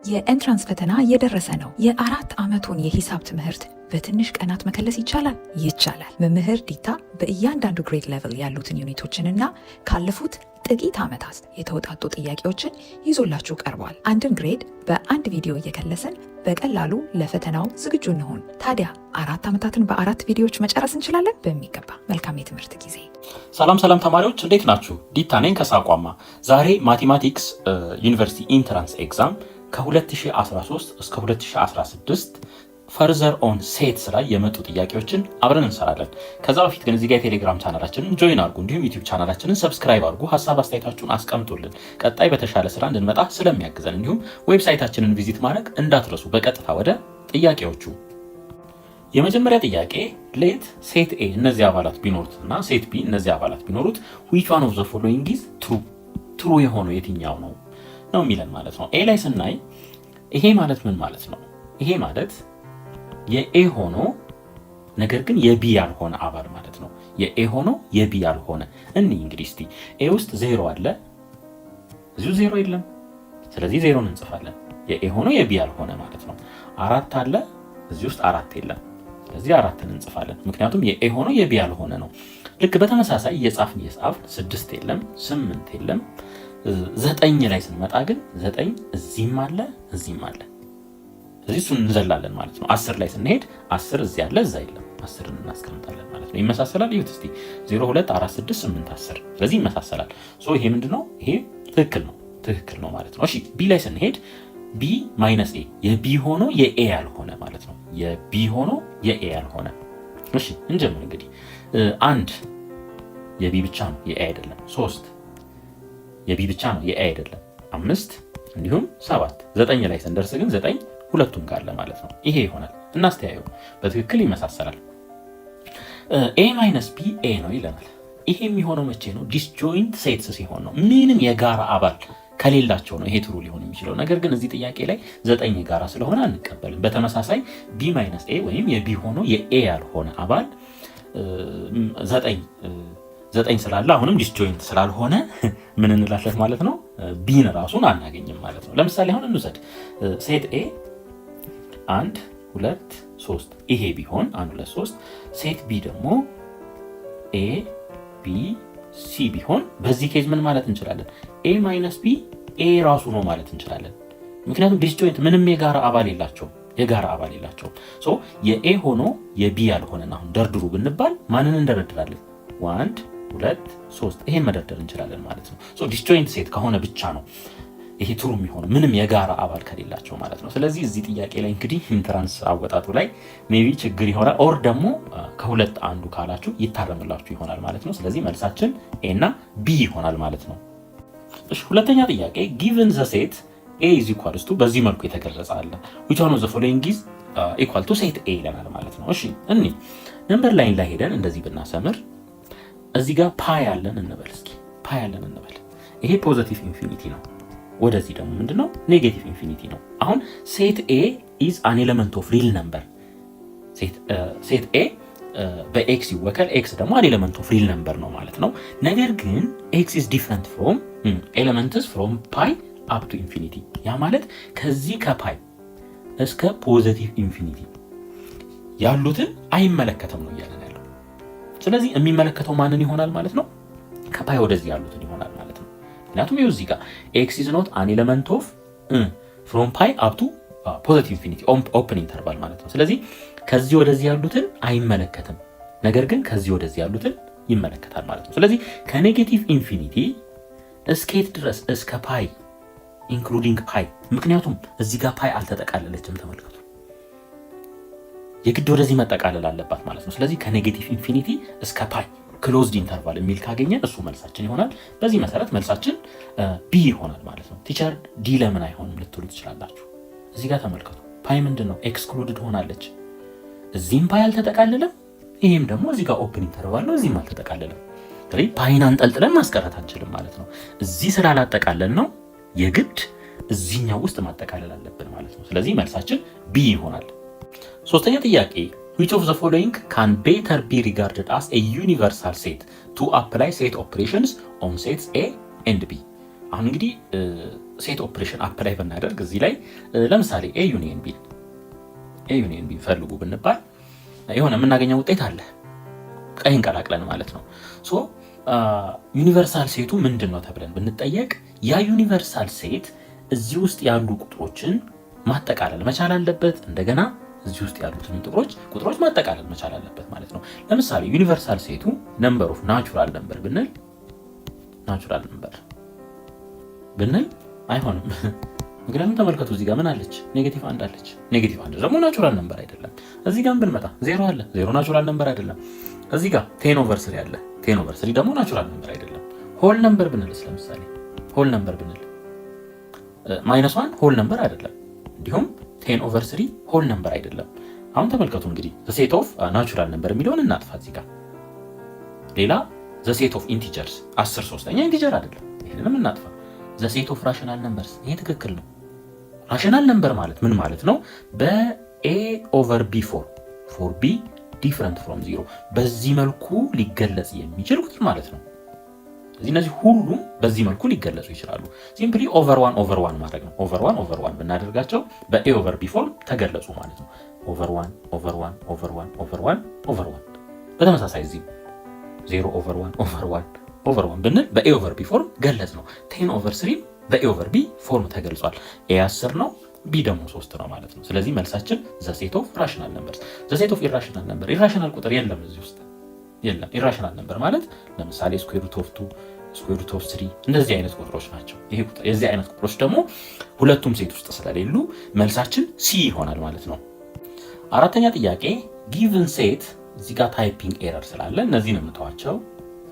የኤንትራንስ ፈተና እየደረሰ ነው። የ4 ዓመቱን የሂሳብ ትምህርት በትንሽ ቀናት መከለስ ይቻላል? ይቻላል። መምህር ዲታ በእያንዳንዱ ግሬድ ሌቭል ያሉትን ዩኒቶችንና ካለፉት ጥቂት ዓመታት የተውጣጡ ጥያቄዎችን ይዞላችሁ ቀርቧል። አንድን ግሬድ በአንድ ቪዲዮ እየከለስን በቀላሉ ለፈተናው ዝግጁ እንሆን። ታዲያ 4 ዓመታትን በ4 ቪዲዮዎች መጨረስ እንችላለን? በሚገባ። መልካም የትምህርት ጊዜ። ሰላም ተማሪዎች እንዴት ናችሁ? ዲታ ነኝ ከሳቋማ። ዛሬ ማቴማቲክስ ዩኒቨርሲቲ ኢንትራንስ ኤግዛም ከ2013 እስከ 2016 ፈርዘር ኦን ሴትስ ላይ የመጡ ጥያቄዎችን አብረን እንሰራለን። ከዛ በፊት ግን እዚህ ጋር የቴሌግራም ቻናላችንን ጆይን አድርጉ፣ እንዲሁም ዩቲዩብ ቻናላችንን ሰብስክራይብ አድርጉ። ሀሳብ አስተያየታችሁን አስቀምጡልን፣ ቀጣይ በተሻለ ስራ እንድንመጣ ስለሚያግዘን። እንዲሁም ዌብሳይታችንን ቪዚት ማድረግ እንዳትረሱ። በቀጥታ ወደ ጥያቄዎቹ። የመጀመሪያ ጥያቄ ሌት ሴት ኤ እነዚህ አባላት ቢኖሩትና ሴት ቢ እነዚህ አባላት ቢኖሩት which one of the following is true ትሩ የሆነው የትኛው ነው የሚለን ማለት ነው። ኤ ላይ ስናይ ይሄ ማለት ምን ማለት ነው? ይሄ ማለት የኤ ሆኖ ነገር ግን የቢ ያልሆነ አባል ማለት ነው። የኤ ሆኖ የቢ ያልሆነ እንግዲህ እስቲ ኤ ውስጥ 0 አለ፣ እዚሁ 0 የለም። ስለዚህ 0ን እንጽፋለን። የኤ ሆኖ የቢ ያልሆነ ማለት ነው። 4 አለ፣ እዚህ ውስጥ 4 የለም። ስለዚህ 4ን እንጽፋለን፣ ምክንያቱም የኤ ሆኖ የቢ ያልሆነ ነው። ልክ በተመሳሳይ እየጻፍን 6 የለም፣ 8 የለም። 9 ላይ ስንመጣ ግን 9 እዚህም አለ፣ እዚህም አለ። ስለዚህ እሱን እንዘላለን ማለት ነው። 10 ላይ ስንሄድ 10 እዚህ አለ፣ እዛ የለም። 10ን እናስቀምጣለን ማለት ነው። ይመሳሰላል። ይሁት እስቲ 0 2 4 6 8 10። ስለዚህ ይመሳሰላል። ይሄ ምንድነው? ይሄ ትክክል ነው ማለት ነው። እሺ ቢ ላይ ስንሄድ ቢ ማይነስ ኤ የቢ ሆኖ የኤ ያልሆነ ማለት ነው። የቢ ሆኖ የኤ ያልሆነ። እሺ እንጀምር እንግዲህ። 1 የቢ ብቻ ነው የኤ አይደለም። 3 የቢ ብቻ ነው የኤ አይደለም። 5 እንዲሁም 7 9 ላይ ስንደርስ ግን 9 ሁለቱም ጋር ማለት ነው። ይሄ ይሆናል። እናስተያየው። በትክክል ይመሳሰላል። ኤ ማይነስ ቢ ኤ ነው ይለናል። ይሄ የሚሆነው መቼ ነው? ዲስጆይንት ሴትስ ሲሆን ነው። ምንም የጋራ አባል ከሌላቸው ነው ይሄ ትሩ ሊሆን የሚችለው። ነገር ግን እዚህ ጥያቄ ላይ 9 የጋራ ስለሆነ አንቀበልም። በተመሳሳይ ቢ ማይነስ ኤ ወይም የቢ ሆኖ የኤ ያልሆነ አባል 9 ስላለ አሁንም ዲስጆይንት ስላልሆነ ምን እንላለን ማለት ነው? ቢን ራሱን አናገኝም ማለት ነው። ለምሳሌ አሁን እንውሰድ። ሴት ኤ 1 2 3 ይሄ ቢሆን 1 2 3 ሴት ቢ ደግሞ ኤ ቢ ሲ ቢሆን በዚህ ኬዝ ምን ማለት እንችላለን? ኤ ማይነስ ቢ ኤ ራሱ ነው ማለት እንችላለን። ምክንያቱም ዲስጆይንት ምንም የጋራ አባል የላቸውም። የኤ ሆኖ የቢ ያልሆነን አሁን ደርድሩ ብንባል ማንን እንደረድራለን? 1 2 3 ይሄን መደርደር እንችላለን ማለት ነው። ዲስጆይንት ሴት ከሆነ ብቻ ነው ይሄ ትሩ የሚሆነው ምንም የጋራ አባል ከሌላቸው ማለት ነው። ስለዚህ እዚህ ጥያቄ ላይ እንግዲህ ኢንትራንስ አወጣጡ ላይ ሜቢ ችግር ይሆናል፣ ኦር ደግሞ ከሁለት አንዱ ካላችሁ ይታረምላችሁ ይሆናል ማለት ነው። ስለዚህ መልሳችን ኤ እና ቢ ይሆናል ማለት ነው። እሺ ሁለተኛ ጥያቄ given the set a is equals to በዚህ መልኩ የተገለጸ አለ which one of the following is equal to set a ይለናል ማለት ነው። እሺ ነምበር ላይን ላይ ሄደን እንደዚህ ብናሰምር እዚህ ጋር ፓይ አለን እንበል። እስኪ ፓይ አለን እንበል። ይሄ ፖዚቲቭ ኢንፊኒቲ ነው። ወደዚህ ደግሞ ምንድነው? ኔጌቲቭ ኢንፊኒቲ ነው። አሁን ሴት ኤ ኢዝ አን ኤሌመንት ኦፍ ሪል ነምበር። ሴት ኤ በኤክስ ይወከል፣ ኤክስ ደግሞ አን ኤሌመንት ኦፍ ሪል ነምበር ነው ማለት ነው። ነገር ግን ኤክስ ኢዝ ዲፍረንት ፍሮም ኤሌመንትስ ፍሮም ፓይ አፕ ቱ ኢንፊኒቲ። ያ ማለት ከዚህ ከፓይ እስከ ፖዚቲቭ ኢንፊኒቲ ያሉትን አይመለከተም ነው እያለን ያለው። ስለዚህ የሚመለከተው ማንን ይሆናል ማለት ነው? ከፓይ ወደዚህ ያሉትን ይሆናል ማለት ነው። ምክንያቱም ይኸው እዚህ ጋር ኤክስ ኢዝ ኖት አን ኤሌመንት ኦፍ ፍሮም ፓይ አፕ ቱ ፖዚቲቭ ኢንፊኒቲ ኦፕን ኢንተርቫል ማለት ነው። ስለዚህ ከዚህ ወደዚህ ያሉትን አይመለከትም፣ ነገር ግን ከዚህ ወደዚህ ያሉትን ይመለከታል ማለት ነው። ስለዚህ ከኔጌቲቭ ኢንፊኒቲ እስከየት ድረስ? እስከ ፓይ ኢንክሉዲንግ ፓይ። ምክንያቱም እዚህ ጋር ፓይ አልተጠቃለለችም። ተመልከቱ፣ የግድ ወደዚህ መጠቃለል አለባት ማለት ነው። ስለዚህ ከኔጌቲቭ ኢንፊኒቲ እስከ ፓይ ክሎዝድ ኢንተርቫል የሚል ካገኘን እሱ መልሳችን ይሆናል። በዚህ መሰረት መልሳችን ቢ ይሆናል ማለት ነው። ቲቸር ዲ ለምን አይሆንም ልትሉ ትችላላችሁ። እዚህ ጋር ተመልከቱ፣ ፓይ ምንድነው? ኤክስክሉድድ ሆናለች። እዚህም ፓይ አልተጠቃለለም፣ ይሄም ደግሞ እዚህ ጋር ኦፕን ኢንተርቫል ነው፣ እዚህም አልተጠቃለለም። ስለዚህ ፓይን አንጠልጥለን ማስቀረት አንችልም ማለት ነው። እዚህ ስላላጠቃለል ነው የግድ እዚህኛው ውስጥ ማጠቃለል አለብን ማለት ነው። ስለዚህ መልሳችን ቢ ይሆናል። ሶስተኛ ጥያቄ which of the following can better be regarded as a universal set to apply set operations on sets A and B? አሁን እንግዲህ ሴት ኦፕሬሽን አፕላይ ብናደርግ እዚህ ላይ ለምሳሌ ኤ ዩኒየን ቢ ፈልጉ ብንባል የሆነ የምናገኘው ውጤት አለ ቀይን ቀላቅለን ማለት ነው። ሶ ዩኒቨርሳል ሴቱ ምንድን ነው ተብለን ብንጠየቅ ያ ዩኒቨርሳል ሴት እዚህ ውስጥ ያሉ ቁጥሮችን ማጠቃለል መቻል አለበት። እንደገና እዚህ ውስጥ ያሉትን ቁጥሮች ማጠቃለል መቻል አለበት ማለት ነው። ለምሳሌ ዩኒቨርሳል ሴቱ ነምበር ኦፍ ናቹራል ነምበር ብንል አይሆንም። ምክንያቱም ተመልከቱ እዚህ ጋር ምን አለች? ኔጌቲቭ አንድ አለች። ኔጌቲቭ አንድ ደግሞ ናቹራል ነምበር አይደለም። እዚህ ጋር ብንመጣ ዜሮ አለ። ዜሮ ናቹራል ነምበር አይደለም። እዚህ ጋር 10/3 አለ። 10/3 ደግሞ ናቹራል ነምበር አይደለም። ሆል ነምበር ብንልስ ለምሳሌ ሆል ነምበር ብንል -1 ሆል ነምበር አይደለም። እንዲሁም 10/3 ሆል ነምበር አይደለም። አሁን ተመልከቱ እንግዲህ ዘ ሴት ኦፍ ናቹራል ነምበር የሚለውን እናጥፋ እዚህ ጋር። ሌላ ዘ ሴት ኦፍ ኢንቲጀርስ 10/3 ኢንቲጀር አይደለም። ይሄንንም እናጥፋ። ዘ ሴት ኦፍ ራሽናል ነምበርስ ይሄ ትክክል ነው። ራሽናል ነምበር ማለት ምን ማለት ነው? በa/b ፎር b ዲፍረንት ፍሮም 0 በዚህ መልኩ ሊገለጽ የሚችል ቁጥር ማለት ነው። እነዚህ ሁሉም በዚህ መልኩ ሊገለጹ ይችላሉ። ሲምፕሊ ኦቨር ዋን ማድረግ ነው። ኦቨር ዋን ብናደርጋቸው በa/b ፎርም ተገለጹ ማለት ነው። ኦቨር ዋን። በተመሳሳይ እዚህ 0/1 ብንል በa/b ፎርም ገለጽ ነው። 10/3 በa/b ፎርም ተገልጿል። a 10 ነው፣ b ደግሞ 3 ነው ማለት ነው። ስለዚህ መልሳችን ዘ ሴት ኦፍ ራሽናል ነምበርስ። ዘ ሴት ኦፍ ኢራሽናል ነምበር ኢራሽናል ቁጥር የለም እዚህ ውስጥ የለም። ኢራሽናል ነምበር ማለት ለምሳሌ ስኩዌር ሩት ኦፍ 2 ስኩዌር ሩት ኦፍ 3 እንደዚህ አይነት ቁጥሮች ናቸው። ይሄ ቁጥር የዚህ አይነት ቁጥሮች ደግሞ ሁለቱም ሴት ውስጥ ስለሌሉ መልሳችን ሲ ይሆናል ማለት ነው። አራተኛ ጥያቄ ጊቭን ሴት እዚህ ጋር ታይፒንግ ኤረር ስላለ እነዚህን የምተዋቸው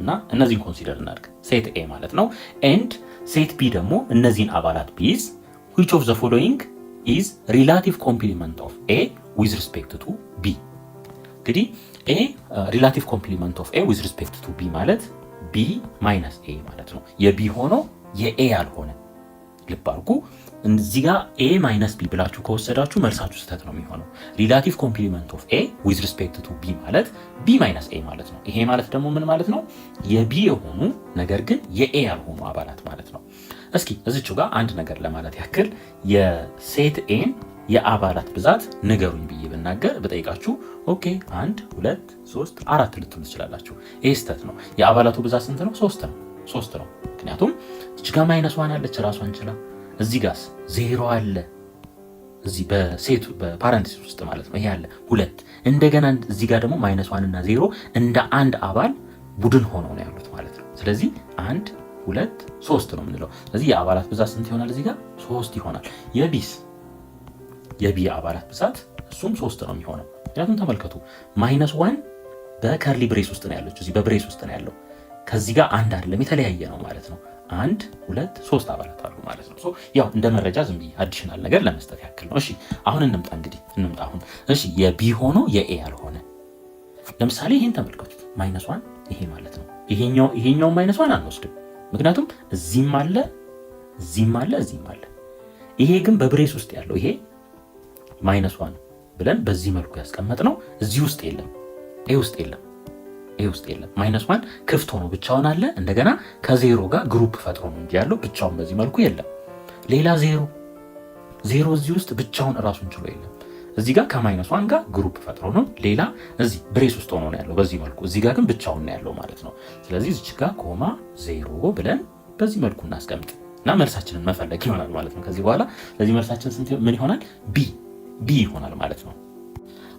እና እነዚህን ኮንሲደር እናድርግ። ሴት ኤ ማለት ነው ኤንድ ሴት ቢ ደግሞ እነዚህን አባላት ቢይዝ which of the following is relative complement of A with respect to B። እንግዲህ A relative complement of A with respect to B ማለት B minus A ማለት ነው። የB ሆኖ የA ያልሆነ ልብ አድርጉ። እዚህ ጋር A minus B ብላችሁ ከወሰዳችሁ መልሳችሁ ስህተት ነው የሚሆነው። relative complement of A with respect to B ማለት B minus A ማለት ነው። ይሄ ማለት ደግሞ ምን ማለት ነው? የB የሆኑ ነገር ግን የA ያልሆኑ አባላት ማለት ነው። እስኪ እዚቹ ጋር አንድ ነገር ለማለት ያክል የሴት ኤን የአባላት ብዛት ንገሩኝ ብዬ ብናገር ብጠይቃችሁ ኦኬ 1 2 3 4 ልትሉ ትችላላችሁ። ይሄ ስህተት ነው። የአባላቱ ብዛት ስንት ነው? 3 ነው። ምክንያቱም እዚህ ጋር -1 አለች ራሷን ችላ፣ እዚህ ጋር 0 አለ፣ እዚህ በሴቱ በፓራንቲሲስ ውስጥ ማለት ነው ይሄ አለ 2። እንደገና እዚህ ጋር ደግሞ -1 እና 0 እንደ አንድ አባል ቡድን ሆነው ነው ያሉት ማለት ነው። ስለዚህ 1 2 3 ነው የምንለው። ስለዚህ የአባላት ብዛት ስንት ይሆናል? እዚህ ጋር 3 ይሆናል። የቢ አባላት ብዛት እሱም 3 ነው የሚሆነው። ምክንያቱም ተመልከቱ -1 በከርሊ ብሬስ ውስጥ ነው ያለው፣ እዚህ በብሬስ ውስጥ ነው ያለው። ከዚህ ጋር አንድ አይደለም የተለያየ ነው ማለት ነው። 1 2 3 አባላት አሉ ማለት ነው። ያው እንደ መረጃ ዝም ብዬ አዲሽናል ነገር ለመስጠት ያክል ነው። እሺ አሁን እንምጣ አሁን። እሺ የቢ ሆኖ የኤ ያልሆነ ለምሳሌ ይሄን ተመልከቱት። -1 ይሄ ማለት ነው። ይሄኛው -1 አንወስድም ምክንያቱም እዚህም አለ እዚህም አለ። ይሄ ግን በብሬስ ውስጥ ያለው ይሄ -1 ብለን በዚህ መልኩ ያስቀመጥነው እዚህ ውስጥ የለም፣ ኤ ውስጥ የለም። -1 ክፍት ሆኖ ብቻውን አለ። እንደገና ከዜሮ ጋር ግሩፕ ፈጥሮ ነው እንጂ ያለው ብቻውን በዚህ መልኩ የለም። ሌላ ዜሮ እዚህ ውስጥ ብቻውን እራሱን ችሎ የለም። እዚህ ጋር ከ-1 ጋር ግሩፕ ፈጥሮ ነው። ሌላ እዚህ ብሬስ ውስጥ ሆኖ ነው ያለው በዚህ መልኩ። እዚህ ጋር ግን ብቻውን ነው ያለው ማለት ነው። ስለዚህ እዚህ ጋር 0 ብለን በዚህ መልኩ እናስቀምጥ እና መልሳችንን መፈለግ ይሆናል ማለት ነው ከዚህ በኋላ። ስለዚህ መልሳችን ስንት ምን ይሆናል? ቢ ይሆናል ማለት ነው።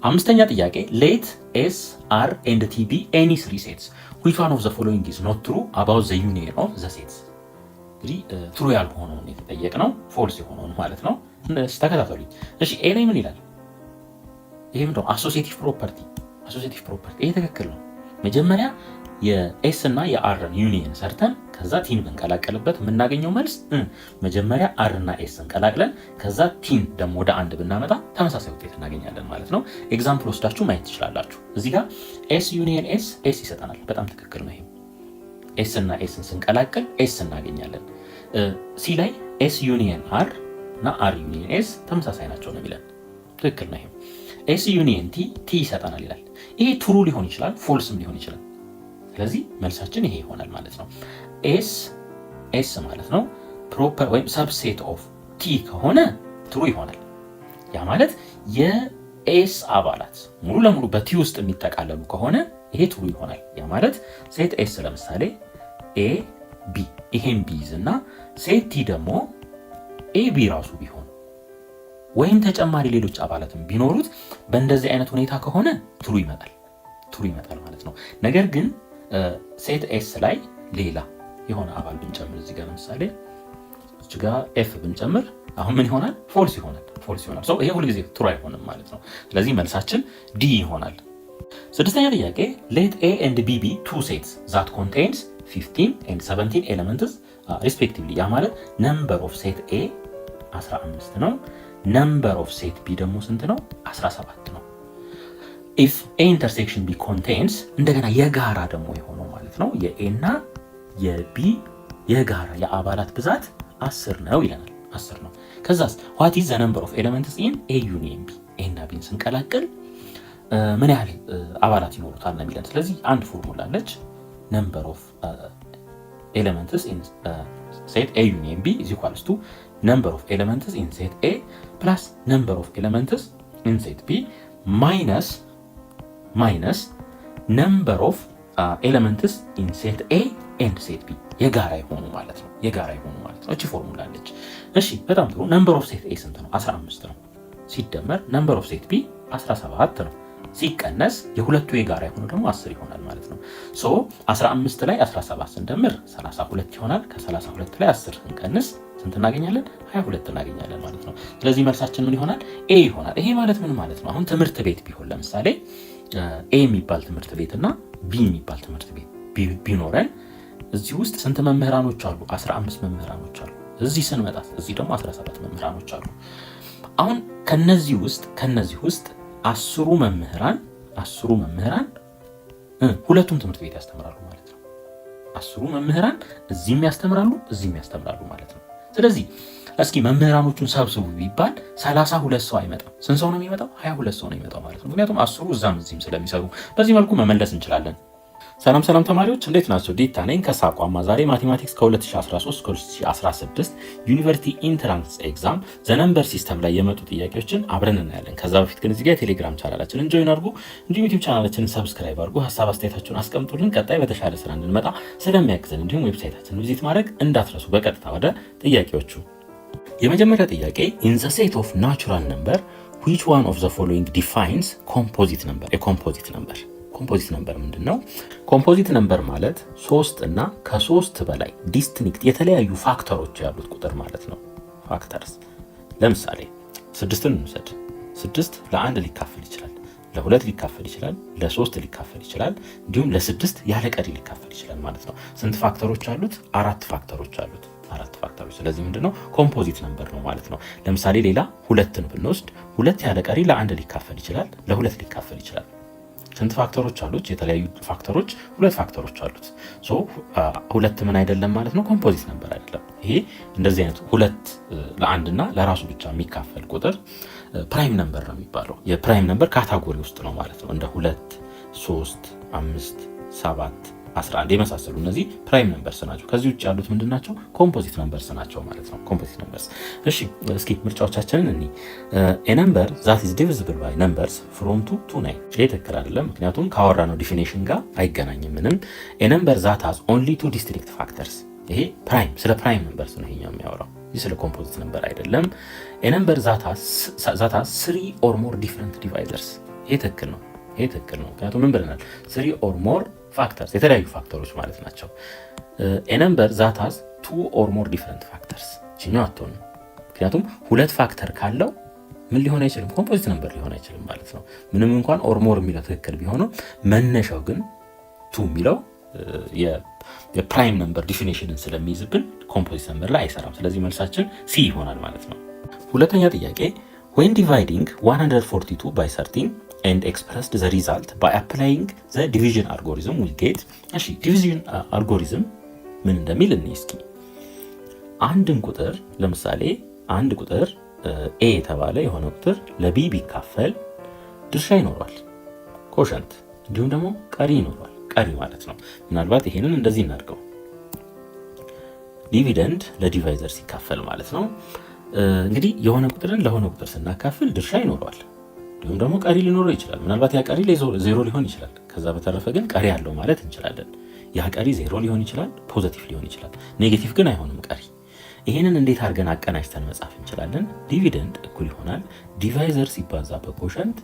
አምስተኛ ጥያቄ ሌት ኤስ አር ኤንድ ቲ ቢ ኤኒ 3 ሴትስ which one of the following is not true about the union of the sets። እንግዲህ ትሩ ያልሆነውን የተጠየቅነው ፎልስ የሆነውን ማለት ነው። ተከታተሉኝ። እሺ ኤ ላይ ምን ይላል? ይሄ ምንድነው? አሶሲኤቲቭ ፕሮፐርቲ። ይሄ ትክክል ነው። መጀመሪያ የኤስ እና የአርን ዩኒየን ሰርተን ከዛ ቲን ብንቀላቀልበት የምናገኘው መልስ መጀመሪያ አር እና ኤስን ቀላቅለን ከዛ ቲን ደግሞ ወደ አንድ ብናመጣ ተመሳሳይ ውጤት እናገኛለን ማለት ነው። ኤግዛምፕል ወስዳችሁ ማየት ትችላላችሁ። እዚህ ጋር ኤስ ዩኒየን ኤስ ይሰጠናል። በጣም ትክክል ነው። ይሄ ኤስ እና ኤስን ስንቀላቅል ኤስ እናገኛለን። ሲ ላይ ኤስ ዩኒየን አር እና አር ዩኒየን ኤስ ተመሳሳይ ናቸው ነው የሚለን። ትክክል ነው። ይሄ ኤስ ዩኒየን ቲ ይሰጠናል ይላል። ይሄ ትሩ ሊሆን ይችላል፣ ፎልስም ሊሆን ይችላል። ስለዚህ መልሳችን ይሄ ይሆናል ማለት ነው። ኤስ ማለት ነው ፕሮፐር ወይም ሰብሴት ኦፍ ቲ ከሆነ ትሩ ይሆናል። ያ ማለት የኤስ አባላት ሙሉ ለሙሉ በቲ ውስጥ የሚጠቃለሉ ከሆነ ይሄ ትሩ ይሆናል። ያ ማለት ሴት ኤስ ለምሳሌ ኤ ቢ ይሄን ቢይዝ እና ሴት ቲ ደግሞ ኤ ቢ ራሱ ቢሆን ወይም ተጨማሪ ሌሎች አባላትም ቢኖሩት በእንደዚህ አይነት ሁኔታ ከሆነ ትሩ ይመጣል ማለት ነው። ነገር ግን ሴት ኤስ ላይ ሌላ የሆነ አባል ብንጨምር እዚህ ጋር ለምሳሌ እዚህ ጋር ኤፍ ብንጨምር አሁን ምን ይሆናል? ፎልስ ይሆናል። ሰው ይሄ ሁልጊዜ ትሩ አይሆንም ማለት ነው። ስለዚህ መልሳችን ዲ ይሆናል። ስድስተኛ ጥያቄ ሌት ኤ ኤንድ ቢ ቢ ቱ ሴትስ ዛት ኮንቴንስ 15 ኤንድ 17 ኤሌመንትስ ሪስፔክቲቭሊ። ያ ማለት ነምበር ኦፍ ሴት ኤ 15 ነው፣ ነምበር ኦፍ ሴት ቢ ደግሞ ስንት ነው? 17 ነው። ኢፍ ኤ ኢንተርሴክሽን ቢ ኮንቴንስ እንደገና የጋራ ደግሞ የሆነው ማለት ነው የኤ እና የቢ የጋራ የአባላት ብዛት 10 ነው ይለናል። 10 ነው። ከዛስ ዋት ኢዝ ዘ ነምበር ኦፍ ኤሌመንትስ ኢን ኤ ዩኒየን ቢ። ኤ እና ቢን ስንቀላቅል ምን ያህል አባላት ይኖሩታል ነው የሚለን። ስለዚህ አንድ ፎርሙላ አለች። ነምበር ኦፍ ኤሌመንትስ ኢን ሴት ኤ ዩኒየን ቢ ኢዝ ኢኳልስ ቱ ነምበር ኦፍ ኤሌመንትስ ኢን ሴት ኤ ፕላስ ነምበር ኦፍ ኤሌመንትስ ኢን ሴት ቢ ማይነስ ነምበር ኦፍ ኤሌመንትስ ኢን ሴት ኤ ኤንድ ሴት ቢ የጋራ የሆኑ ማለት ነው። እቺ ፎርሙላ አለች። እሺ በጣም ጥሩ። ነምበር ኦፍ ሴት ኤ ስንት ነው? 15 ነው። ሲደመር ነምበር ኦፍ ሴት ቢ 17 ነው። ሲቀነስ የሁለቱ የጋራ የሆኑ ደግሞ 10 ይሆናል ማለት ነው። ሶ 15 ላይ 17 ስንደምር 32 ይሆናል። ከ32 ላይ 10 ስንቀንስ ስንት እናገኛለን? 22 እናገኛለን ማለት ነው። ስለዚህ መልሳችን ምን ይሆናል? ኤ ይሆናል። ይሄ ማለት ምን ማለት ነው? አሁን ትምህርት ቤት ቢሆን ለምሳሌ ኤ የሚባል ትምህርት ቤት እና ቢ የሚባል ትምህርት ቤት ቢኖረን እዚህ ውስጥ ስንት መምህራኖች አሉ? 15 መምህራኖች አሉ። እዚህ ስንመጣ እዚህ ደግሞ 17 መምህራኖች አሉ። አሁን ከነዚህ ውስጥ 10 መምህራን ሁለቱም ትምህርት ቤት ያስተምራሉ ማለት ነው። 10 መምህራን እዚህም ያስተምራሉ እዚህም ያስተምራሉ ማለት ነው። ስለዚህ እስኪ መምህራኖቹን ሰብስቡ ቢባል 32 ሰው አይመጣም። ስንት ሰው ነው የሚመጣው? 22 ሰው ነው የሚመጣው ማለት ነው። ምክንያቱም 10 እዛም እዚህም ስለሚሰሩ በዚህ መልኩ መመለስ እንችላለን። ሰላም ተማሪዎች እንዴት ናቸው? ዲታ ነኝ ከሳቋማ። ዛሬ ማቴማቲክስ ከ2013 እስከ 2016 ዩኒቨርሲቲ ኢንትራንስ ኤግዛም ዘነምበር ሲስተም ላይ የመጡ ጥያቄዎችን አብረን እናያለን። ከዛ በፊት ግን እዚህ ጋር የቴሌግራም ቻናላችንን ጆይን አድርጉ፣ እንዲሁም ዩቲዩብ ቻናላችንን ሰብስክራይብ አድርጉ። ሀሳብ አስተያየታችሁን አስቀምጡልን። ቀጣይ በተሻለ ስራ እንድንመጣ ስለሚያግዘን እንዲሁም ዌብሳይታችንን ቪዚት ማድረግ እንዳትረሱ። በቀጥታ ወደ ጥያቄዎቹ። የመጀመሪያ ጥያቄ ኢን ዘ ሴት ኦፍ ናቹራል ነምበር which one of the following defines composite number? ኮምፖዚት ነምበር ምንድን ነው? ኮምፖዚት ነምበር ማለት 3 እና ከ3 በላይ ዲስቲንክት የተለያዩ ፋክተሮች ያሉት ቁጥር ማለት ነው። ፋክተርስ ለምሳሌ 6ን እንውሰድ። 6 ለ1 ሊካፈል ይችላል፣ ለ2 ሊካፈል ይችላል፣ ለ3 ሊካፈል ይችላል፣ እንዲሁም ለ6 ያለ ቀሪ ሊካፈል ይችላል ማለት ነው። ስንት ፋክተሮች አሉት? 4 ፋክተሮች አሉት። 4 ፋክተሮች። ስለዚህ ምንድነው? ኮምፖዚት ነምበር ነው ማለት ነው። ለምሳሌ ሌላ 2ን ብንወስድ 2 ያለ ቀሪ ለ1 ሊካፈል ይችላል፣ ለ2 ሊካፈል ይችላል። ስንት ፋክተሮች አሉት? የተለያዩ ፋክተሮች 2 ፋክተሮች አሉት። ሶ 2 ምን አይደለም ማለት ነው? ኮምፖዚት ነምበር አይደለም። ይሄ እንደዚህ አይነት 2 ለ1 እና ለራሱ ብቻ የሚካፈል ቁጥር ፕራይም ነምበር ነው የሚባለው። የፕራይም ነምበር ካታጎሪ ውስጥ ነው ማለት ነው። እንደ 2፣ 3፣ 5፣ 7፣ 11 የመሳሰሉ እነዚህ ፕራይም ነምበርስ ናቸው። ከዚህ ውጭ ያሉት ምንድን ናቸው? ኮምፖዚት ነምበርስ ናቸው ማለት ነው። ኮምፖዚት ነምበርስ። እሺ እስኪ ምርጫዎቻችንን እኒ ኤ ነምበር ዛት ኢዝ ዲቪዚብል ባይ ነምበርስ ፍሮም 2 to 9። ይሄ ትክክል አይደለም፣ ምክንያቱም ካወራነው ዲፊኒሽን ጋር አይገናኝም ምንም። ኤ ነምበር ዛት ሃዝ ኦንሊ 2 ዲስቲንክት ፋክተርስ። ይሄ ፕራይም ስለ ፕራይም ነምበርስ ነው ይሄኛው የሚያወራው፣ ይህ ስለ ኮምፖዚት ነምበር አይደለም። ኤ ነምበር ዛት ሃዝ 3 or more different divisors። ይሄ ትክክል ነው። ምክንያቱም ምን ብለናል? 3 or more ፋክተርስ የተለያዩ ፋክተሮች ማለት ናቸው። ኤ ነምበር ዛት ሃዝ 2 or more different factors እቺኛው አትሆንም። ምክንያቱም 2 ፋክተር ካለው ምን ሊሆን አይችልም? ኮምፖዚት ነምበር ሊሆን አይችልም ማለት ነው። ምንም እንኳን ኦር ሞር የሚለው ትክክል ቢሆንም መነሻው ግን 2 የሚለው የፕራይም ነምበር ዲፊኒሽንን ስለሚይዝብን ኮምፖዚት ነምበር ላይ አይሰራም። ስለዚህ መልሳችን ሲ ይሆናል ማለት ነው። ሁለተኛ ጥያቄ when dividing 142 by 13 and expressed the result by applying the division algorithm we get። እሺ ዲቪዥን አልጎሪዝም ምን እንደሚል እንይ እስኪ። አንድን ቁጥር ለምሳሌ አንድ ቁጥር ኤ የተባለ የሆነ ቁጥር ለቢ ቢካፈል ድርሻ ይኖረዋል፣ ኮሸንት፣ እንዲሁም ደግሞ ቀሪ ይኖረዋል። ቀሪ ማለት ነው። ምናልባት ይሄንን እንደዚህ እናድርገው። ዲቪደንድ ለዲቫይዘር ሲካፈል ማለት ነው። እንግዲህ የሆነ ቁጥርን ለሆነ ቁጥር ስናካፍል ድርሻ ይኖረዋል፣ እንዲሁም ደግሞ ቀሪ ሊኖረው ይችላል። ምናልባት ያ ቀሪ ዜሮ ሊሆን ይችላል። ከዛ በተረፈ ግን ቀሪ አለው ማለት እንችላለን። ያ ቀሪ ዜሮ ሊሆን ይችላል፣ ፖዘቲቭ ሊሆን ይችላል፣ ኔጌቲቭ ግን አይሆንም ቀሪ። ይህንን እንዴት አድርገን አቀናጅተን መጻፍ እንችላለን? ዲቪደንድ እኩል ይሆናል ዲቫይዘር ሲባዛ በኮሸንት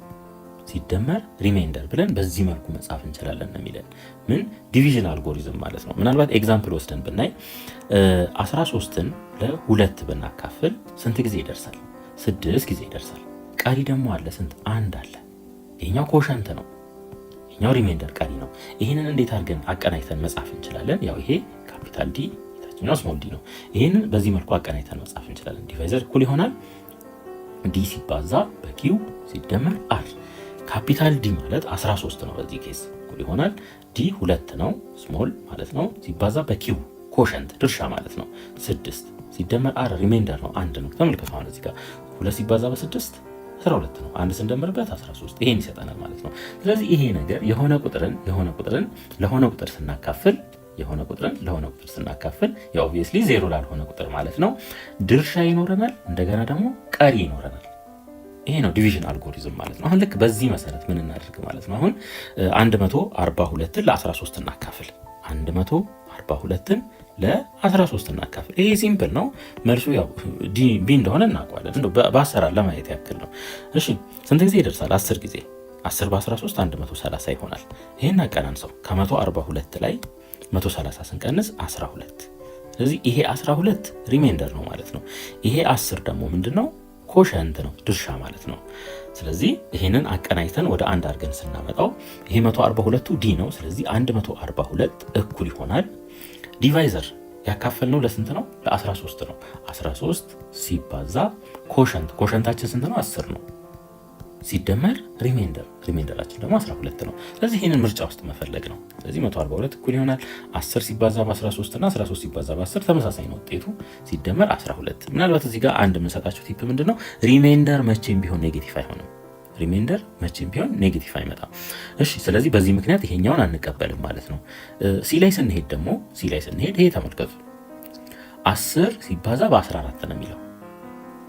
ሲደመር ሪሜይንደር ብለን በዚህ መልኩ መጻፍ እንችላለን ነው የሚለን። ምን ዲቪዥን አልጎሪዝም ማለት ነው። ምናልባት ኤግዛምፕል ወስደን ብናይ 13ን ለ2 ብናካፍል ስንት ጊዜ ይደርሳል? 6 ጊዜ ይደርሳል። ቀሪ ደግሞ አለ ስንት? 1 አለ። ይሄኛው ኮሸንት ነው፣ ይሄኛው ሪሜይንደር ቀሪ ነው። ይህንን እንዴት አድርገን አቀናጅተን መጻፍ እንችላለን? ያው ይሄ ካፒታል ዲ የታችኛው ስሞል ዲ ነው። ይህንን በዚህ መልኩ አቀናጅተን መጻፍ እንችላለን። ዲቫይዘር እኩል ይሆናል ዲ ሲባዛ በኪው ሲደመር አር። ካፒታል ዲ ማለት 13 ነው። በዚህ ኬስ እኩል ይሆናል ዲ 2 ነው ስሞል ማለት ነው ሲባዛ በኪው ኮሸንት ድርሻ ማለት ነው 6 ሲደመር አር ሪሜይንደር ነው 1 ነው። ተመልከቱ አሁን እዚህ ጋር 2 ሲባዛ በ6 12 ነው። 1 ስንደምርበት 13 ይሄን ይሰጠናል ማለት ነው። ስለዚህ ይሄ ነገር የሆነ ቁጥርን ለሆነ ቁጥር ስናካፍል ያው ኦብቪየስሊ ዜሮ ላልሆነ ቁጥር ማለት ነው ድርሻ ይኖረናል፣ እንደገና ደግሞ ቀሪ ይኖረናል። ይሄ ነው ዲቪዥን አልጎሪዝም ማለት ነው። አሁን ልክ በዚህ መሰረት ምን እናደርግ ማለት ነው? አሁን 142ን ለ13 እናካፍል። 142ን ለ13 እናካፍል። ይሄ ሲምፕል ነው። መልሱ ያው ቢ እንደሆነ እናውቀዋለን። እንደው በአሰራር ለማየት ያክል ነው። እሺ ስንት ጊዜ ይደርሳል? 10 ጊዜ። 10 በ13 130 ይሆናል። ይሄን አቀናንሰው ከ142 ላይ 130 ስንቀንስ 12። ስለዚህ ይሄ 12 ሪሜይንደር ነው ማለት ነው። ይሄ 10 ደግሞ ምንድነው? ኮሸንት ነው ድርሻ ማለት ነው። ስለዚህ ይሄንን አቀናጅተን ወደ አንድ አድርገን ስናመጣው ይሄ 142ቱ ዲ ነው። ስለዚህ 142 እኩል ይሆናል ዲቫይዘር ያካፈልነው ለስንት ነው? ለ13 ነው። 13 ሲባዛ ኮሸንታችን ስንት ነው? 10 ነው ሲደመር ሪሜይንደራችን ደግሞ 12 ነው። ስለዚህ ይህንን ምርጫ ውስጥ መፈለግ ነው። ስለዚህ 142 እኩል ይሆናል 10 ሲባዛ በ13 እና 13 ሲባዛ በ10 ተመሳሳይ ነው ውጤቱ ሲደመር 12። ምናልባት እዚህ ጋር አንድ የምንሰጣቸው ቲፕ ምንድን ነው? ሪሜይንደር መቼም ቢሆን ኔጌቲቭ አይሆንም። አይመጣም። እሺ ስለዚህ በዚህ ምክንያት ይሄኛውን አንቀበልም ማለት ነው። ሲ ላይ ስንሄድ ይሄ ተመልከቱ 10 ሲባዛ በ14 ነው የሚለው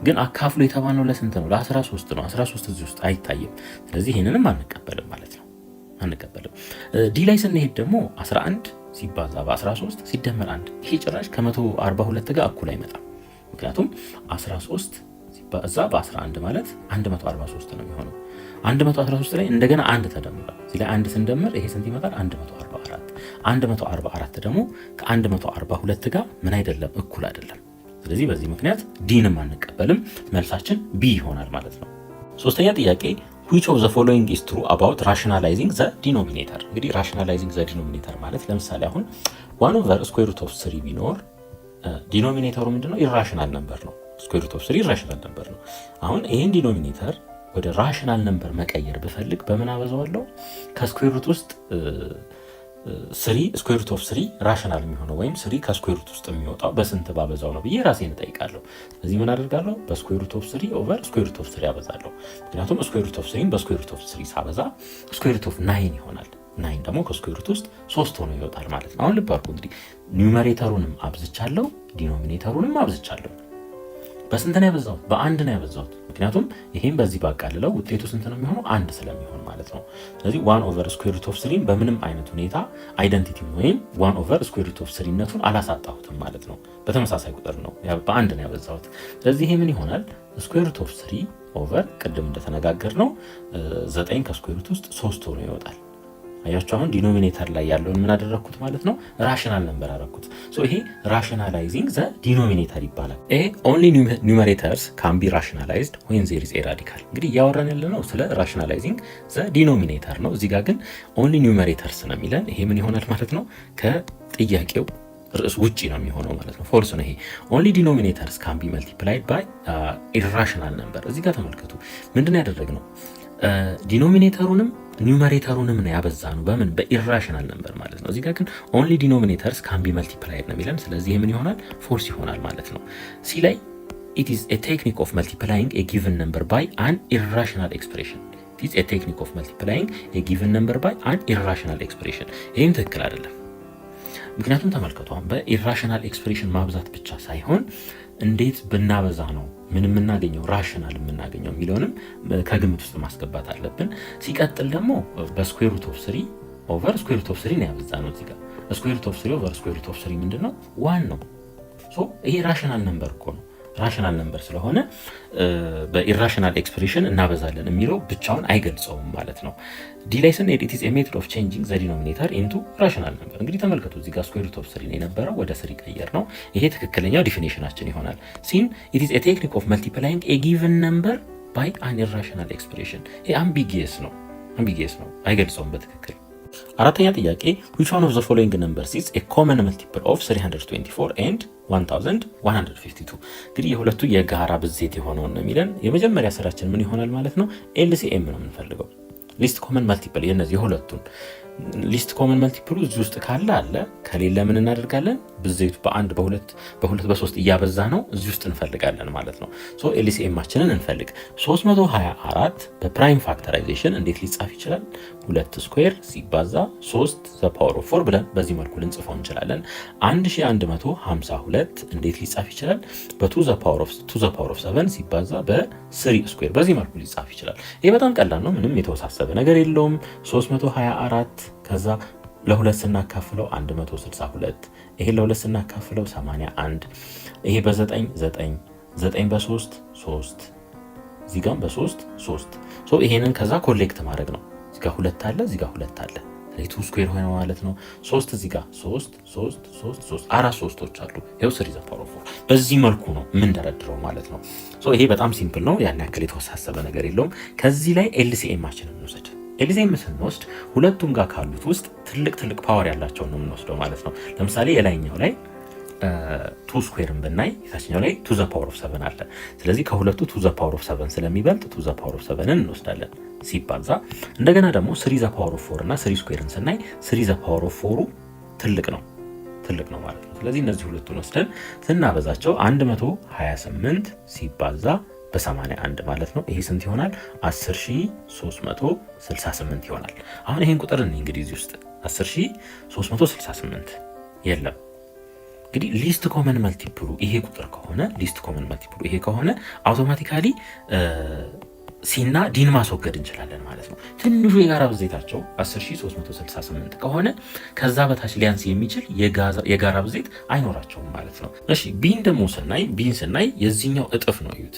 ግን አካፍሎ የተባለው ለስንት ነው? ለ13 ነው። 13 እዚህ ውስጥ አይታይም። ስለዚህ ይሄንንም አንቀበልም ማለት ነው። ዲ ላይ ስንሄድ ደግሞ 11 ሲባዛ በ13 ሲደመር 1 ይሄ ጭራሽ ከ142 ጋር እኩል አይመጣም። ምክንያቱም 13 ሲባዛ በ11 ማለት 143 ነው የሚሆነው። 113 ላይ እንደገና 1 ተደምሯል። እዚህ ላይ 1 ስንደምር ይሄ ስንት ይመጣል? 144 ደግሞ ከ142 ጋር ምን አይደለም? እኩል አይደለም። ስለዚህ በዚህ ምክንያት ዲንም አንቀበልም። መልሳችን ቢ ይሆናል ማለት ነው። ሶስተኛ ጥያቄ which of the following is true about rationalizing the denominator? እንግዲህ rationalizing the denominator ማለት ለምሳሌ አሁን 1/√3 ቢኖር ዲኖሚኔተሩ ምንድነው? ኢራሽናል ነምበር ነው። √3 ኢራሽናል ነምበር ነው። አሁን ይሄን ዲኖሚኔተር ወደ ራሽናል ነምበር መቀየር ብፈልግ በምን አበዛዋለሁ? ከስኩዌር ውስጥ 3 ራሽናል የሚሆነው ወይም 3 ከስኩዌር ሩት ውስጥ የሚወጣው በስንት ባበዛው ነው ብዬ ራሴን እጠይቃለሁ። ስለዚህ ምን አደርጋለሁ? በ3 ኦቨር √3 ያበዛለሁ። ምክንያቱም √3 በ3 ሳበዛ √9 ይሆናል። 9 ደግሞ ከስኩዌር ሩት ውስጥ 3 ሆኖ ይወጣል ማለት ነው። አሁን ልብ አድርጉ እንግዲህ ኒውመሬተሩንም አብዝቻለሁ፣ ዲኖሚኔተሩንም አብዝቻለሁ። በስንት ነው ያበዛሁት? በ1 ነው ያበዛሁት። ምክንያቱም ይሄን በዚህ ባቃልለው ውጤቱ ስንት ነው የሚሆነው? 1 ስለሚሆን ማለት ነው። ስለዚህ 1/√3 በምንም አይነት ሁኔታ አይደንቲቲ ወይም 1/√3ነቱን አላሳጣሁትም ማለት ነው። በተመሳሳይ ቁጥር ነው በ1 ነው ያበዛሁት። ስለዚህ ይሄ ምን ይሆናል? √3 ኦቨር ቅድም እንደተነጋገር ነው 9 ከስኩዌር ሩት ውስጥ 3 ሆኖ ይወጣል። አያችሁ አሁን ዲኖሚኔተር ላይ ያለውን ምን አደረኩት ማለት ነው? ራሽናል ነምበር አደረኩት። ይሄ ራሽናላይዚንግ ዘ ዲኖሚኔተር ይባላል። ኦንሊ ኒውመሬተርስ ካን ቢ ራሽናላይዝድ ዌን ዜር ኢዝ ኤ ራዲካል። እንግዲህ እያወራን ያለ ነው ስለ ራሽናላይዚንግ ዘ ዲኖሚኔተር ነው። እዚህ ጋር ግን ኦንሊ ኒውመሬተርስ ነው የሚለን። ይሄ ምን ይሆናል ማለት ነው? ከጥያቄው ርዕስ ውጪ ነው የሚሆነው ማለት ነው። ፎልስ ነው ይሄ። ኦንሊ ዲኖሚኔተርስ ካን ቢ መልቲፕላይድ ባይ ኢራሽናል ነምበር። እዚህ ጋር ተመልከቱ ምንድን ያደረግነው? ዲኖሚኔተሩንም ኒውመሬተሩንም ነው ያበዛ ነው። በምን? በኢራሽናል ነምበር ማለት ነው። እዚህ ጋር ግን ኦንሊ ዲኖሚኔተርስ ካን ቢ መልቲፕላይድ ነው የሚለን። ስለዚህ ምን ይሆናል? ፎልስ ይሆናል ማለት ነው። ሲ ላይ it is a technique of multiplying a given number by an irrational expression. it is a technique of multiplying a given number by an irrational expression. ይህም ትክክል አይደለም። ምክንያቱም ተመልከቱ በኢራሽናል ኤክስፕሬሽን ማብዛት ብቻ ሳይሆን እንዴት ብናበዛ ነው ምን የምናገኘው ራሽናል የምናገኘው የሚለውንም ከግምት ውስጥ ማስገባት አለብን። ሲቀጥል ደግሞ በስኩዌር ሩት ኦፍ 3 ኦቨር ስኩዌር ሩት ኦፍ 3 ነው ያበዛ ነው። እዚህ ጋር ስኩዌር ሩት ኦፍ 3 ኦቨር ስኩዌር ሩት ኦፍ 3 ምንድነው 1 ነው። ሶ ይሄ ራሽናል ነምበር እኮ ነው። ራሽናል ነምበር ስለሆነ በኢራሽናል ኤክስፕሬሽን እናበዛለን የሚለው ብቻውን አይገልጸውም ማለት ነው። ዲ ላይ ስንሄድ ኢት ኢዝ ኤ ሜተድ ኦፍ ቼንጂንግ ዘ ዲኖሚኔተር ኢንቱ ራሽናል ነምበር። እንግዲህ ተመልከቱ እዚህ ጋር ስኩዌር ሩት ኦፍ 3 ነው የነበረው ወደ 3 ቀየር ነው። ይሄ ትክክለኛው ዲፊኒሽናችን ይሆናል። ሲን ኢት ኢዝ ኤ ቴክኒክ ኦፍ መልቲፕላይንግ ኤ ጊቨን ነምበር ባይ አን ኢራሽናል ኤክስፕሬሽን። ይሄ አምቢጊየስ ነው አይገልጸውም በትክክል። አራተኛ ጥያቄ which one of the following numbers is a common multiple of 324 and 1152? እንግዲህ የሁለቱ የጋራ ብዜት የሆነውን ነው የሚለን። የመጀመሪያ ስራችን ምን ይሆናል ማለት ነው? ኤልሲኤም ነው የምንፈልገው። ሊስት ኮመን መልቲፕል የነዚህ የሁለቱን ሊስት ኮመን መልቲፕሉ እዚህ ውስጥ ካለ አለ፣ ከሌለ ምን እናደርጋለን? ብዜቱ በአንድ በሁለት በሶስት እያበዛ ነው እዚህ ውስጥ እንፈልጋለን ማለት ነው። ሶ ኤልሲኤማችንን እንፈልግ። 324 በፕራይም ፋክተራይዜሽን እንዴት ሊጻፍ ይችላል? 2 ስኩዌር ሲባዛ 3 ዘ ፓወር ኦፍ 4 ብለን በዚህ መልኩ ልንጽፈው እንችላለን። 1152 እንዴት ሊጻፍ ይችላል? በ2 ዘ ፓወር ኦፍ 7 ሲባዛ በ3 ስኩዌር በዚህ መልኩ ሊጻፍ ይችላል። ይሄ በጣም ቀላል ነው፣ ምንም የተወሳሰበ ነገር የለውም። 324 ከዛ ለሁለት ስናካፍለው 162፣ ይሄ ለሁለት ስናካፍለው 81፣ ይሄ በ9 9 9 በ3 3 እዚህ ጋር በ3 3 ሶ ይሄንን ከዛ ኮሌክት ማድረግ ነው። እዚህ ጋር 2 አለ፣ እዚህ ጋር 2 አለ፣ ስለዚህ 2 ስኩዌር ሆነ ማለት ነው። 3 እዚህ ጋር 3 3 3 3 አራት ሶስቶች አሉ። ይሄው 3 ዘ ፓወር ኦፍ 4 በዚህ መልኩ ነው የምንደረድረው ማለት ነው። ሶ ይሄ በጣም ሲምፕል ነው፣ ያን ያክል የተወሳሰበ ነገር የለውም። ከዚህ ላይ ኤልሲኤማችንን እንውሰድ። ኤልሲኤም ስንወስድ ሁለቱም ጋር ካሉት ውስጥ ትልቅ ፓወር ያላቸውን ነው የምንወስደው ማለት ነው። ለምሳሌ የላይኛው ላይ 2 ስኩዌርን ብናይ የታችኛው ላይ 2 ዘ ፓወር ኦፍ 7 አለ። ስለዚህ ከሁለቱ 2 ዘ ፓወር ኦፍ 7 ስለሚበልጥ 2 ዘ ፓወር ኦፍ 7ን እንወስዳለን ሲባዛ። እንደገና ደግሞ 3 ዘ ፓወር ኦፍ 4 እና 3 ስኩዌርን ስናይ 3 ዘ ፓወር ኦፍ 4 ትልቅ ነው ማለት ነው። ስለዚህ እነዚህ ሁለቱን ወስደን ስናበዛቸው 128 ሲባዛ በ81 ማለት ነው። ይሄ ስንት ይሆናል? 10368 ይሆናል። አሁን ይሄን ቁጥር እንግዲህ እዚህ ውስጥ 10368 የለም። እንግዲህ ሊስት ኮመን መልቲፕሉ ይሄ ቁጥር ከሆነ ይሄ ከሆነ አውቶማቲካሊ ሲና ዲን ማስወገድ እንችላለን ማለት ነው። ትንሹ የጋራ ብዜታቸው 10368 ከሆነ ከዛ በታች ሊያንስ የሚችል የጋራ ብዜት አይኖራቸውም ማለት ነው። እሺ ቢን ደግሞ ስናይ የዚህኛው እጥፍ ነው። እዩት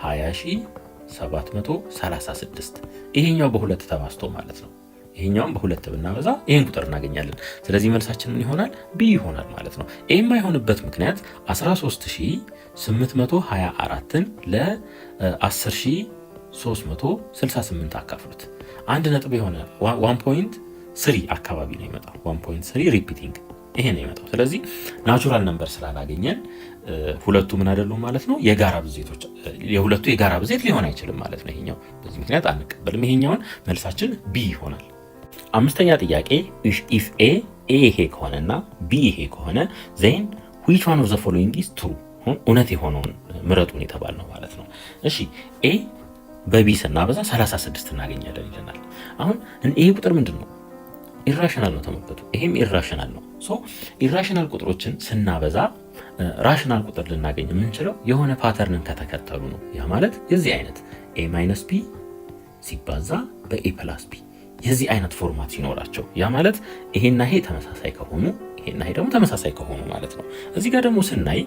20736 ይሄኛው በሁለት ተባዝቶ ማለት ነው። ይሄኛውም በሁለት ብናበዛ ይሄን ቁጥር እናገኛለን። ስለዚህ መልሳችን ምን ይሆናል? ቢ ይሆናል ማለት ነው። ኤ የማይሆንበት ምክንያት 13824ን ለ10368 አካፍሉት። አንድ ነጥብ የሆነ 1.3 አካባቢ ነው ይመጣው። 1.3 ሪፒቲንግ ይሄ ነው የመጣው። ስለዚህ ናቹራል ነምበር ስላላገኘን ሁለቱ ምን አይደሉም ማለት ነው፣ የጋራ ብዜቶች የሁለቱ የጋራ ብዜት ሊሆን አይችልም ማለት ነው። ይሄኛው በዚህ ምክንያት አንቀበልም። ይሄኛውን መልሳችን ቢ ይሆናል። አምስተኛ ጥያቄ if a ይሄ ከሆነና b ይሄ ከሆነ then which one of the following is true? እውነት የሆነውን ምረጡን የተባልነው ማለት ነው። እሺ a በb ስናበዛ 36 እናገኛለን ይለናል። አሁን ይሄ ቁጥር ምንድነው? ኢራሽናል ነው። ተመልከቱ፣ ይሄም ኢራሽናል ነው። ሶ ኢራሽናል ቁጥሮችን ስናበዛ ራሽናል ቁጥር ልናገኝ የምንችለው የሆነ ፓተርንን ከተከተሉ ነው። ያ ማለት የዚህ አይነት a - b ሲባዛ በa + b የዚህ አይነት ፎርማት ሲኖራቸው፣ ያ ማለት ይሄና ይሄ ተመሳሳይ ከሆኑ ይሄና ይሄ ደግሞ ተመሳሳይ ከሆኑ ማለት ነው። እዚህ ጋር ደግሞ ስናይ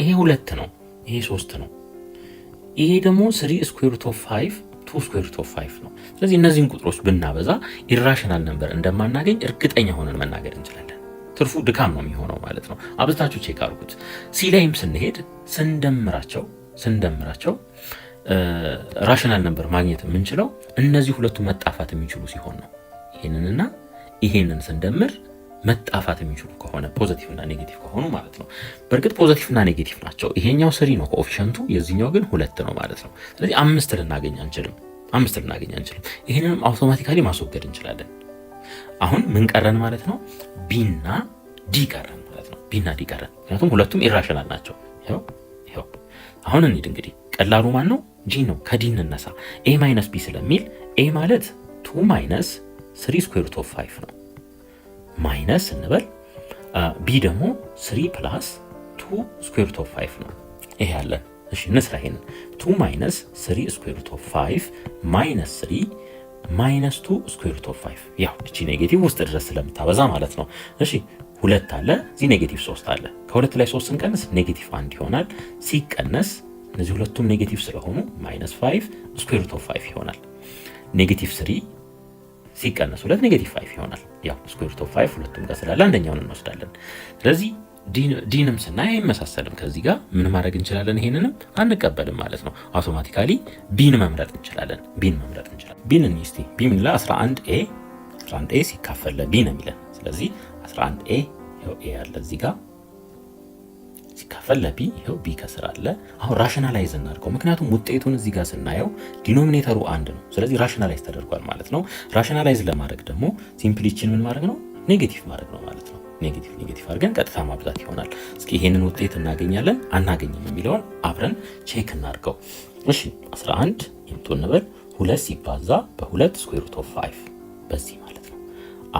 ይሄ 2 ነው፣ ይሄ 3 ነው፣ ይሄ ደግሞ 3 ስኩዌር ሩት ኦፍ 5 2 ስኩዌር ሩት ኦፍ 5 ነው። ስለዚህ እነዚህን ቁጥሮች ብናበዛ ኢራሽናል ነምበር እንደማናገኝ እርግጠኛ ሆነን መናገር እንችላለን። ትርፉ ድካም ነው የሚሆነው ማለት ነው። አብዝታችሁ ቼክ አድርጉት። ሲ ላይም ስንሄድ ስንደምራቸው ራሽናል ነምበር ማግኘት የምንችለው እነዚህ ሁለቱ መጣፋት የሚችሉ ሲሆን ነው። ይሄንንና ይሄንን ስንደምር መጣፋት የሚችሉ ከሆነ ፖዚቲቭ እና ኔጌቲቭ ከሆኑ ማለት ነው። በእርግጥ ፖዚቲቭ እና ኔጌቲቭ ናቸው። ይሄኛው 3 ነው ኮኤፊሽንቱ፣ የዚህኛው ግን 2 ነው ማለት ነው። ስለዚህ 5 ልናገኝ አንችልም። ይሄንንም አውቶማቲካሊ ማስወገድ እንችላለን። አሁን ምን ቀረን ማለት ነው? ቢና ዲ ቀረን ማለት ነው። ምክንያቱም ሁለቱም ኢራሽናል ናቸው። ይሄው አሁን እንሂድ እንግዲህ። ቀላሉ ማን ነው? ጂ ነው። ከዲ እንነሳ። a - b ስለሚል a ማለት 2 - 3 ስኩዌር ሩት ኦፍ 5 ነው። ማይነስ እንበል ቢ ደግሞ 3 ፕላስ 2 ስኩዌር ሩት ኦፍ 5 ነው። ይሄ ያለን እሺ እንስራ። ይሄንን 2 ማይነስ 3 ስኩዌር ሩት ኦፍ 5 ማይነስ 3 ማይነስ 2 ስኩዌር ሩት ኦፍ 5 ያው እቺ ኔጌቲቭ ውስጥ ድረስ ስለምታበዛ ማለት ነው። እሺ 2 አለ እዚህ ኔጌቲቭ 3 አለ። ከሁለት ላይ 3 ስንቀንስ ኔጌቲቭ 1 ይሆናል። ሲቀነስ እነዚህ ሁለቱም ኔጌቲቭ ስለሆኑ ማይነስ 5 ስኩዌር ሩት ኦፍ 5 ይሆናል። ኔጌቲቭ 3 ሲቀነስ 2 ኔጌቲቭ 5 ይሆናል። ያው ስኩዌር ሩት ኦፍ 5 ሁለቱም ጋር ስላለ አንደኛውን እንወስዳለን። ስለዚህ ዲንም ስናይ አይመሳሰልም ከዚህ ጋር ምን ማድረግ እንችላለን? ይሄንንም አንቀበልም ማለት ነው። አውቶማቲካሊ ቢን መምረጥ እንችላለን። ቢን እስቲ ቢ ምን ላይ 11a ሲካፈል ለቢ ነው የሚለን። ስለዚህ 11a ይሄው a ያለ እዚህ ጋር ሲካፈል ለቢ ይሄው ቢ ከስር አለ። አሁን ራሽናላይዝ እናድርገው፣ ምክንያቱም ውጤቱን እዚህ ጋር ስናየው ዲኖሚኔተሩ አንድ ነው። ስለዚህ ራሽናላይዝ ተደርጓል ማለት ነው። ራሽናላይዝ ለማድረግ ደግሞ ሲምፕሊችን ምን ማድረግ ነው? ኔጌቲቭ ማድረግ ነው ማለት ነው። ኔጌቲቭ አድርገን ቀጥታ ማብዛት ይሆናል። እስኪ ይሄንን ውጤት እናገኛለን አናገኝም የሚለውን አብረን ቼክ እናድርገው። እሺ 11 ይምጡ እንበል 2 ሲባዛ በ2 ስኩዌር ሩት ኦፍ 5 በዚህ ማለት ነው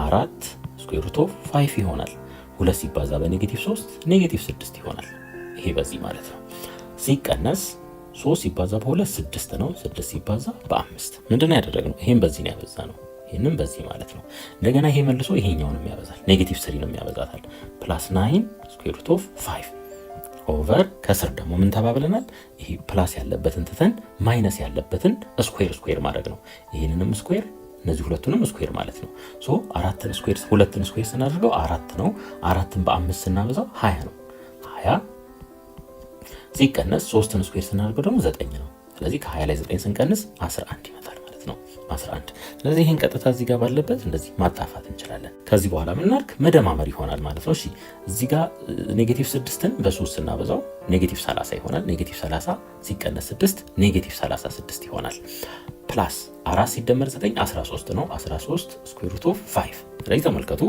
4 ስኩዌር ሩት ኦፍ 5 ይሆናል። 2 ሲባዛ በኔጌቲቭ 3 ኔጌቲቭ 6 ይሆናል። ይሄ በዚህ ማለት ነው። ሲቀነስ 3 ሲባዛ በ2 6 ነው። 6 ሲባዛ በ5 ምንድነው ያደረግነው? ይሄን በዚህ ነው ያበዛ ነው። ይሄንን በዚህ ማለት ነው። እንደገና ይሄ መልሶ ይሄኛውንም ያበዛል። ኔጌቲቭ 3 ነው ያበዛታል። ፕላስ 9 ስኩዌር ሩት ኦፍ 5 ኦቨር ከስር ደግሞ ምን ተባብለናል? ይሄ ፕላስ ያለበትን ትተን ማይነስ ያለበትን ስኩዌር ማድረግ ነው። ይሄንንም ስኩዌር እነዚህ ሁለቱንም ስኩዌር ማለት ነው። ሶ አራትን ስኩዌር ሁለትን ስኩዌር ስናደርገው 4 ነው። 4ን በ5 ስናበዛው 20 ነው። 20 ሲቀነስ 3ን ስኩዌር ስናደርገው ደግሞ 9 ነው። ስለዚህ ከ20 ላይ 9 ስንቀንስ 11 ይመጣል ማለት ነው። 11 ስለዚህ ይሄን ቀጥታ እዚህ ጋር ባለበት እንደዚህ ማጣፋት እንችላለን። ከዚህ በኋላ ምናርክ መደማመር ይሆናል ማለት ነው። እሺ እዚህ ጋር ኔጌቲቭ 6ን በ3 ስናበዛው ኔጌቲቭ 30 ይሆናል። ኔጌቲቭ 30 ሲቀነስ 6 ኔጌቲቭ 36 ይሆናል። ፕላስ 4 ሲደመር 9 13 ነው። 13 ስኩዌር ሩት ኦፍ 5 ስለዚህ ተመልከቱ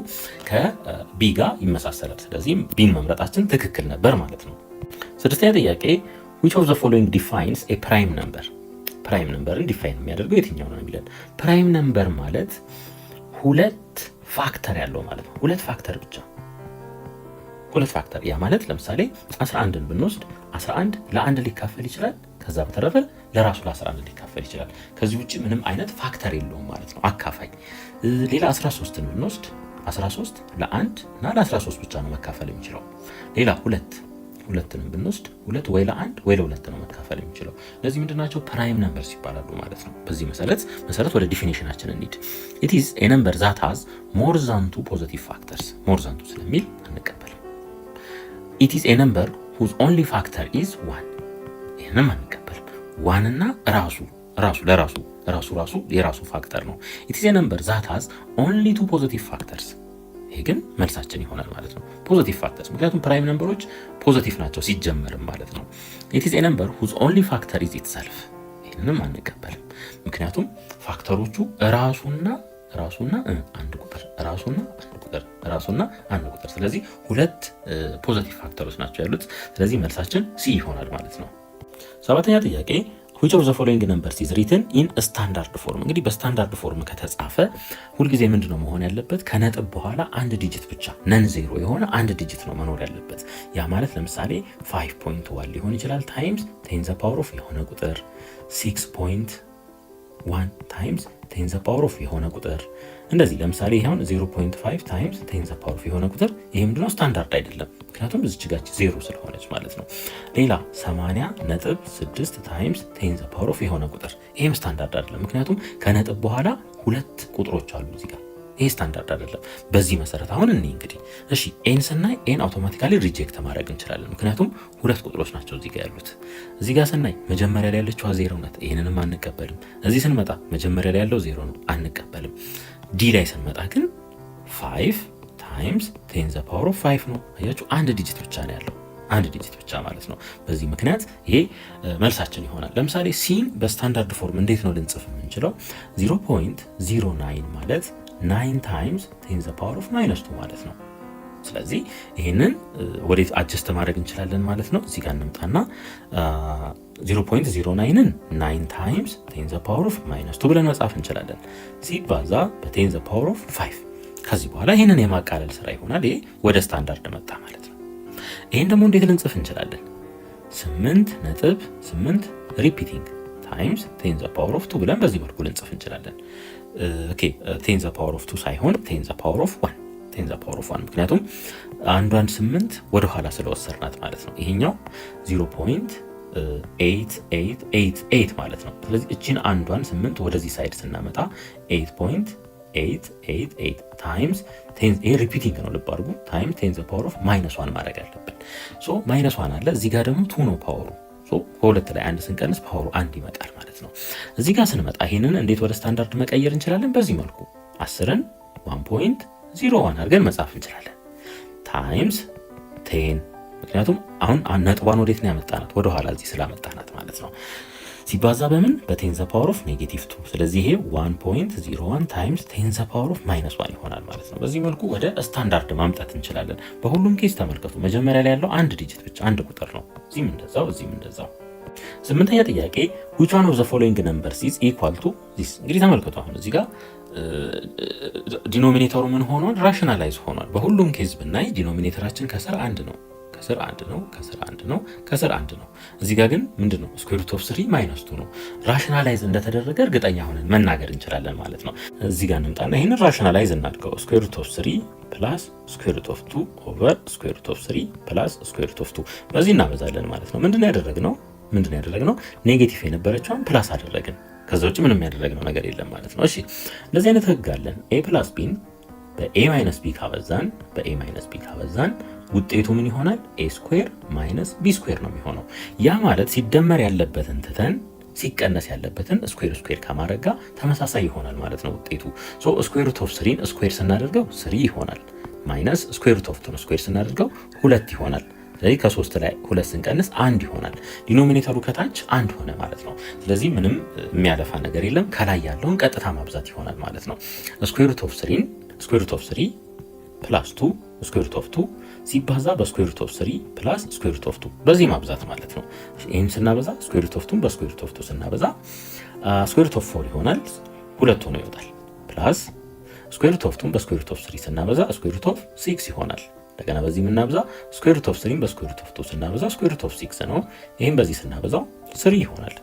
ከቢ ጋር ይመሳሰላል። ስለዚህ ቢን መምረጣችን ትክክል ነበር ማለት ነው። ስድስተኛ ጥያቄ which of the following defines a prime number? ፕራይም ነምበርን ዲፋይን የሚያደርገው የትኛው ነው የሚለን? ፕራይም ነምበር ማለት ሁለት ፋክተር ያለው ማለት ነው። ሁለት ፋክተር ብቻ ሁለት ፋክተር። ያ ማለት ለምሳሌ 11ን ብንወስድ 11 ለአንድ ሊካፈል ይችላል። ከዛ በተረፈ ለራሱ ለ11 ሊካፈል ይችላል። ከዚህ ውጭ ምንም አይነት ፋክተር የለውም ማለት ነው አካፋይ። ሌላ 13ን ብንወስድ 13 ለአንድ እና ለ13 ብቻ ነው መካፈል የሚችለው። ሌላ ሁለትንም ብንወስድ ሁለት ወይ ለአንድ ወይ ለሁለት ነው መካፈል የሚችለው። ለዚህ ምንድናቸው? ፕራይም ነምበርስ ይባላሉ ማለት ነው። በዚህ መሰረት ወደ ዲፊኒሽናችን እንሂድ። it is a number that has more than two positive factors more than two ስለሚል አንቀበልም። it is a number whose only factor is 1 ይሄንም አንቀበልም። 1 እና ራሱ የራሱ ፋክተር ነው። it is a number that has only two positive factors ይሄ ግን መልሳችን ይሆናል ማለት ነው። ፖዚቲቭ ፋክተርስ ምክንያቱም ፕራይም ነምበሮች ፖዚቲቭ ናቸው ሲጀመርም ማለት ነው። it is a number whose only factor is itself ይሄንንም አንቀበልም። ምክንያቱም ፋክተሮቹ ራሱና አንድ ቁጥር ስለዚህ ሁለት ፖዚቲቭ ፋክተሮች ናቸው ያሉት። ስለዚህ መልሳችን ሲ ይሆናል ማለት ነው። ሰባተኛ ጥያቄ which of the following numbers is written in a standard form? እንግዲህ በስታንዳርድ ፎርም ከተጻፈ ሁልጊዜ ምንድነው መሆን ያለበት? ከነጥብ በኋላ አንድ ዲጂት ብቻ ነን ዜሮ የሆነ አንድ ዲጂት ነው መኖር ያለበት። ያ ማለት ለምሳሌ 5.1 ሊሆን ይችላል ታይምስ 10 ዘ ፓወር ኦፍ የሆነ ቁጥር 6.1 ታይምስ 10 ዘ ፓወር ኦፍ የሆነ ቁጥር እንደዚህ። ለምሳሌ ይሄውን 0.5 ታይምስ 10 ዘ ፓወር ኦፍ የሆነ ቁጥር ይሄ ምንድነው ስታንዳርድ አይደለም፣ ምክንያቱም እዚች ጋር ዜሮ ስለሆነች ማለት ነው። ሌላ 80.6 ታይምስ 10 ዘ ፓወር ኦፍ የሆነ ቁጥር ይሄም ስታንዳርድ አይደለም፣ ምክንያቱም ከነጥብ በኋላ ሁለት ቁጥሮች አሉ እዚህ ጋር። ይሄ ስታንዳርድ አይደለም። በዚህ መሰረት አሁን እንግዲህ እሺ ኤን ስናይ ኤን አውቶማቲካሊ ሪጀክት ማድረግ እንችላለን፣ ምክንያቱም ሁለት ቁጥሮች ናቸው እዚህ ጋር ያሉት። እዚህ ጋር ስናይ መጀመሪያ ላይ ያለችው ዜሮ ናት፣ ይሄንንም አንቀበልም። እዚህ ስንመጣ መጀመሪያ ላይ ያለው ዜሮ ነው፣ አንቀበልም። ዲ ላይ ስንመጣ ግን 5 ታይምስ 10 ዘ ፓወር ኦፍ 5 ነው። አያችሁ አንድ ዲጂት ብቻ ነው ያለው፣ አንድ ዲጂት ብቻ ማለት ነው። በዚህ ምክንያት ይሄ መልሳችን ይሆናል። ለምሳሌ ሲን በስታንዳርድ ፎርም እንዴት ነው ልንጽፍ የምንችለው? 0.09 ማለት 9 ታይምስ 10 ዘ ፓወር ኦፍ -2 ማለት ነው። ስለዚህ ይሄንን ወዴት አጀስት ማድረግ እንችላለን ማለት ነው። እዚህ ጋር እንምጣና 0.09ን 9 ታይምስ 10 ዘ ፓወር ኦፍ -2 ብለን መጻፍ እንችላለን። ሲባዛ በ10 ዘ ፓወር ኦፍ 5 ከዚህ በኋላ ይህንን የማቃለል ስራ ይሆናል። ይሄ ወደ ስታንዳርድ መጣ ማለት ነው። ይህን ደግሞ እንዴት ልንጽፍ እንችላለን? 8.8 ሪፒቲንግ ታይምስ 10 ዘ ፓወር ኦፍ 2 ብለን በዚህ መልኩ ልንጽፍ እንችላለን። ኦኬ 10 ዘ ፓወር ኦፍ 2 ሳይሆን 10 ዘ ፓወር ኦፍ 1 10 ዘ ፓወር ኦፍ 1 ምክንያቱም አንዷን 8 ወደ ኋላ ስለወሰድናት ማለት ነው። ይሄኛው 0.8888 ማለት ነው። ስለዚህ እቺን አንዷን 8 ወደዚህ ሳይድ ስናመጣ 8.888 ታይምስ 10 ይሄ ሪፒቲንግ ነው ልብ አድርጉ። ታይምስ 10 ዘ ፓወር ኦፍ -1 ማድረግ አለብን። ሶ -1 አለ እዚህ ጋር ደግሞ 2 ነው ፓወሩ። ሶ ከሁለት ላይ አንድ ስንቀንስ ፓወሩ 1 ይመጣል ማለት ነው። እዚህ ጋር ስንመጣ ይሄንን እንዴት ወደ ስታንዳርድ መቀየር እንችላለን? በዚህ መልኩ 10ን 1.01 አድርገን መጻፍ እንችላለን። ታይምስ 10 ምክንያቱም አሁን ነጥቧን ወዴት ነው ያመጣናት? ወደ ኋላ እዚህ ስላመጣናት ማለት ነው። ሲባዛ በምን በ10 ዘ ፓወር ኦፍ -2 ስለዚህ ይሄ 1.01 ታይምስ 10 ዘ ፓወር ኦፍ -1 ይሆናል ማለት ነው። በዚህ መልኩ ወደ ስታንዳርድ ማምጣት እንችላለን። በሁሉም ኬስ ተመልከቱ፣ መጀመሪያ ላይ ያለው አንድ ዲጂት ብቻ አንድ ቁጥር ነው። እዚህም እንደዛው እዚህም እንደዛው። ስምንተኛ ጥያቄ which one of the following numbers is equal to this? እንግዲህ ተመልከቱ አሁን እዚህ ጋር ዲኖሚኔተሩ ምን ሆኗል? ራሽናላይዝ ሆኗል። በሁሉም ኬዝ ብናይ ዲኖሚኔተራችን ከስር አንድ ነው ከስር አንድ ነው ከስር አንድ ነው ከስር አንድ ነው። እዚህ ጋር ግን ምንድነው ስኩዌር ሩት ኦፍ 3 ማይነስ 2 ነው። ራሽናላይዝ እንደተደረገ እርግጠኛ ሆነን መናገር እንችላለን ማለት ነው። እዚህ ጋር እንምጣና ይሄንን ራሽናላይዝ እናድርገው። ስኩዌር ሩት ኦፍ 3 ፕላስ ስኩዌር ሩት ኦፍ 2 ኦቨር ስኩዌር ሩት ኦፍ 3 ፕላስ ስኩዌር ሩት ኦፍ 2 በዚህ እናበዛለን ማለት ነው። ምንድነው ያደረግነው? ኔጌቲቭ የነበረችውን ፕላስ አደረግን። ከዛ ውጭ ምንም ያደረግነው ነገር የለም ማለት ነው። እሺ እንደዚህ አይነት ህግ አለን። a ፕላስ ቢን በa ማይነስ b ካበዛን ውጤቱ ምን ይሆናል? a ስኩዌር ማይነስ b ስኩዌር ነው የሚሆነው። ያ ማለት ሲደመር ያለበትን ትተን ሲቀነስ ያለበትን ስኩዌር ከማድረግ ጋር ተመሳሳይ ይሆናል ማለት ነው ውጤቱ። ሶ ስኩዌር ሩት ኦፍ 3 ስኩዌር ስናደርገው 3 ይሆናል። ማይነስ ስኩዌር ሩት ኦፍ 2 ስኩዌር ስናደርገው 2 ይሆናል። ስለዚህ ከ3 ላይ 2 ስንቀንስ 1 ይሆናል። ዲኖሚኔተሩ ከታች 1 ሆነ ማለት ነው። ስለዚህ ምንም የሚያለፋ ነገር የለም። ከላይ ያለውን ቀጥታ ማብዛት ይሆናል ማለት ነው። ስኩዌር ሩት ኦፍ 3 ፕላስ 2 ስኩዌር ሩት ኦፍ 2 ሲባዛ በስኩዌር ሩት ኦፍ 3 ፕላስ ስኩዌር ሩት ኦፍ 2 በዚህ ማብዛት ማለት ነው። ይሄን ስናበዛ ስኩዌር ሩት ኦፍ 2 በስኩዌር ሩት ኦፍ 2 ስናበዛ ስኩዌር ሩት ኦፍ 4 ይሆናል። 2 ሆኖ ይወጣል። ፕላስ ስኩዌር ሩት ኦፍ 2 በስኩዌር ሩት ኦፍ 3 ስናበዛ ስኩዌር ሩት ኦፍ 6 ይሆናል። እንደገና በዚህ የምናበዛ ስኩዌር ሩት ኦፍ 3 በስኩዌር ሩት ኦፍ 2 ስናበዛ ስኩዌር ሩት ኦፍ 6 ነው። ይሄን በዚህ ስናበዛው 3 ይሆናል።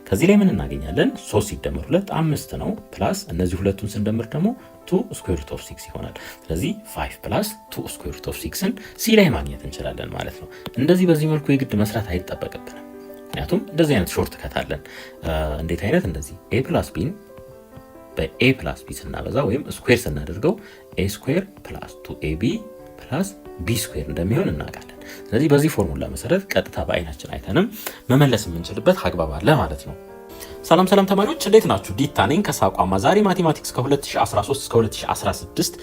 ከዚህ ላይ ምን እናገኛለን? 3 ሲደመር 2 5 ነው። ፕላስ እነዚህ ሁለቱን ስንደምር ደግሞ 2 ስኩዌር ሩት ኦፍ 6 ይሆናል። ስለዚህ 5 ፕላስ 2 ስኩዌር ሩት ኦፍ 6ን ሲ ላይ ማግኘት እንችላለን ማለት ነው። እንደዚህ በዚህ መልኩ የግድ መስራት አይጠበቅብንም። ምክንያቱም እንደዚህ አይነት ሾርት ከት አለን። እንዴት አይነት? እንደዚህ a ፕላስ ቢን በa ፕላስ ቢ ስናበዛ ወይም ስኩዌር ስናደርገው a ስኩዌር ፕላስ 2ab ፕላስ ቢ ስኩዌር እንደሚሆን እናውቃለን። ስለዚህ በዚህ ፎርሙላ መሰረት ቀጥታ በአይናችን አይተንም መመለስ የምንችልበት አግባብ አለ ማለት ነው። ሰላም ተማሪዎች እንዴት ናችሁ? ዲታ ነኝ ከሳቋማ። ዛሬ ማቴማቲክስ ከ2013 እስከ 2016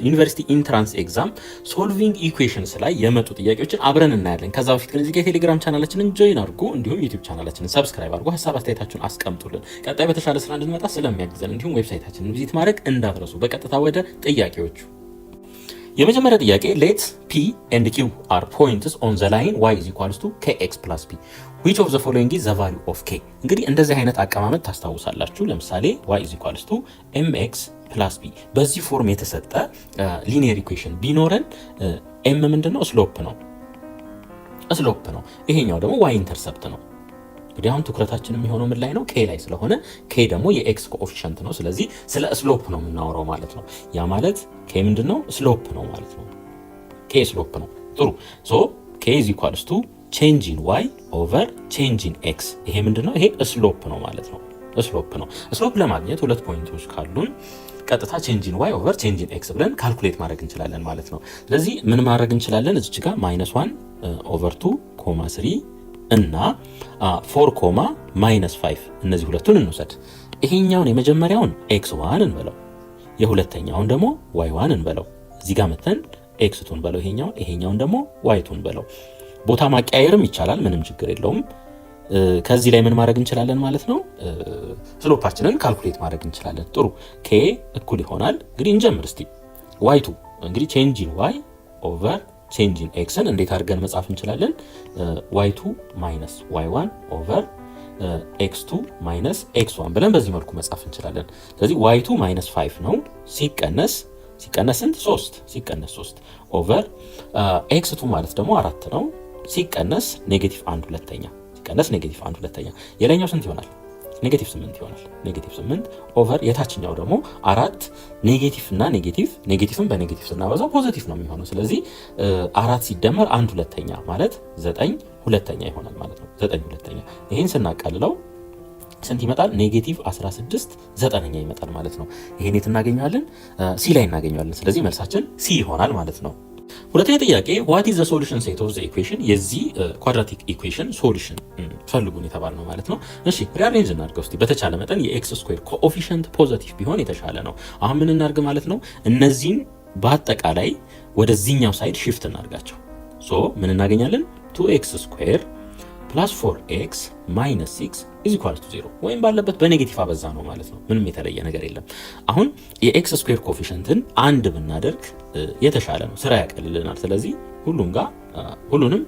ዩኒቨርሲቲ ኢንትራንስ ኤግዛም ሶልቪንግ ኢኩዌሽንስ ላይ የመጡ ጥያቄዎችን አብረን እናያለን። ከዛ በፊት ግን እዚህ ጋር ቴሌግራም ቻናላችንን ጆይን አድርጉ፣ እንዲሁም ዩቲዩብ ቻናላችንን ሰብስክራይብ አድርጉ። ሀሳብ አስተያየታችሁን አስቀምጡልን። ቀጣይ በተሻለ ስራ እንድንመጣ ስለሚያግዘን እንዲሁም ዌብሳይታችንን ቪዚት ማድረግ እንዳትረሱ። በቀጥታ ወደ ጥያቄዎቹ። የመጀመሪያ ጥያቄ ሌት p and q are points on the line y is equals to kx plus p which of the following is the value of k? እንግዲህ እንደዚህ አይነት አቀማመጥ ታስታውሳላችሁ። ለምሳሌ y is equals to mx plus b በዚህ ፎርም የተሰጠ ሊኒየር ኢኩዌሽን ቢኖረን m ምንድነው? ስሎፕ ነው። ይሄኛው ደግሞ y ኢንተርሰፕት ነው። እንግዲህ አሁን ትኩረታችን የሚሆነው ምን ላይ ነው? k ላይ ስለሆነ k ደግሞ የኤክስ ኮኤፊሺየንት ነው። ስለዚህ ስለ ስሎፕ ነው የምናወራው ማለት ነው። ያ ማለት k ምንድነው? ስሎፕ ነው ማለት ነው። k ስሎፕ ነው። ጥሩ ሶ k is equals to change in y over change in x ይሄ ምንድነው? ይሄ ስሎፕ ነው ማለት ነው። ስሎፕ ለማግኘት ሁለት ፖይንቶች ካሉን ቀጥታ change in y over change in x ብለን ካልኩሌት ማድረግ እንችላለን ማለት ነው። ስለዚህ ምን ማድረግ እንችላለን? እዚች ጋር -1 over 2 3 እና 4 -5 እነዚህ ሁለቱን እንውሰድ። ይሄኛውን የመጀመሪያውን x1 እንበለው፣ የሁለተኛውን ደግሞ y1 እንበለው። እዚህ ጋር መተን x2 እንበለው፣ ይሄኛውን ደግሞ y2 እንበለው። ቦታ ማቀያየርም ይቻላል፣ ምንም ችግር የለውም። ከዚህ ላይ ምን ማድረግ እንችላለን ማለት ነው? ስሎፓችንን ካልኩሌት ማድረግ እንችላለን። ጥሩ k እኩል ይሆናል እንግዲህ እንጀምር እስቲ y2 እንግዲህ change in y over change in x ን እንዴት አድርገን መጻፍ እንችላለን? y2 minus y1 over x2 minus x1 ብለን በዚህ መልኩ መጻፍ እንችላለን። ስለዚህ y2 minus 5 ነው ሲቀነስ ሲቀነስ ስንት 3 ሲቀነስ 3 ኦቨር x2 ማለት ደግሞ 4 ነው ሲቀነስ ኔጌቲቭ 1 ሁለተኛ ሲቀነስ ኔጌቲቭ 1 ሁለተኛ የላይኛው ስንት ይሆናል? ኔጌቲቭ 8 ይሆናል። ኔጌቲቭ 8 ኦቨር የታችኛው ደግሞ 4 ኔጌቲቭ እና ኔጌቲቭን በኔጌቲቭ ስናበዛው ፖዚቲቭ ነው የሚሆነው። ስለዚህ 4 ሲደመር 1 ሁለተኛ ማለት 9 ሁለተኛ ይሆናል ማለት ነው። 9 ሁለተኛ ይሄን ስናቀልለው ስንት ይመጣል? ኔጌቲቭ 16 ዘጠነኛ ይመጣል ማለት ነው። ይሄን የት እናገኘዋለን? ሲ ላይ እናገኘዋለን። ስለዚህ መልሳችን ሲ ይሆናል ማለት ነው። ሁለተኛ ጥያቄ what is the solution set of the equation የዚህ ኳድራቲክ ኢኩዌሽን ሶሉሽን ፈልጉን የተባለ ነው ማለት ነው። እሺ ሪአሬንጅ እናድርገው እስቲ። በተቻለ መጠን የኤክስ ስኩዌር ኮኤፊሽንት ፖዚቲቭ ቢሆን የተሻለ ነው። አሁን ምን እናድርግ ማለት ነው? እነዚህን በአጠቃላይ ወደዚህኛው ሳይድ shift እናድርጋቸው። ሶ ምን እናገኛለን? 2x ስኩዌር ፕላስ 4x ማይነስ 6 is equal to 0 ወይም ባለበት በኔጌቲቭ አበዛ ነው ማለት ነው። ምንም የተለየ ነገር የለም። አሁን የኤክስ ስኩዌር ኮኤፊሽንትን አንድ ብናደርግ የተሻለ ነው፣ ስራ ያቀልልናል። ስለዚህ ሁሉንም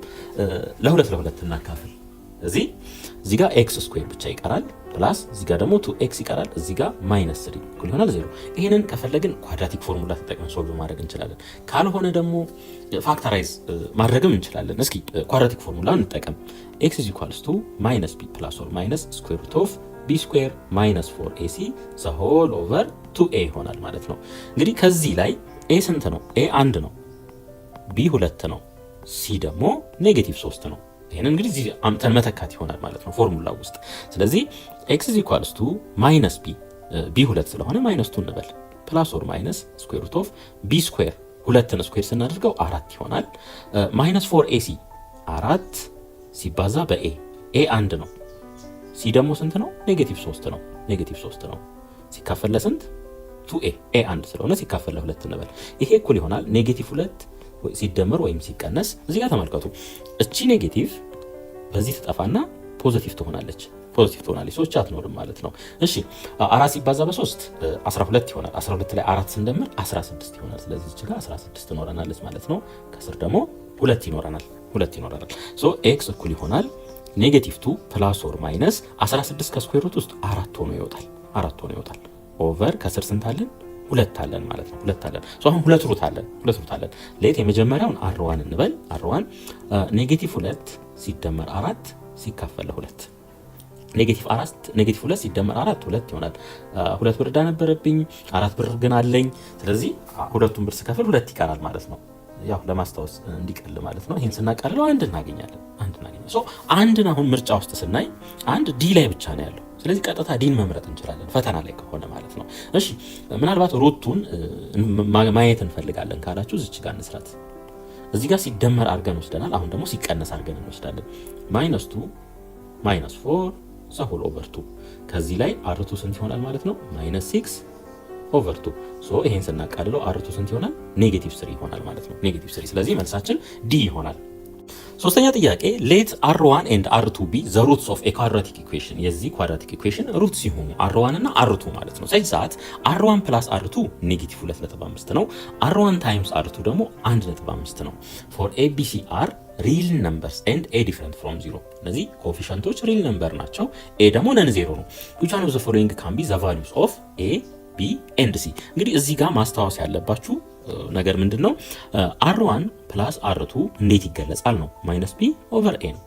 ለሁለት እናካፍል። እዚህ ጋር ኤክስ ስኩዌር ብቻ ይቀራል ፕላስ እዚህ ጋር ደግሞ 2x ይቀራል። እዚህ ጋር ማይነስ 3 እኩል ይሆናል 0። ይሄንን ከፈለግን ኳድራቲክ ፎርሙላ ተጠቅመን ሶልቭ ማድረግ እንችላለን። ካልሆነ ደግሞ ፋክተራይዝ ማድረግም እንችላለን። እስኪ ኳድራቲክ ፎርሙላ እንጠቀም። x is equals to minus b plus or minus square root of b square minus 4ac the whole over 2a ይሆናል ማለት ነው። እንግዲህ ከዚህ ላይ a ስንት ነው? a 1 ነው፣ b 2 ነው፣ c ደግሞ ኔጌቲቭ 3 ነው። ይሄን እንግዲህ እዚህ አምተን መተካት ይሆናል ማለት ነው ፎርሙላው ውስጥ። ስለዚህ x is equals to minus b 2 ስለሆነ ማይነስ 2 እንበል ፕላስ ኦር ማይነስ ስኩዌር ሩት ኦፍ b ስኩዌር 2ን ስኩዌር ስናደርገው 4 ይሆናል ማይነስ 4ac 4 ሲባዛ በa a 1 ነው፣ c ደግሞ ስንት ነው? ኔጌቲቭ 3 ነው። ኔጌቲቭ 3 ነው ሲካፈል ለስንት? 2a a 1 ስለሆነ ሲካፈል ለ2 እንበል። ይሄ እኩል ይሆናል ኔጌቲቭ 2 ሲደመር ወይም ሲቀነስ እዚህ ጋር ተመልከቱ። እቺ ኔጌቲቭ በዚህ ትጠፋና ፖዚቲቭ ትሆናለች። ሶች አትኖርም ማለት ነው። እሺ 4 ሲባዛ በ3 12 ይሆናል። 12 ላይ 4 ስንደምር 16 ይሆናል። ስለዚህ እዚህ ጋር 16 ትኖረናለች ማለት ነው። ከስር ደግሞ 2 ይኖረናል። ሶ ኤክስ እኩል ይሆናል ኔጌቲቭ 2 ፕላስ ኦር ማይነስ 16 ከስኩዌር ሩት ውስጥ 4 ሆኖ ይወጣል። ኦቨር ከስር ስንት አለን? 2 አለን ማለት ነው። 2 አለን። ሶ አሁን 2 ሩት አለን። ሌት የመጀመሪያውን r1 እንበል። r1 ኔጌቲቭ 2 ሲደመር 4 ሲካፈል ለ2 ኔጌቲቭ 2 ሲደመር 4 2 ይሆናል። 2 ብር ዕዳ ነበረብኝ፣ 4 ብር ግን አለኝ። ስለዚህ ሁለቱን ብር ስከፍል 2 ይቀራል ማለት ነው። ያው ለማስታወስ እንዲቀል ማለት ነው። ይሄን ስናቀልለው አንድ እናገኛለን። ሶ አንድን አሁን ምርጫ ውስጥ ስናይ አንድ ዲ ላይ ብቻ ነው ያለው። ስለዚህ ቀጥታ ዲን መምረጥ እንችላለን ፈተና ላይ ከሆነ ማለት ነው። እሺ ምናልባት ሩቱን ማየት እንፈልጋለን ካላችሁ እዚች ጋር እንስራት። እዚህ ጋር ሲደመር አድርገን ወስደናል። አሁን ደግሞ ሲቀነስ አድርገን እንወስዳለን። ማይነስ 2 ማይነስ 4 ዘ ሆል ኦቨር 2 ከዚህ ላይ አርቱ ስንት ይሆናል ማለት ነው? ማይነስ 6 ኦቨር 2 ሶ ይሄን ስናቃልለው አርቱ ስንት ይሆናል? ኔጌቲቭ 3 ይሆናል ማለት ነው። ኔጌቲቭ 3 ስለዚህ መልሳችን ዲ ይሆናል። ሶስተኛ ጥያቄ ሌት r1 and r2 be the roots of a quadratic equation የዚህ ኳድራቲክ ኢኩዌሽን ሩት ሲሆኑ r1 እና r2 ማለት ነው። ስለዚህ ሰዓት r1 plus r2 ኔጌቲቭ 2.5 ነው። r1 times r2 ደግሞ 1.5 ነው። for a b c r real numbers and a different from 0 እነዚህ ኮኤፊሽንቶች ሪል ነምበር ናቸው። a ደግሞ ነን ዜሮ ነው። which one of the following can be the values of a b and c እንግዲህ እዚህ ጋር ማስታወስ ያለባችሁ ነገር ምንድነው? r1 plus r2 እንዴት ይገለጻል ነው? ማይነስ b ኦቨር a ነው።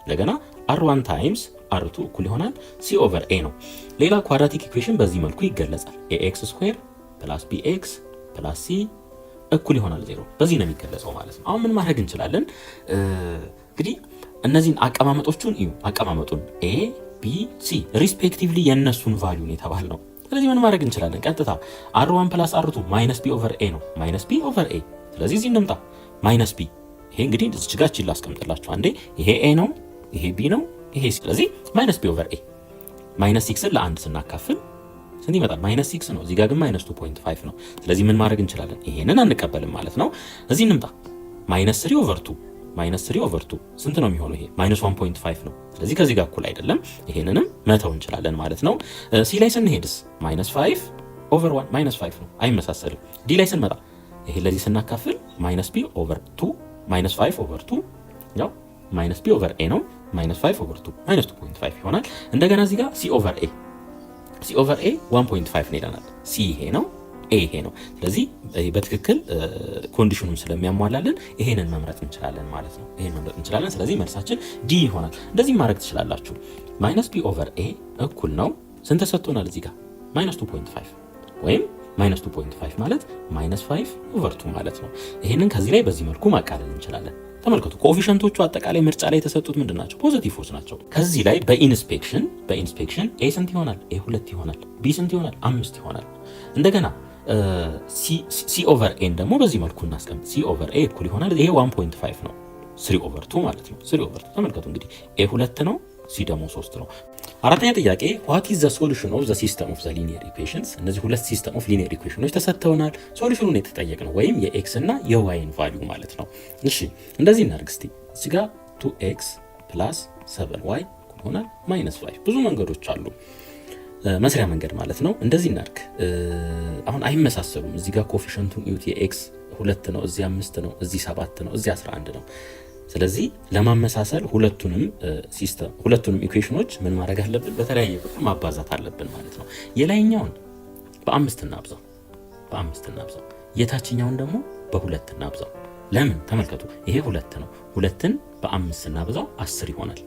እንደገና r1 ታይምስ r2 እኩል ይሆናል c ኦቨር a ነው። ሌላ ኳድራቲክ ኢኩዌሽን በዚህ መልኩ ይገለጻል። ax ስኩዌር ፕላስ bx ፕላስ c እኩል ይሆናል 0። በዚህ ነው የሚገለጸው ማለት ነው። አሁን ምን ማድረግ እንችላለን? እንግዲህ እነዚህን አቀማመጦቹን እዩ። አቀማመጡን a b c ሪስፔክቲቭሊ የነሱን ቫልዩ ነው የተባል ነው። ስለዚህ ምን ማድረግ እንችላለን? ቀጥታ r1 + r2 ማይነስ b ኦቨር a ነው። ማይነስ b ኦቨር a ስለዚህ እዚህ እንምጣ። ማይነስ b ይሄ እንግዲህ እዚህ ጋር እቺ ላስቀምጥላችሁ አንዴ። ይሄ a ነው፣ ይሄ b ነው፣ ይሄ ስለዚህ ማይነስ b ኦቨር a ማይነስ 6 ለ1 ስናካፍል ስንት ይመጣል? ማይነስ 6 ነው። እዚህ ጋር ግን ማይነስ 2.5 ነው። ስለዚህ ምን ማድረግ እንችላለን? ይሄንን አንቀበልም ማለት ነው። እዚህ እንምጣ። ማይነስ 3 ኦቨር 2 ማይነስ 3 ኦቨር 2 ስንት ነው የሚሆነው? ይሄ ማይነስ 1.5 ነው። ስለዚህ ከዚህ ጋር እኩል አይደለም። ይሄንንም መተው እንችላለን ማለት ነው። ሲ ላይ ስንሄድስ ማይነስ 5 ኦቨር 1 ማይነስ 5 ነው፣ አይመሳሰልም። ዲ ላይ ስንመጣ ይሄ ለዚህ ስናካፍል ማይነስ ቢ ኦቨር 2 ማይነስ 5 ኦቨር 2 ያው ማይነስ ቢ ኦቨር ኤ ነው። ማይነስ 5 ኦቨር 2 ማይነስ 2.5 ይሆናል። እንደገና እዚህ ጋር ሲ ኦቨር ኤ 1.5 ነው ይለናል። ሲ ይሄ ነው፣ ኤ ይሄ ነው። ስለዚህ በትክክል ኮንዲሽኑን ስለሚያሟላልን ይሄንን መምረጥ እንችላለን ማለት ነው። ይሄን መምረጥ እንችላለን። ስለዚህ መልሳችን ዲ ይሆናል። እንደዚህ ማድረግ ትችላላችሁ። ማይነስ ቢ ኦቨር ኤ እኩል ነው ስንት ተሰጥቶናል እዚህ ጋር ማይነስ 2.5 ወይም ማይነስ 2.5 ማለት ማይነስ 5 ኦቨር 2 ማለት ነው። ይሄንን ከዚህ ላይ በዚህ መልኩ ማቃለል እንችላለን። ተመልከቱ ኮኤፊሽንቶቹ አጠቃላይ ምርጫ ላይ የተሰጡት ምንድን ናቸው? ፖዚቲቭስ ናቸው። ከዚህ ላይ በኢንስፔክሽን ኤ ስንት ይሆናል? ኤ 2 ይሆናል። ቢ ስንት ይሆናል? 5 ይሆናል። እንደገና ሲ ኦቨር ኤን ደግሞ በዚህ መልኩ እናስቀምጥ። ሲ ኦቨር ኤ እኩል ይሆናል ይሄ 1.5 ነው 3 ኦቨር 2 ማለት ነው። 3 ኦቨር 2 ተመልከቱ እንግዲህ ኤ 2 ነው ሲ ደግሞ 3 ነው። አራተኛ ጥያቄ what is the solution of the system of the linear equations? እነዚህ ሁለት ሲስተም ኦፍ ሊኒየር ኢኩዌሽኖች ተሰጥተውናል። ሶሉሽኑን የተጠየቅነው ወይም የኤክስ እና የዋይን ቫልዩ ማለት ነው። እሺ እንደዚህ እናድርግ እስቲ። እዚህ ጋር 2x + 7y ይሆናል -5 ብዙ መንገዶች አሉ መስሪያ መንገድ ማለት ነው። እንደዚህ እናድርግ። አሁን አይመሳሰሉም። እዚህ ጋር ኮኤፊሽንቱን ኢዩት የኤክስ 2 ነው፣ እዚህ 5 ነው፣ እዚህ 7 ነው፣ እዚህ 11 ነው። ስለዚህ ለማመሳሰል ሁለቱንም ኢኩዌሽኖች ምን ማድረግ አለብን? በተለያየ ቁጥር ማባዛት አለብን ማለት ነው። የላይኛውን በ5 እናብዛው፣ የታችኛውን ደግሞ በ2 እናብዛው። ለምን? ተመልከቱ ይሄ 2 ነው። 2ን በ5 ስናብዛው 10 ይሆናል።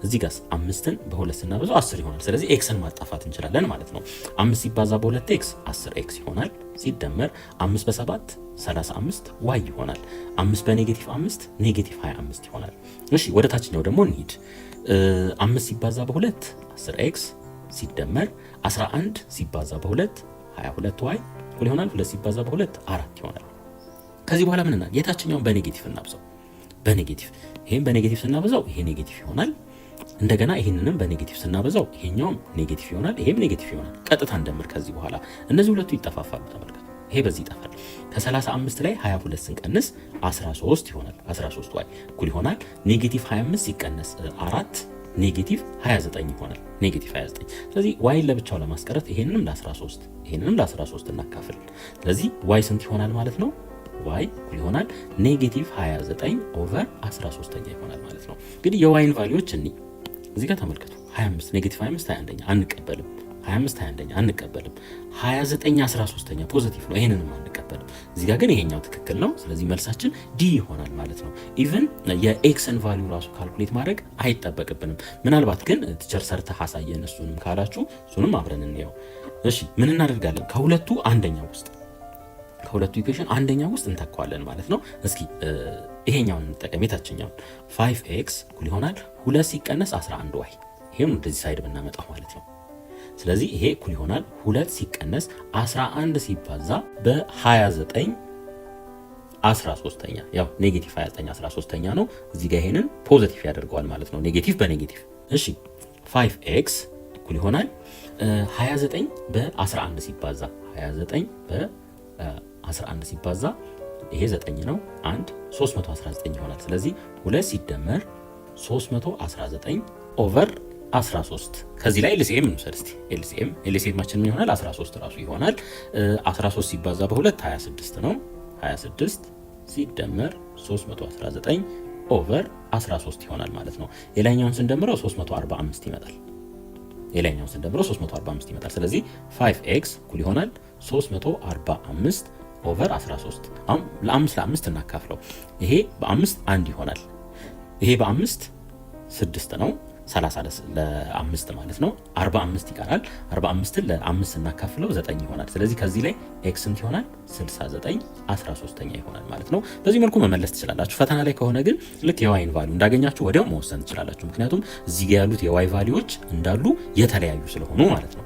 እዚህ ጋር 5ን በ2 ስናብዛው 10 ይሆናል። ስለዚህ ኤክስን ማጣፋት እንችላለን ማለት ነው። 5 ሲባዛ በ2 ኤክስ 10 ኤክስ ይሆናል። ሲደመር 5 በ7 35 ዋይ ይሆናል። 5 በኔጌቲቭ 5 ኔጌቲቭ 25 ይሆናል። እሺ ወደ ታችኛው ደግሞ እንሂድ። 5 ሲባዛ በ2 10 ኤክስ ሲደመር 11 ሲባዛ በ2 22 ዋይ እኩል ይሆናል 2 ሲባዛ በ2 4 ይሆናል። ከዚህ በኋላ ምን እናድርግ? የታችኛውን በኔጌቲቭ እናብዛው። ይሄን በኔጌቲቭ ስናበዛው ይሄ ኔጌቲቭ ይሆናል። እንደገና ይሄንንም በኔጌቲቭ ስናበዛው ይሄኛውም ኔጌቲቭ ይሆናል፣ ይሄም ኔጌቲቭ ይሆናል። ቀጥታ እንደምር ከዚህ በኋላ እነዚህ ሁለቱ ይጠፋፋሉ። ተመልከቱ ይሄ በዚህ ይጠፋል። ከ35 ላይ 22 ስንቀንስ 13 ይሆናል። 13 ዋይ እኩል ይሆናል ኔጌቲቭ 25 ሲቀነስ 4 ኔጌቲቭ 29 ይሆናል። ኔጌቲቭ 29። ስለዚህ ዋይን ለብቻው ለማስቀረት ይሄንንም ለ13 እናካፍል። ስለዚህ ዋይ ስንት ይሆናል ማለት ነው? ዋይ እኩል ይሆናል ኔጌቲቭ 29 ኦቨር 13ኛ ይሆናል ማለት ነው። እንግዲህ የዋይን ቫልዩዎች እዚህ ጋር ተመልከቱ። 25 ኔጌቲቭ 25 21ኛ አንቀበልም። 25 21ኛ አንቀበልም። 29 13ኛ ፖዚቲቭ ነው፣ ይሄንንም አንቀበልም። እዚህ ጋር ግን ይሄኛው ትክክል ነው። ስለዚህ መልሳችን ዲ ይሆናል ማለት ነው። ኢቭን የኤክስን ቫልዩ ራሱ ካልኩሌት ማድረግ አይጠበቅብንም። ምናልባት ግን ቲቸር ሰርተህ አሳየን እሱንም ካላችሁ እሱንም አብረን እንየው። እሺ ምን እናደርጋለን? ከሁለቱ ኢኩዌሽን አንደኛው ውስጥ እንተካዋለን ማለት ነው። እስኪ ይሄኛውን እንጠቀም። የታችኛውን 5x እኩል ይሆናል 2 ሲቀነስ 11y። ይሄም እንደዚህ ሳይድ ብናመጣው ማለት ነው። ስለዚህ ይሄ እኩል ይሆናል 2 ሲቀነስ 11 ሲባዛ በ29 13ኛ። ያው ኔጌቲቭ 29 13ኛ ነው። እዚህ ጋር ይሄንን ፖዚቲቭ ያደርገዋል ማለት ነው። ኔጌቲቭ በኔጌቲቭ። እሺ 5x እኩል ይሆናል 29 በ11 ሲባዛ 29 በ11 ሲባዛ ይሄ 9 ነው። 1 319 ይሆናል። ስለዚህ 2 ሲደመር 319 ኦቨር 13። ከዚህ ላይ ኤልሲኤም እንውሰድ እስቲ። ኤልሲኤማችን ምን ይሆናል? 13 ራሱ ይሆናል። 13 ሲባዛ በ2 26 ነው። 26 ሲደመር 319 ኦቨር 13 ይሆናል ማለት ነው። የላይኛውን ስንደምረው 345 ይመጣል። ስለዚህ 5x እኩል ይሆናል 345 ኦቨር 13። አሁን ለ5 እናካፍለው። ይሄ በ5 1 ይሆናል። ይሄ በ5 6 ነው። 30 ለ5 ማለት ነው። 45 ይቀራል። 45ን ለ5 እናካፍለው 9 ይሆናል። ስለዚህ ከዚህ ላይ ኤክስ ስንት ይሆናል? 69 13ኛ ይሆናል ማለት ነው። በዚህ መልኩ መመለስ ትችላላችሁ። ፈተና ላይ ከሆነ ግን ልክ የዋይን ቫልዩ እንዳገኛችሁ ወዲያው መወሰን ትችላላችሁ። ምክንያቱም እዚህ ጋር ያሉት የዋይ ቫልዩዎች እንዳሉ የተለያዩ ስለሆኑ ማለት ነው።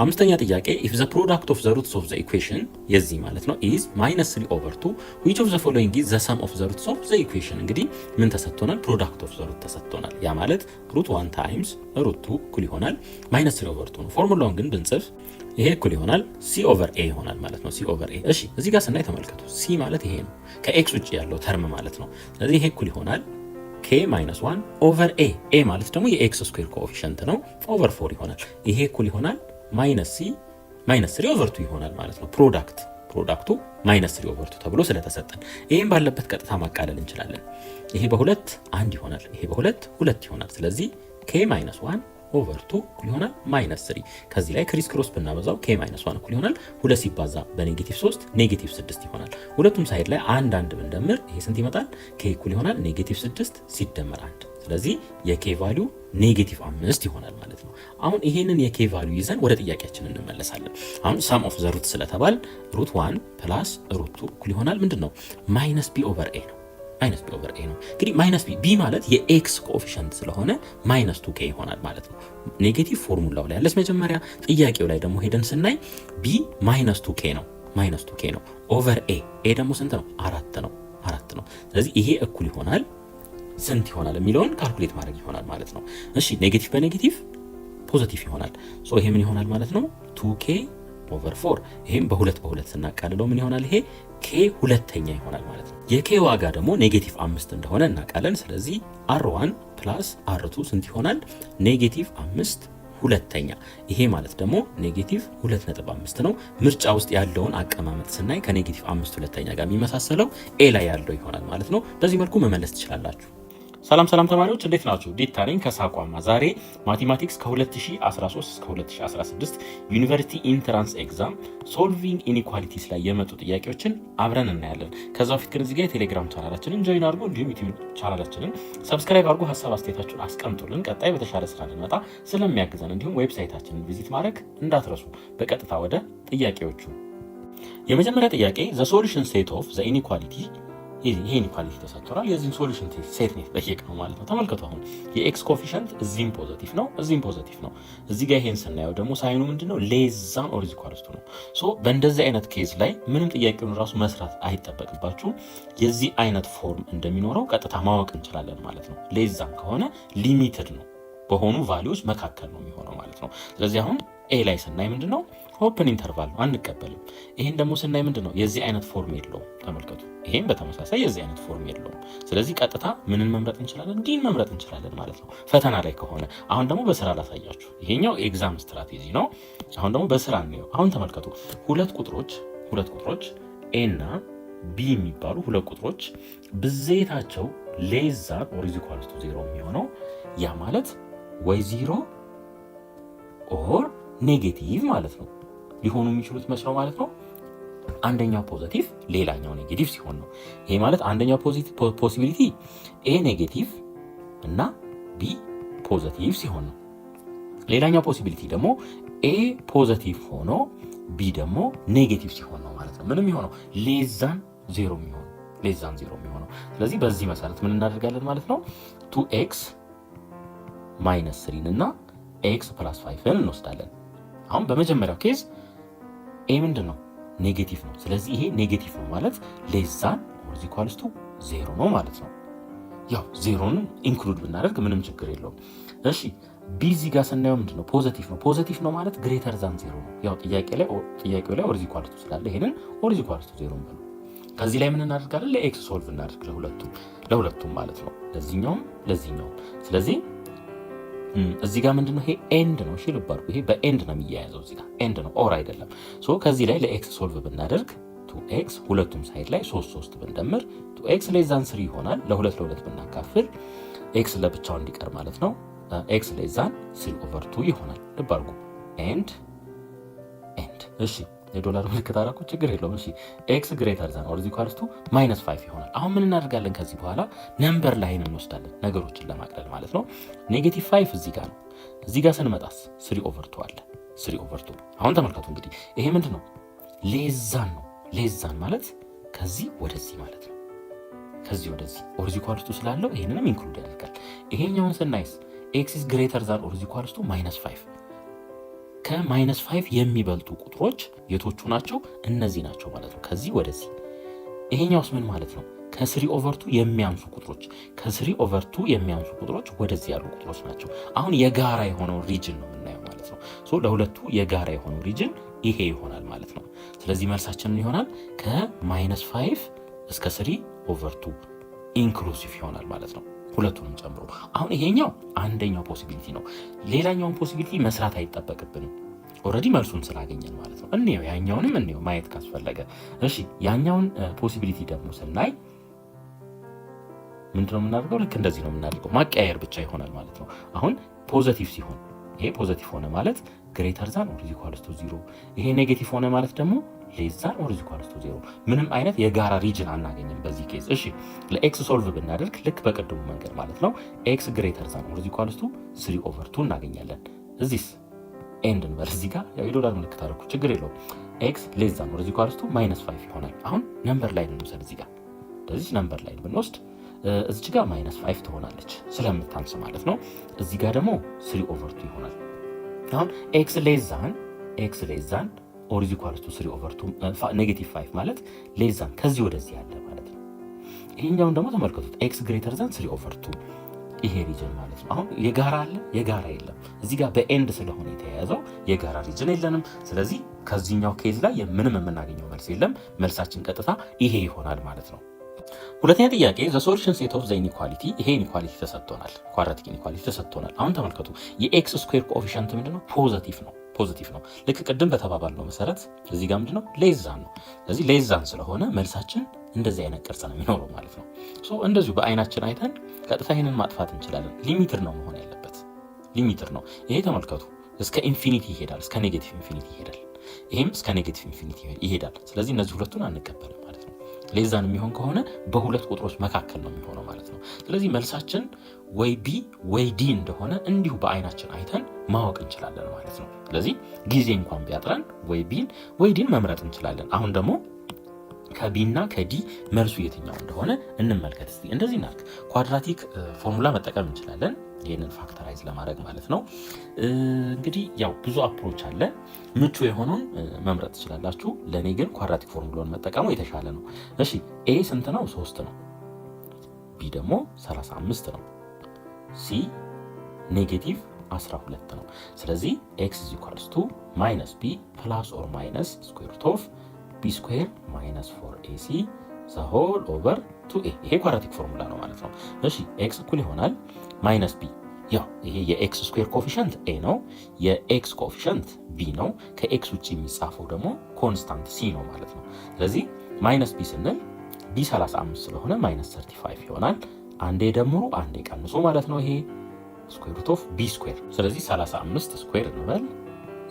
አምስተኛ ጥያቄ if the product of the roots of the equation የዚህ ማለት ነው is -3/2 which of the following is the sum of the roots of the equation? እንግዲህ ምን ተሰጥቶናል? product of the root ተሰጥቶናል። ያ ማለት √1 times √2 እኩል ይሆናል -3/2 ነው። ፎርሙላውን ግን ብንጽፍ ይሄ እኩል ይሆናል c/a ይሆናል ማለት ነው። c/a። እሺ እዚህ ጋር ስናይ ተመልከቱ። c ማለት ይሄ ነው፣ ከኤክስ ውጪ ያለው ተርም ማለት ነው። ስለዚህ ይሄ እኩል ይሆናል k-1 ኦቨር a ማለት ደግሞ የኤክስ ስኩዌር ኮኤፊሽንት ነው ኦቨር 4 ይሆናል። ይሄ እኩል ይሆናል -3/2 ይሆናል ማለት ነው። ፕሮዳክቱ -3/2 ተብሎ ስለተሰጠን ይሄን ባለበት ቀጥታ ማቃለል እንችላለን። ይሄ በ2 1 ይሆናል፣ ይሄ በ2 2 ይሆናል። ስለዚህ k-1 ኦቨር 2 እኩል ይሆናል ማይነስ 3። ከዚህ ላይ ክሪስ ክሮስ ብናበዛው k ማይነስ 1 እኩል ይሆናል 2 ሲባዛ በኔጌቲቭ 3 ኔጌቲቭ 6 ይሆናል። ሁለቱም ሳይድ ላይ አንድ ብንደምር ይሄ ስንት ይመጣል? k እኩል ይሆናል ኔጌቲቭ 6 ሲደመር 1። ስለዚህ የk ቫልዩ ኔጌቲቭ 5 ይሆናል ማለት ነው። አሁን ይሄንን የk ቫልዩ ይዘን ወደ ጥያቄያችን እንመለሳለን። አሁን ሳም ኦፍ ዘ ሩት ስለተባል ሩት 1 ፕላስ ሩት 2 እኩል ይሆናል ምንድነው? ማይነስ b ኦቨር a ነው። ማይነስ b ኦቨር a ነው። እንግዲህ ማይነስ b ማለት የኤክስ ኮኤፊሽንት ስለሆነ ማይነስ 2k ይሆናል ማለት ነው። ኔጌቲቭ ፎርሙላው ላይ ያለስ መጀመሪያ ጥያቄው ላይ ደግሞ ሄደን ስናይ b ማይነስ 2k ነው። ማይነስ 2k ነው ኦቨር a ደግሞ ስንት ነው? 4 ነው። ስለዚህ ይሄ እኩል ይሆናል ስንት ይሆናል የሚለውን ካልኩሌት ማድረግ ይሆናል ማለት ነው። እሺ ኔጌቲቭ በኔጌቲቭ ፖዚቲቭ ይሆናል። ሶ ይሄ ምን ይሆናል ማለት ነው? 2k ኦቨር 4። ይሄም በሁለት ስናቃልለው ምን ይሆናል? ይሄ k ሁለተኛ ይሆናል ማለት ነው። የk ዋጋ ደግሞ ኔጌቲቭ 5 እንደሆነ እናቃለን። ስለዚህ r1 ፕላስ r2 ስንት ይሆናል? ኔጌቲቭ 5 ሁለተኛ። ይሄ ማለት ደግሞ ኔጌቲቭ 2.5 ነው። ምርጫ ውስጥ ያለውን አቀማመጥ ስናይ ከኔጌቲቭ 5 ሁለተኛ ጋር የሚመሳሰለው ኤ ላይ ያለው ይሆናል ማለት ነው። በዚህ መልኩ መመለስ ትችላላችሁ። ሰላም ተማሪዎች እንዴት ናችሁ? ዲታ ነኝ ከሳቋማ። ዛሬ ማቴማቲክስ ከ2013 እስከ 2016 ዩኒቨርሲቲ ኢንትራንስ ኤግዛም ሶልቪንግ ኢኒኳሊቲስ ላይ የመጡ ጥያቄዎችን አብረን እናያለን። ከዛ በፊት ግን እዚህ ጋር የቴሌግራም ቻናላችንን ጆይን አድርጉ፣ እንዲሁም ዩቲዩብ ቻናላችንን ሰብስክራይብ አድርጉ። ሀሳብ አስተያየታችሁን አስቀምጡልን። ቀጣይ በተሻለ ስራ እንድንመጣ ስለሚያግዘን እንዲሁም ዌብሳይታችንን ቪዚት ማድረግ እንዳትረሱ። በቀጥታ ወደ ጥያቄዎቹ። የመጀመሪያ ጥያቄ ዘ ሶሉሽን ሴት ኦፍ ዘ ኢኒኳሊቲ ይሄ ኢኒኳሊቲ ተሰጥቷል። የዚህን ሶሉሽን ሴት ነው የተጠየቅነው ማለት ነው። ተመልከቱ አሁን የኤክስ ኮፊሸንት እዚህም ፖዚቲቭ ነው፣ እዚህም ፖዚቲቭ ነው። እዚህ ጋር ይሄን ስናየው ደግሞ ሳይኑ ምንድነው? ሌስ ዛን ኦር ኢዝ ኢኳልስ ቱ ነው። ሶ በእንደዚህ አይነት ኬዝ ላይ ምንም ጥያቄውን ራሱ መስራት አይጠበቅባችሁም። የዚህ አይነት ፎርም እንደሚኖረው ቀጥታ ማወቅ እንችላለን ማለት ነው። ሌስ ዛን ከሆነ ሊሚትድ ነው፣ በሆኑ ቫልዩዎች መካከል ነው የሚሆነው ማለት ነው። ስለዚህ አሁን ኤ ላይ ስናይ ምንድነው? ኦፕን ኢንተርቫል ነው፣ አንቀበልም። ይሄን ደግሞ ስናይ ምንድነው? የዚህ አይነት ፎርም የለውም። ተመልከቱ፣ ይሄን በተመሳሳይ የዚህ አይነት ፎርም የለውም። ስለዚህ ቀጥታ ምንን መምረጥ እንችላለን? ዲን መምረጥ እንችላለን ማለት ነው፣ ፈተና ላይ ከሆነ። አሁን ደግሞ በስራ ላሳያችሁ። ይሄኛው ኤግዛም ስትራቴጂ ነው። አሁን ደግሞ በስራ ነው። አሁን ተመልከቱ፣ ሁለት ቁጥሮች ኤ እና ቢ የሚባሉ ሁለት ቁጥሮች ብዜታቸው ሌስ ዛን ኦር ኢዝ ኢኳልስ ቱ 0 የሚሆነው ያ ማለት ወይ 0 ኦር ኔጌቲቭ ማለት ነው ሊሆኑ የሚችሉት መስለው ማለት ነው። አንደኛው ፖዚቲቭ ሌላኛው ኔጌቲቭ ሲሆን ነው። ይሄ ማለት አንደኛው ፖሲቢሊቲ ኤ ኔጌቲቭ እና ቢ ፖዚቲቭ ሲሆን ነው። ሌላኛው ፖሲቢሊቲ ደግሞ ኤ ፖዚቲቭ ሆኖ ቢ ደግሞ ኔጌቲቭ ሲሆን ነው ማለት ነው። ምንም የሚሆነው ሌስ ዛን 0 የሚሆነው። ስለዚህ በዚህ መሰረት ምን እናደርጋለን ማለት ነው? 2x ማይነስ 3 እና x ፕላስ 5 እንወስዳለን። አሁን በመጀመሪያው ኬዝ ኤ ምንድን ነው? ኔጌቲቭ ነው። ስለዚህ ይሄ ኔጌቲቭ ነው ማለት ሌስ ዛን ኦር ኢዝ ኢኳልስ ቱ 0 ነው ማለት ነው። ያው 0ን ኢንክሉድ ብናደርግ ምንም ችግር የለውም። እሺ ቢ እዚህ ጋር ስናየው ምንድን ነው? ፖዚቲቭ ነው። ፖዚቲቭ ነው ማለት ግሬተር ዛን 0 ነው። ያው ጥያቄው ላይ ኦር ኢዝ ኢኳልስ ቱ ስላለ ይሄንን ኦር ኢዝ ኢኳልስ ቱ 0 እንበለው። ከዚህ ላይ ምን እናደርጋለን? ለኤክስ ሶልቭ እናደርግ፣ ለሁለቱም ማለት ነው፣ ለዚህኛውም። ስለዚህ እዚህ ጋር ምንድነው? ይሄ ኤንድ ነው። እሺ ልብ አድርጉ። ይሄ በኤንድ ነው የሚያያዘው። እዚህ ጋር ኤንድ ነው፣ ኦር አይደለም። ሶ ከዚህ ላይ ለኤክስ ሶልቭ ብናደርግ 2x ሁለቱም ሳይድ ላይ 3 ብንደምር 2x ሌስ ዛን 3 ይሆናል። ለሁለት ብናካፍል ኤክስ ለብቻው እንዲቀር ማለት ነው። ኤክስ ሌስ ዛን 3 ኦቨር 2 ይሆናል። ልብ አድርጉ። ኤንድ እሺ የዶላር ምልክት አደረኩ፣ ችግር የለውም። እሺ ኤክስ ግሬተር ዛን ኦር ኢዝ ኢኳልስ ቱ -5 ይሆናል። አሁን ምን እናደርጋለን? ከዚህ በኋላ ነምበር ላይን እንወስዳለን ነገሮችን ለማቅለል ማለት ነው። ኔጌቲቭ 5 እዚህ ጋር ነው። እዚህ ጋር ስንመጣስ 3 ኦቨር 2 አለ። 3 ኦቨር 2 አሁን ተመልከቱ እንግዲህ ይሄ ምንድን ነው? ሌስ ዛን ነው። ሌስ ዛን ማለት ከዚህ ወደዚህ ማለት ነው። ከዚህ ወደዚህ ኦር ኢዝ ኢኳልስ ቱ ስላለው ይሄንንም ኢንክሉድ ያደርጋል። ይሄኛውን ስናይስ ኤክስ ኢዝ ግሬተር ዛን ኦር ኢዝ ኢኳልስ ቱ -5 ከ-5 የሚበልጡ ቁጥሮች የቶቹ ናቸው? እነዚህ ናቸው ማለት ነው፣ ከዚህ ወደዚህ። ይሄኛውስ ምን ማለት ነው? ከ3 ኦቨር 2 የሚያንሱ ቁጥሮች ወደዚህ ያሉ ቁጥሮች ናቸው። አሁን የጋራ የሆነው ሪጅን ነው የምናየው ማለት ነው። ሶ ለሁለቱ የጋራ የሆነው ሪጅን ይሄ ይሆናል ማለት ነው። ስለዚህ መልሳችን ይሆናል ከ-5 እስከ 3 ኦቨር 2 ኢንክሉሲቭ ይሆናል ማለት ነው፣ ሁለቱንም ጨምሮ። አሁን ይሄኛው አንደኛው ፖሲቢሊቲ ነው። ሌላኛውን ፖሲቢሊቲ መስራት አይጠበቅብንም፣ ኦልሬዲ መልሱን ስላገኘን ማለት ነው። እንየው፣ ያኛውንም እንየው ማየት ካስፈለገ። እሺ ያኛውን ፖሲቢሊቲ ደግሞ ስናይ ምንድነው የምናደርገው? ልክ እንደዚህ ነው የምናደርገው፣ ማቀያየር ብቻ ይሆናል ማለት ነው። አሁን ፖዚቲቭ ሲሆን ይሄ ፖዘቲቭ ሆነ ማለት ግሬተር ዛን ኦር ኢኳልስ ቱ 0፣ ይሄ ኔጌቲቭ ሆነ ማለት ደግሞ ሌስ ዛን ኦር ኢኳልስ ቱ 0። ምንም አይነት የጋራ ሪጅን አናገኝም በዚህ ኬዝ። እሺ ለኤክስ ሶልቭ ብናደርግ ልክ በቅድሙ መንገድ ማለት ነው ኤክስ ግሬተር ዛን ኦር ኢኳልስ ቱ 3/2 እናገኛለን። እዚህስ ኤንድ እንበል፣ እዚህ ጋር የዶላር ምልክት አደረኩ፣ ችግር የለውም። ኤክስ ሌስ ዛን ኦር ኢኳልስ ቱ -5 ይሆናል። አሁን ነምበር ላይን እንውሰድ። እዚህ ጋር ስለዚህ ነምበር ላይን ብንወስድ እዚህ ጋር -5 ትሆናለች ስለምታንስ ማለት ነው። እዚህ ጋር ደግሞ 3/2 ይሆናል። አሁን ኤክስ ሌስ ዛን ኦር ኢኳልስ ቱ 3/2 -5 ማለት ሌስ ዛን ከዚህ ወደዚህ ያለ ማለት ነው። ይሄኛውን ደግሞ ተመልከቱት ኤክስ ግሬተር ዛን 3/2 ይሄ ሪጅን ማለት ነው። አሁን የጋራ አለ የጋራ የለም። እዚህ ጋር በኤንድ ስለሆነ የተያያዘው የጋራ ሪጅን የለንም። ስለዚህ ከዚህኛው ኬዝ ላይ ምንም የምናገኘው መልስ የለም። መልሳችን ቀጥታ ይሄ ይሆናል ማለት ነው። ሁለተኛ ጥያቄ ዘ ሶሉሽን ሴት ኦፍ ዘ ኢኒኳሊቲ። ይሄ ኢኒኳሊቲ ተሰጥቶናል፣ ኳድራቲክ ኢኒኳሊቲ ተሰጥቶናል። አሁን ተመልከቱ የኤክስ ስኩዌር ኮኤፊሽንት ምንድነው? ፖዚቲቭ ነው። ልክ ቅድም በተባባልነው መሰረት እዚህ ጋር ምንድነው? ሌስ ዛን ነው። ስለዚህ ሌስ ዛን ስለሆነ መልሳችን እንደዚህ አይነት ቅርጽ ነው የሚኖረው ማለት ነው። ሶ እንደዚሁ በአይናችን አይተን ቀጥታ ይሄንን ማጥፋት እንችላለን። ሊሚትር ነው መሆን ያለበት፣ ሊሚትር ነው። ይሄ ተመልከቱ እስከ ኢንፊኒቲ ይሄዳል፣ እስከ ኔጌቲቭ ኢንፊኒቲ ይሄዳል። ይሄም እስከ ኔጌቲቭ ኢንፊኒቲ ይሄዳል። ስለዚህ እነዚህ ሁለቱን አንቀበልም ማለት ነው። ሌስ ዛን የሚሆን ከሆነ በሁለት ቁጥሮች መካከል ነው የሚሆነው ማለት ነው። ስለዚህ መልሳችን ወይ ቢ ወይ ዲ እንደሆነ እንዲሁ በአይናችን አይተን ማወቅ እንችላለን ማለት ነው። ስለዚህ ጊዜ እንኳን ቢያጥረን ወይ ቢን ወይ ዲን መምረጥ እንችላለን። አሁን ደግሞ ከቢ እና ከዲ መልሱ የትኛው እንደሆነ እንመልከት እስቲ። እንደዚህ እናድርግ። ኳድራቲክ ፎርሙላ መጠቀም እንችላለን ይህንን ፋክተራይዝ ለማድረግ ማለት ነው። እንግዲህ ያው ብዙ አፕሮች አለ፣ ምቹ የሆነውን መምረጥ ትችላላችሁ። ለእኔ ግን ኳድራቲክ ፎርሙላውን መጠቀሙ የተሻለ ነው። እሺ ኤ ስንት ነው? 3 ነው። ቢ ደግሞ 35 ነው። ሲ ኔጌቲቭ 12 ነው። ስለዚህ ኤክስ ኢዝ ኢኳልስ ቱ ማይነስ ቢ ፕላስ ኦር ማይነስ ስኩዌር ሩት ኦፍ ቢ ስኩዌር ማይነስ 4ac ዘ ሆል ኦቨር 2a። ይሄ ኳድራቲክ ፎርሙላ ነው ማለት ነው። እሺ ኤክስ እኩል ይሆናል ማይነስ ቢ፣ ያው ይሄ የኤክስ ስኩዌር ኮኤፊሽንት ኤ ነው፣ የኤክስ ኮኤፊሽንት ቢ ነው። ከኤክስ ውጭ የሚጻፈው ደግሞ ኮንስታንት ሲ ነው ማለት ነው። ስለዚህ ማይነስ ቢ ስንል ቢ 35 ስለሆነ ማይነስ 35 ይሆናል። አንዴ ደምሩ አንዴ ቀንሱ ማለት ነው። ይሄ ስኩዌር ሩት ኦፍ ቢ ስኩዌር። ስለዚህ 35 ስኩዌር እንበል፣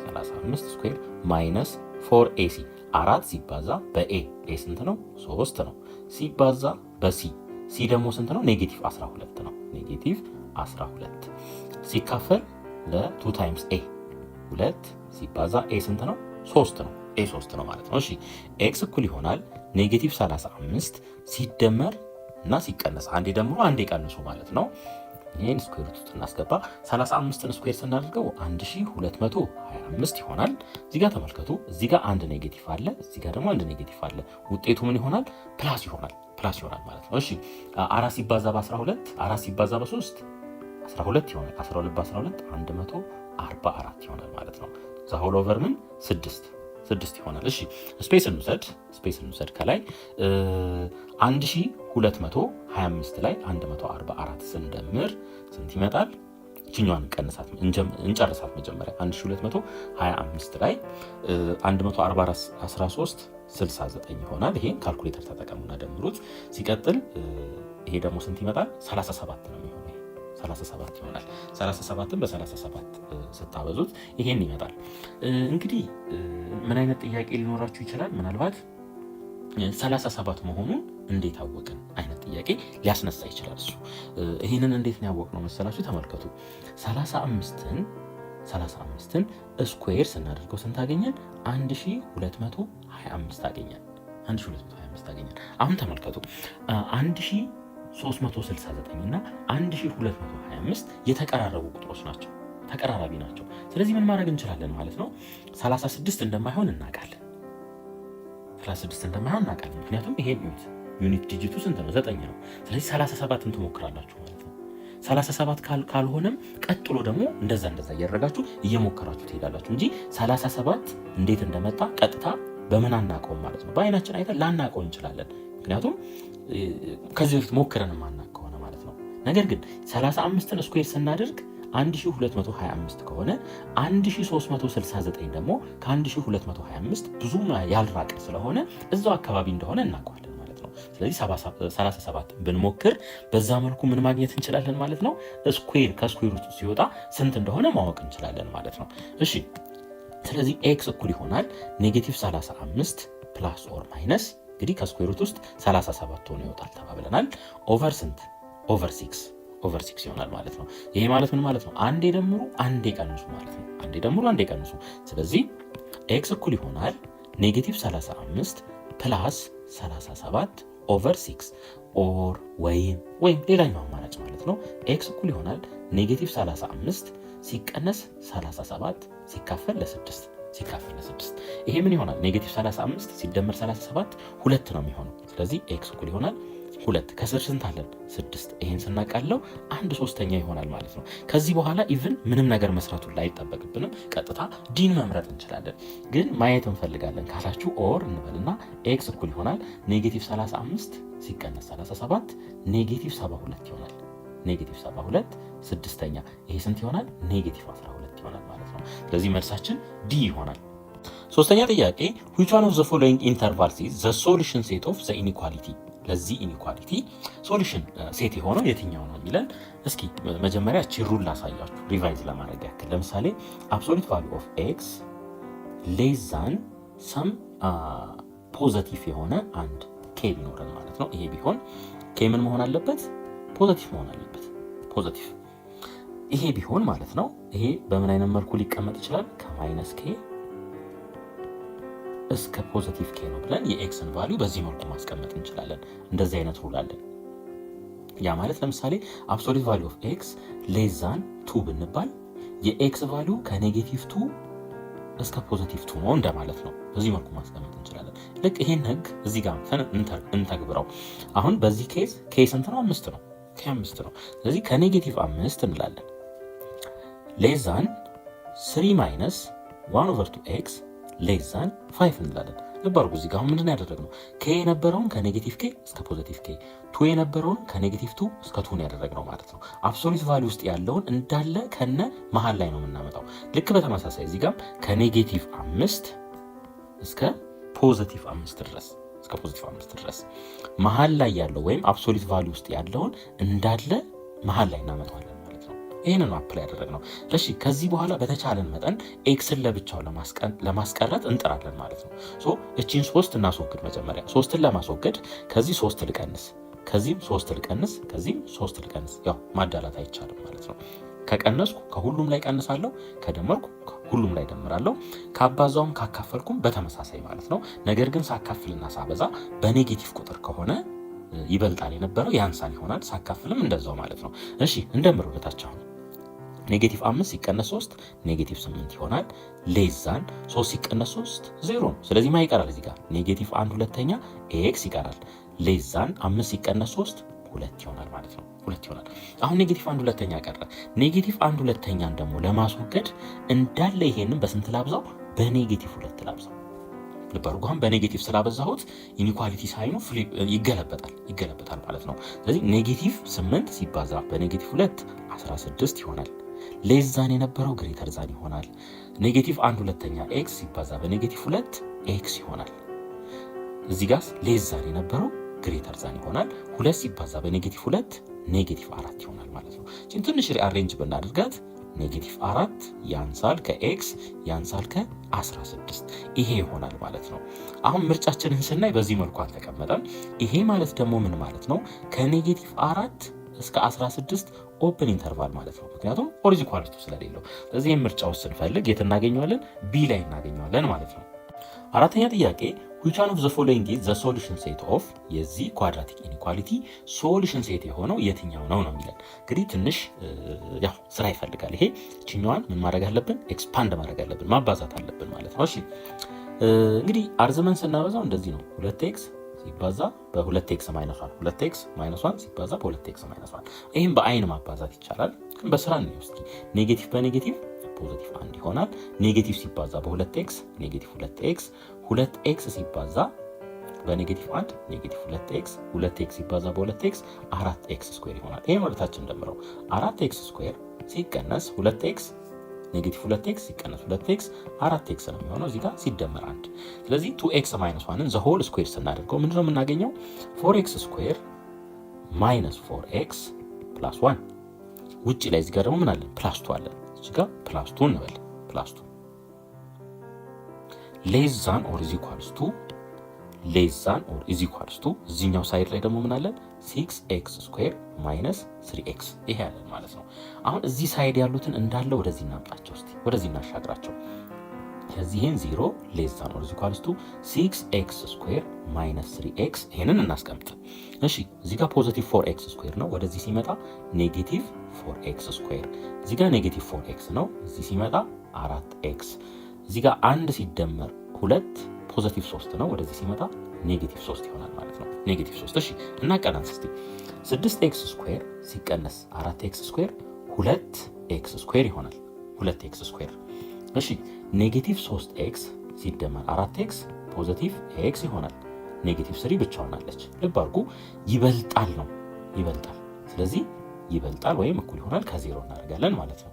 35 ስኩዌር ማይነስ 4ac 4 ሲባዛ በኤ ኤ ስንት ነው? 3 ነው። ሲባዛ በሲ ሲ ደግሞ ስንት ነው? ኔጌቲቭ 12 ነው። ኔጌቲቭ 12 ሲካፈል ለ2 ታይምስ ኤ 2 ሲባዛ ኤ ስንት ነው? 3 ነው። ኤ 3 ነው ማለት ነው። እሺ ኤክስ እኩል ይሆናል ኔጌቲቭ 35 ሲደመር እና ሲቀነስ አንዴ ደምሮ አንዴ ቀንሱ ማለት ነው። ይህን ስኩዌር ሩት እናስገባ። 35ን ስኩዌር ስናደርገው 1225 ይሆናል። እዚህ ጋር ተመልከቱ፣ እዚህ ጋር አንድ ኔጌቲቭ አለ፣ እዚህ ጋር ደግሞ አንድ ኔጌቲቭ አለ። ውጤቱ ምን ይሆናል? ፕላስ ይሆናል ማለት ነው። እሺ 4 ሲባዛ በ12 4 ሲባዛ በ3 12 ይሆናል። 12 በ12 144 ይሆናል ማለት ነው። ዘ ሆል ኦቨር ምን 6 ይሆናል። እሺ ስፔስ እንውሰድ ከላይ 1225 ላይ 144 ስንደምር ስንት ይመጣል? እችኛዋን እንጨርሳት መጀመሪያ 1225 ላይ 144 13 69 ይሆናል። ይሄን ካልኩሌተር ተጠቀሙና ደምሩት። ሲቀጥል ይሄ ደግሞ ስንት ይመጣል? 37 ነው የሚሆነው። 37 ይሆናል። 37ን በ37 ስታበዙት ይሄን ይመጣል። እንግዲህ ምን አይነት ጥያቄ ሊኖራችሁ ይችላል? ምናልባት 37 መሆኑን እንዴት አወቅን አይነት ጥያቄ ሊያስነሳ ይችላል። እሱ ይህንን እንዴት ነው ያወቅነው መሰላችሁ? ተመልከቱ 35ን ስኩዌር ስናደርገው ስንት አገኘን? 1225 አገኘን። 1225 አገኘን። አሁን ተመልከቱ 1369 እና 1225 የተቀራረቡ ቁጥሮች ናቸው፣ ተቀራራቢ ናቸው። ስለዚህ ምን ማድረግ እንችላለን ማለት ነው? 36 እንደማይሆን እናውቃለን። 36 እንደማይሆን እናውቃለን። ምክንያቱም ይሄ ዩኒት ዲጂቱ ስንት ነው? 9 ነው። ስለዚህ 37ን ትሞክራላችሁ ማለት ነው። 37 ካልሆነም ቀጥሎ ደግሞ እንደዛ እያደረጋችሁ እየሞከራችሁ ትሄዳላችሁ እንጂ 37 እንዴት እንደመጣ ቀጥታ በምን አናውቀውም ማለት ነው። በአይናችን አይተን ላናውቀው እንችላለን፣ ምክንያቱም ከዚህ በፊት ሞክረን ማናውቅ ከሆነ ማለት ነው። ነገር ግን 35ን ስኩዌር ስናደርግ 1225 ከሆነ 1369 ደግሞ ከ1225 ብዙም ያልራቀ ስለሆነ እዛው አካባቢ እንደሆነ እናውቀዋለን ማለት ነው። ስለዚህ 37 ብንሞክር በዛ መልኩ ምን ማግኘት እንችላለን ማለት ነው? ስኩዌር ከስኩዌር ውስጥ ሲወጣ ስንት እንደሆነ ማወቅ እንችላለን ማለት ነው። እሺ ስለዚህ ኤክስ እኩል ይሆናል ኔጌቲቭ 35 ፕላስ ኦር ማይነስ እንግዲህ ከስኩዌር ውስጥ 37 ሆኖ ይወጣል ተባብለናል። ኦቨር ስንት? ኦቨር 6 ይሆናል ማለት ነው። ይሄ ማለት ምን ማለት ነው? አንዴ ደምሩ አንዴ ቀንሱ ማለት ነው። አንዴ ደምሩ አንዴ ቀንሱ። ስለዚህ ኤክስ እኩል ይሆናል ኔጌቲቭ 35 ፕላስ 37 ኦቨር 6 ኦር ወይም ሌላኛው አማራጭ ማለት ነው። ኤክስ እኩል ይሆናል ኔጌቲቭ 35 ሲቀነስ 37 ሲካፈል ለ6 ይሄ ምን ይሆናል? ኔጌቲቭ 35 ሲደመር 37 2 ነው የሚሆነው። ስለዚህ ኤክስ እኩል ይሆናል 2 ከስር ስንት አለን? 6። ይሄን ስናቃለው 1/3 ይሆናል ማለት ነው። ከዚህ በኋላ ኢቭን ምንም ነገር መስራቱን ላይ አይጠበቅብንም። ቀጥታ ዲን መምረጥ እንችላለን። ግን ማየት እንፈልጋለን ካላችሁ ኦር እንበልና ኤክስ እኩል ይሆናል ኔጌቲቭ 35 ሲቀነስ 37 ኔጌቲቭ 72 ይሆናል። ኔጌቲቭ 72 6ኛ ይሄ ስንት ይሆናል? ኔጌቲቭ 12 ይሆናል ማለት ነው። ስለዚህ መልሳችን ዲ ይሆናል። ሶስተኛ ጥያቄ which one of the following intervals is the solution set of the inequality? ለዚህ ኢኒኳሊቲ ሶሉሽን ሴት የሆነው የትኛው ነው የሚለን እስኪ መጀመሪያ እቺ ሩል ላሳያችሁ ሪቫይዝ ለማድረግ ያክል። ለምሳሌ አብሶሉት ቫልዩ ኦፍ ኤክስ ሌስ ዛን ሰም ፖዘቲቭ የሆነ አንድ ኬ ቢኖረን ማለት ነው። ይሄ ቢሆን ኬ ምን መሆን አለበት? ፖዘቲቭ መሆን አለበት። ፖዘቲቭ ይሄ ቢሆን ማለት ነው። ይሄ በምን አይነት መልኩ ሊቀመጥ ይችላል? ከማይነስ ኬ እስከ ፖዚቲቭ ኬ ነው ብለን የኤክስን ቫልዩ በዚህ መልኩ ማስቀመጥ እንችላለን። እንደዚህ አይነት ሩል አለን። ያ ማለት ለምሳሌ አብሶሉት ቫልዩ ኦፍ ኤክስ ሌስ ዛን 2 ብንባል የኤክስ ቫልዩ ከኔጌቲቭ 2 እስከ ፖዚቲቭ 2 ነው እንደማለት ነው። በዚህ መልኩ ማስቀመጥ እንችላለን። ልክ ይሄን ህግ እዚህ ጋር እንተግብረው። አሁን በዚህ ኬዝ ኬ ስንት ነው? 5 ነው። ኬ 5 ነው። ስለዚህ ከኔጌቲቭ 5 እንላለን ሌስ ዛን 3 ማይነስ 1/2x ሌስ ዛን 5 እንላለን። ልብ አድርጉ እዚህ ጋር አሁን ምንድን ነው ያደረግነው? ኬ የነበረውን ከኔጌቲቭ ኬ እስከ ፖዚቲቭ ኬ፣ 2 የነበረውን ከኔጌቲቭ 2 እስከ 2 ነው ያደረግነው ማለት ነው። አብሶሉት ቫልዩ ውስጥ ያለውን እንዳለ ከነ መሀል ላይ ነው የምናመጣው። ልክ በተመሳሳይ እዚህ ጋር ከኔጌቲቭ 5 እስከ ፖዚቲቭ 5 ድረስ መሀል ላይ ያለው ወይም አብሶሉት ቫልዩ ውስጥ ያለውን እንዳለ መሀል ላይ እናመጣዋለን። ይህንን ነው አፕላይ ያደረግነው። እሺ ከዚህ በኋላ በተቻለን መጠን ኤክስን ለብቻው ለማስቀረት እንጥራለን ማለት ነው። ሶ እቺን 3 እናስወግድ። መጀመሪያ 3ን ለማስወገድ ከዚህ 3 ልቀንስ፣ ከዚህም 3 ልቀንስ፣ ከዚህም 3 ልቀንስ። ያው ማዳላት አይቻልም ማለት ነው። ከቀነስኩ ከሁሉም ላይ ቀንሳለሁ፣ ከደመርኩ ሁሉም ላይ ደምራለሁ፣ ካባዛውም ካካፈልኩም በተመሳሳይ ማለት ነው። ነገር ግን ሳካፍልና ሳበዛ በኔጌቲቭ ቁጥር ከሆነ ይበልጣል የነበረው ያንሳል ይሆናል። ሳካፍልም እንደዛው ማለት ነው። እሺ እንደምር ወደታች አሁን ኔጌቲቭ 5 ሲቀነስ 3 ኔጌቲቭ 8 ይሆናል። ሌስ ዛን 3 ሲቀነስ 3 0 ነው። ስለዚህ ማ ይቀራል? እዚህ ጋር ኔጌቲቭ 1/2 ኤክስ ይቀራል። ሌስ ዛን 5 ሲቀነስ 3 2 ይሆናል ማለት ነው። 2 ይሆናል። አሁን ኔጌቲቭ 1/2 ቀረ። ኔጌቲቭ 1/2 ደግሞ ለማስወገድ እንዳለ ይሄንን በስንት ላብዛው? በኔጌቲቭ 2 ላብዛው። ልብ አድርጉ አሁን በኔጌቲቭ ስላበዛሁት ኢኒኳሊቲ ሳይኑ ይገለበጣል ማለት ነው። ስለዚህ ኔጌቲቭ 8 ሲባዛ በኔጌቲቭ 2 16 ይሆናል። ሌስ ዛን የነበረው ግሬተር ዛን ይሆናል። ኔጌቲቭ 1/2 ኤክስ ሲባዛ በኔጌቲቭ 2 ኤክስ ይሆናል። እዚህ ጋር ሌስ ዛን የነበረው ግሬተር ዛን ይሆናል። 2 ሲባዛ በኔጌቲቭ 2 ኔጌቲቭ 4 ይሆናል ማለት ነው። ትንሽ ሪአሬንጅ ብናደርጋት ኔጌቲቭ 4 ያንሳል ከኤክስ ያንሳል ከ16 ይሄ ይሆናል ማለት ነው። አሁን ምርጫችንን ስናይ በዚህ መልኩ አልተቀመጠም። ይሄ ማለት ደግሞ ምን ማለት ነው? ከኔጌቲቭ 4 እስከ 16 ኦፕን ኢንተርቫል ማለት ነው። ምክንያቱም ኦሪጂን ኳሊቲ ስለሌለው። ስለዚህ ምርጫው ስንፈልግ የት እናገኘዋለን? ቢ ላይ እናገኘዋለን ማለት ነው። አራተኛ ጥያቄ which one of the following is the solution set of የዚህ ኳድራቲክ ኢኒኳሊቲ ሶሉሽን ሴት የሆነው የትኛው ነው ነው የሚለን። እንግዲህ ትንሽ ያው ስራ ይፈልጋል። ይሄ እችኛዋን ምን ማድረግ አለብን? ኤክስፓንድ ማድረግ አለብን፣ ማባዛት አለብን ማለት ነው። እሺ እንግዲህ አርዝመን ስናበዛው እንደዚህ ነው። 2x ሲባዛ በ2x ማይነስ 1 2x ማይነስ 1 ሲባዛ በ2x ማይነስ 1። ይሄን በአይን ማባዛት ይቻላል፣ ግን በስራ ነው እስኪ ኔጌቲቭ በኔጌቲቭ ፖዚቲቭ 1 ይሆናል። ኔጌቲቭ ሲባዛ በ2x ኔጌቲቭ 2x 2x ሲባዛ በኔጌቲቭ 1 ኔጌቲቭ 2x 2x ሲባዛ በ2x 4x ስኩዌር ይሆናል። ይሄን ወደታችን ደምረው 4x ስኩዌር ሲቀነስ 2x ኔጌቲቭ 2x ሲቀነስ 2x 4x ነው የሚሆነው እዚህ ጋር ሲደመር 1። ስለዚህ 2x ማይነስ 1ን ዘ ሆል ስኩዌር ስናደርገው ምንድነው የምናገኘው? 4x ስኩዌር ማይነስ 4x ፕላስ 1። ውጪ ላይ እዚህ ጋር ደግሞ ምን አለን? ፕላስ 2 አለን። እዚህ ጋር ፕላስ 2 እንበል። ፕላስ 2 ሌስ ዛን ኦር ኢዝ ኢኳልስ ቱ ሌስ ዛን ኦር ኢዝ ኢኳልስ ቱ እዚህኛው ሳይድ ላይ ደግሞ ምን አለን? 6x ስኩዌር ማይነስ 3x ይሄ ያለን ማለት ነው። አሁን እዚህ ሳይድ ያሉትን እንዳለ ወደዚህ እናምጣቸው እስቲ፣ ወደዚህ እናሻግራቸው። ከዚህን 0 ሌስ ዛን ኦር ኢዝ ኢኳልስ ቱ 6x ስኩዌር ማይነስ 3x ይሄንን እናስቀምጥ። እሺ እዚህ ጋር ፖዚቲቭ 4x ስኩዌር ነው፣ ወደዚህ ሲመጣ ኔጌቲቭ 4x ስኩዌር። እዚህ ጋር ኔጌቲቭ 4x ነው፣ እዚህ ሲመጣ 4x። እዚህ ጋር 1 ሲደመር 2 ፖዚቲቭ 3 ነው፣ ወደዚህ ሲመጣ ኔጌቲቭ 3 ይሆናል ማለት ነው። ኔጌቲቭ 3 እሺ እናቀናንስ እስቲ 6x ስኩዌር ሲቀነስ 4x ስኩዌር 2x ስኩዌር ይሆናል። 2x ስኩዌር እሺ ኔጌቲቭ 3x ሲደመር 4x ፖዚቲቭ x ይሆናል። ኔጌቲቭ 3 ብቻዋን አለች። ልብ አድርጉ ይበልጣል ነው፣ ይበልጣል። ስለዚህ ይበልጣል ወይም እኩል ይሆናል ከዜሮ እናደርጋለን ማለት ነው።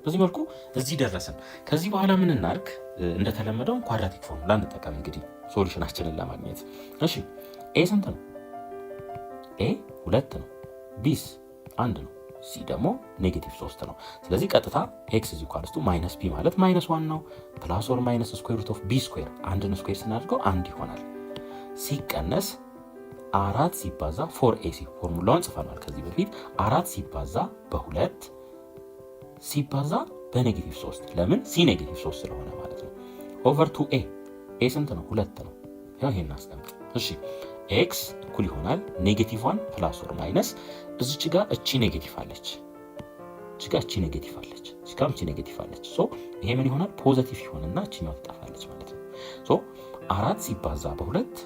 በዚህ መልኩ እዚህ ደረስን። ከዚህ በኋላ ምን እናድርግ? እንደተለመደው ኳድራቲክ ፎርሙላ እንጠቀም እንግዲህ ሶሉሽናችንን ለማግኘት። እሺ ኤ ስንት ነው? ኤ 2 ነው። ቢስ 1 ነው። ሲ ደግሞ ኔጌቲቭ 3 ነው። ስለዚህ ቀጥታ ኤክስ ኢዝ ኢኳልስ ቱ ማይነስ ቢ ማለት ማይነስ 1 ነው። ፕላስ ኦር ማይነስ ስኩዌር ሩት ኦፍ ቢ ስኩዌር አንድን ስኩዌር ስናደርገው 1 ይሆናል። ሲቀነስ 4 ሲባዛ 4ac ፎርሙላውን ጽፈናል ከዚህ በፊት 4 ሲባዛ በ2 ሲባዛ በኔጌቲቭ 3 ለምን ሲ ኔጌቲቭ 3 ስለሆነ ማለት ነው። ኦቨር 2a ኤ ስንት ነው? 2 ነው። ያው ይሄን አስቀምጥ። እሺ ኤክስ እኩል ይሆናል ኔጌቲቭ 1 ፕላስ ኦር ማይነስ እዚች ጋር እቺ ኔጌቲቭ አለች፣ እቺ ጋር እቺ ኔጌቲቭ አለች፣ እቺ ጋር እቺ ኔጌቲቭ አለች። ሶ ይሄ ምን ይሆናል? ፖዚቲቭ ይሆንና እቺኛው ትጠፋለች ማለት ነው። ሶ 4 ሲባዛ በ2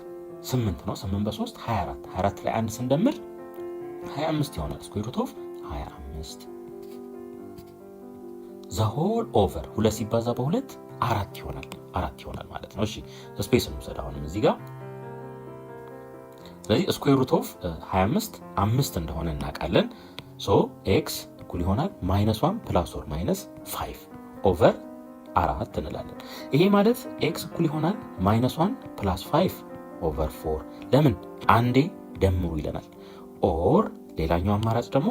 8 ነው። 8 በ3 24 24 ላይ 1 ስንደምር 25 ይሆናል። ስኩዌር ሩት ኦፍ 25 ዘ ሆል ኦቨር 2 ሲባዛ በ2 4 ይሆናል። 4 ይሆናል ማለት ነው። እሺ ስፔስ እንውሰድ አሁንም እዚህ ጋር። ስለዚህ ስኩዌር ሩት ኦፍ 25 5 እንደሆነ እናውቃለን። ሶ ኤክስ እኩል ይሆናል -1 ፕላስ ኦር ማይነስ 5 ኦቨር 4 እንላለን። ይሄ ማለት ኤክስ እኩል ይሆናል -1 ፕላስ 5 ኦቨር 4 ለምን አንዴ ደምሩ ይለናል። ኦር ሌላኛው አማራጭ ደግሞ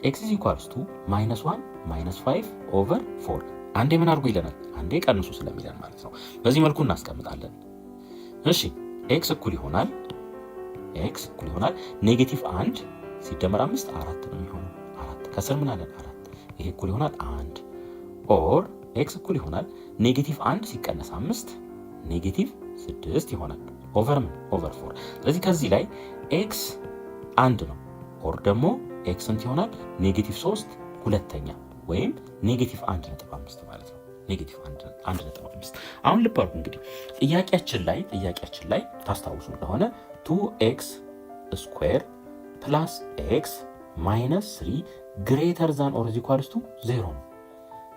ኤክስ ኢዝ ኢኳልስ ቱ -1 ማይነስ 5 ኦቨር 4 አንዴ ምን አድርጉ ይለናል፣ አንዴ ቀንሱ ስለሚለን ማለት ነው። በዚህ መልኩ እናስቀምጣለን። እሺ ኤክስ እኩል ይሆናል ኔጌቲቭ 1 ሲደመር 5 4 ነው የሚሆነው። 4 ከስር ምን አለን? 4 ይሄ እኩል ይሆናል 1 ኦር ኤክስ እኩል ይሆናል ኔጌቲቭ 1 ሲቀነስ 5 ኔጌቲቭ 6 ይሆናል ኦቨር ምን ኦቨር 4። ስለዚህ ከዚህ ላይ ኤክስ 1 ነው ኦር ደግሞ ኤክስ ስንት ይሆናል? ኔጌቲቭ 3 ሁለተኛ ወይም ኔጌቲቭ 1.5 ማለት ነው። ኔጌቲቭ 1.5 አሁን ልብ አድርጉ እንግዲህ ጥያቄያችን ላይ ታስታውሱ እንደሆነ 2x ስኩዌር ፕላስ ኤክስ ማይነስ 3 ግሬተር ዛን ኦር ኢዝ ኢኳልስ ቱ 0 ነው።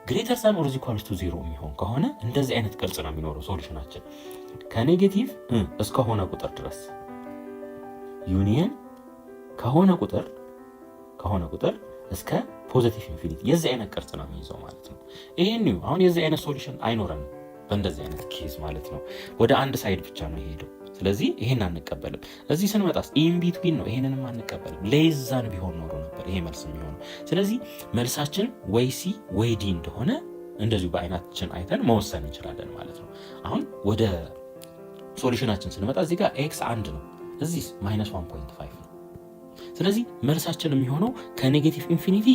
ግሬተር ዛን ኦር ኢዝ ኢኳልስ ቱ 0 የሚሆን ከሆነ እንደዚህ አይነት ቅርጽ ነው የሚኖረው ሶሉሽናችን ከኔጌቲቭ እስከሆነ ቁጥር ድረስ ዩኒየን ከሆነ ቁጥር እስከ ፖዚቲቭ ኢንፊኒቲ የዚህ አይነት ቅርጽ ነው የሚይዘው ማለት ነው። ይሄን ነው አሁን የዚህ አይነት ሶሉሽን አይኖረንም በእንደዚህ አይነት ኬዝ ማለት ነው። ወደ አንድ ሳይድ ብቻ ነው የሄደው። ስለዚህ ይሄን አንቀበልም። እዚህ ስንመጣስ ኢን ቢትዊን ነው፣ ይሄንንም አንቀበልም። ሌዛን ቢሆን ኖሮ ነበር ይሄ መልስ የሚሆነው። ስለዚህ መልሳችን ወይ ሲ ወይ ዲ እንደሆነ እንደዚሁ በአይናችን አይተን መወሰን እንችላለን ማለት ነው። አሁን ወደ ሶሉሽናችን ስንመጣ እዚህ ጋር ኤክስ 1 ነው፣ እዚህ -1.5 ነው። ስለዚህ መልሳችን የሚሆነው ከኔጌቲቭ ኢንፊኒቲ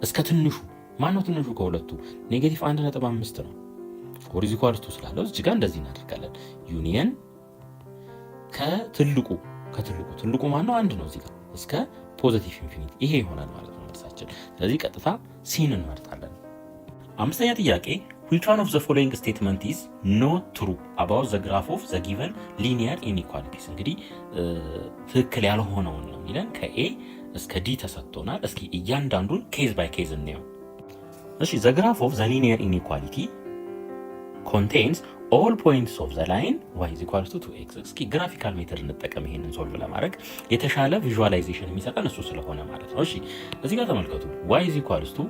እስከ ትንሹ ማነው? ትንሹ ከሁለቱ ኔጌቲቭ 1.5 ነው። ኦር ኢዝ ኢኳልስ ቱ ስላለው እዚህ ጋር እንደዚህ እናደርጋለን። ዩኒየን ከትልቁ ማነው? 1 ነው እዚህ ጋር እስከ ፖዚቲቭ ኢንፊኒቲ ይሄ ይሆናል ማለት ነው መልሳችን። ስለዚህ ቀጥታ ሲን እንመርጣለን። አምስተኛ ጥያቄ which one of the following statement is not true about the graph of the given linear inequalities? እንግዲህ ትክክል ያልሆነውን ነው የሚለን ከኤ እስከ ዲ ተሰጥቶናል። እስኪ እያንዳንዱን ኬዝ ባይ ኬዝ እንየው። እሺ the graph of the linear inequality contains all points of the line y is equals to 2x። እስኪ ግራፊካል ሜተድ እንጠቀም ይሄንን ሶልቭ ለማድረግ የተሻለ ቪዥዋላይዜሽን የሚሰጠን እሱ ስለሆነ ማለት ነው። እሺ እዚህ ጋር ተመልከቱ y is equals to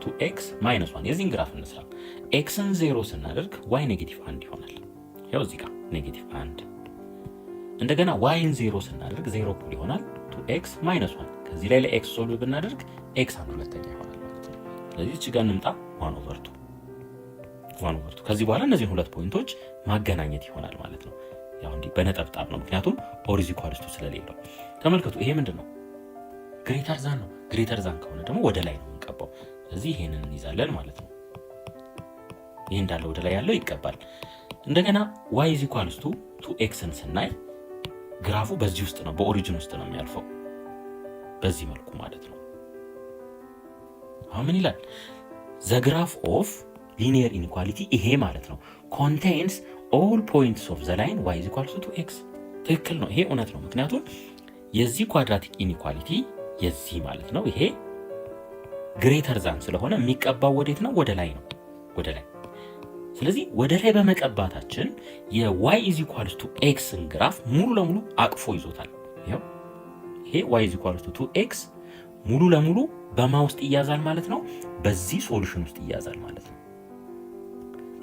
2x ማይነስ 1 የዚህን ግራፍ እንስራ። ኤክስን 0 ስናደርግ ዋይ ኔጌቲቭ 1 ይሆናል። ያው እዚህ ጋር ኔጌቲቭ 1 እንደገና ዋይን 0 ስናደርግ 0 እኩል ይሆናል 2x ማይነስ 1 ከዚህ ላይ ለኤክስ ሶልቭ ብናደርግ ኤክስ አንድ ሁለተኛ ይሆናል ማለት ነው። ስለዚህ እዚህ ጋር እንምጣ 1/2 ከዚህ በኋላ እነዚህን ሁለት ፖይንቶች ማገናኘት ይሆናል ማለት ነው። ያው እንዲህ በነጠብጣብ ነው ምክንያቱም ኦር ኢዝ ኢኳልስ ቱ ስለሌለው። ተመልከቱ ይሄ ምንድነው ግሬተር ዛን ነው። ግሬተር ዛን ከሆነ ደግሞ ወደ ላይ ነው የምንቀባው። ስለዚህ ይሄንን እንይዛለን ማለት ነው። ይሄ እንዳለ ወደ ላይ ያለው ይቀባል። እንደገና y is equals to 2xን ስናይ ግራፉ በዚህ ውስጥ ነው በኦሪጂን ውስጥ ነው የሚያልፈው በዚህ መልኩ ማለት ነው። አሁን ምን ይላል the graph of linear inequality ይሄ ማለት ነው contains all points of the line y is equals to 2x ትክክል ነው። ይሄ እውነት ነው ምክንያቱም የዚህ ኳድራቲክ ኢኒኳሊቲ የዚህ ማለት ነው ይሄ ግሬተር ዛን ስለሆነ የሚቀባው ወዴት ነው? ወደ ላይ ነው ወደ ላይ። ስለዚህ ወደ ላይ በመቀባታችን የy is equals to xን ግራፍ ሙሉ ለሙሉ አቅፎ ይዞታል። ይሄ y is equals to 2x ሙሉ ለሙሉ በማ ውስጥ ይያዛል ማለት ነው በዚህ ሶሉሽን ውስጥ ይያዛል ማለት ነው።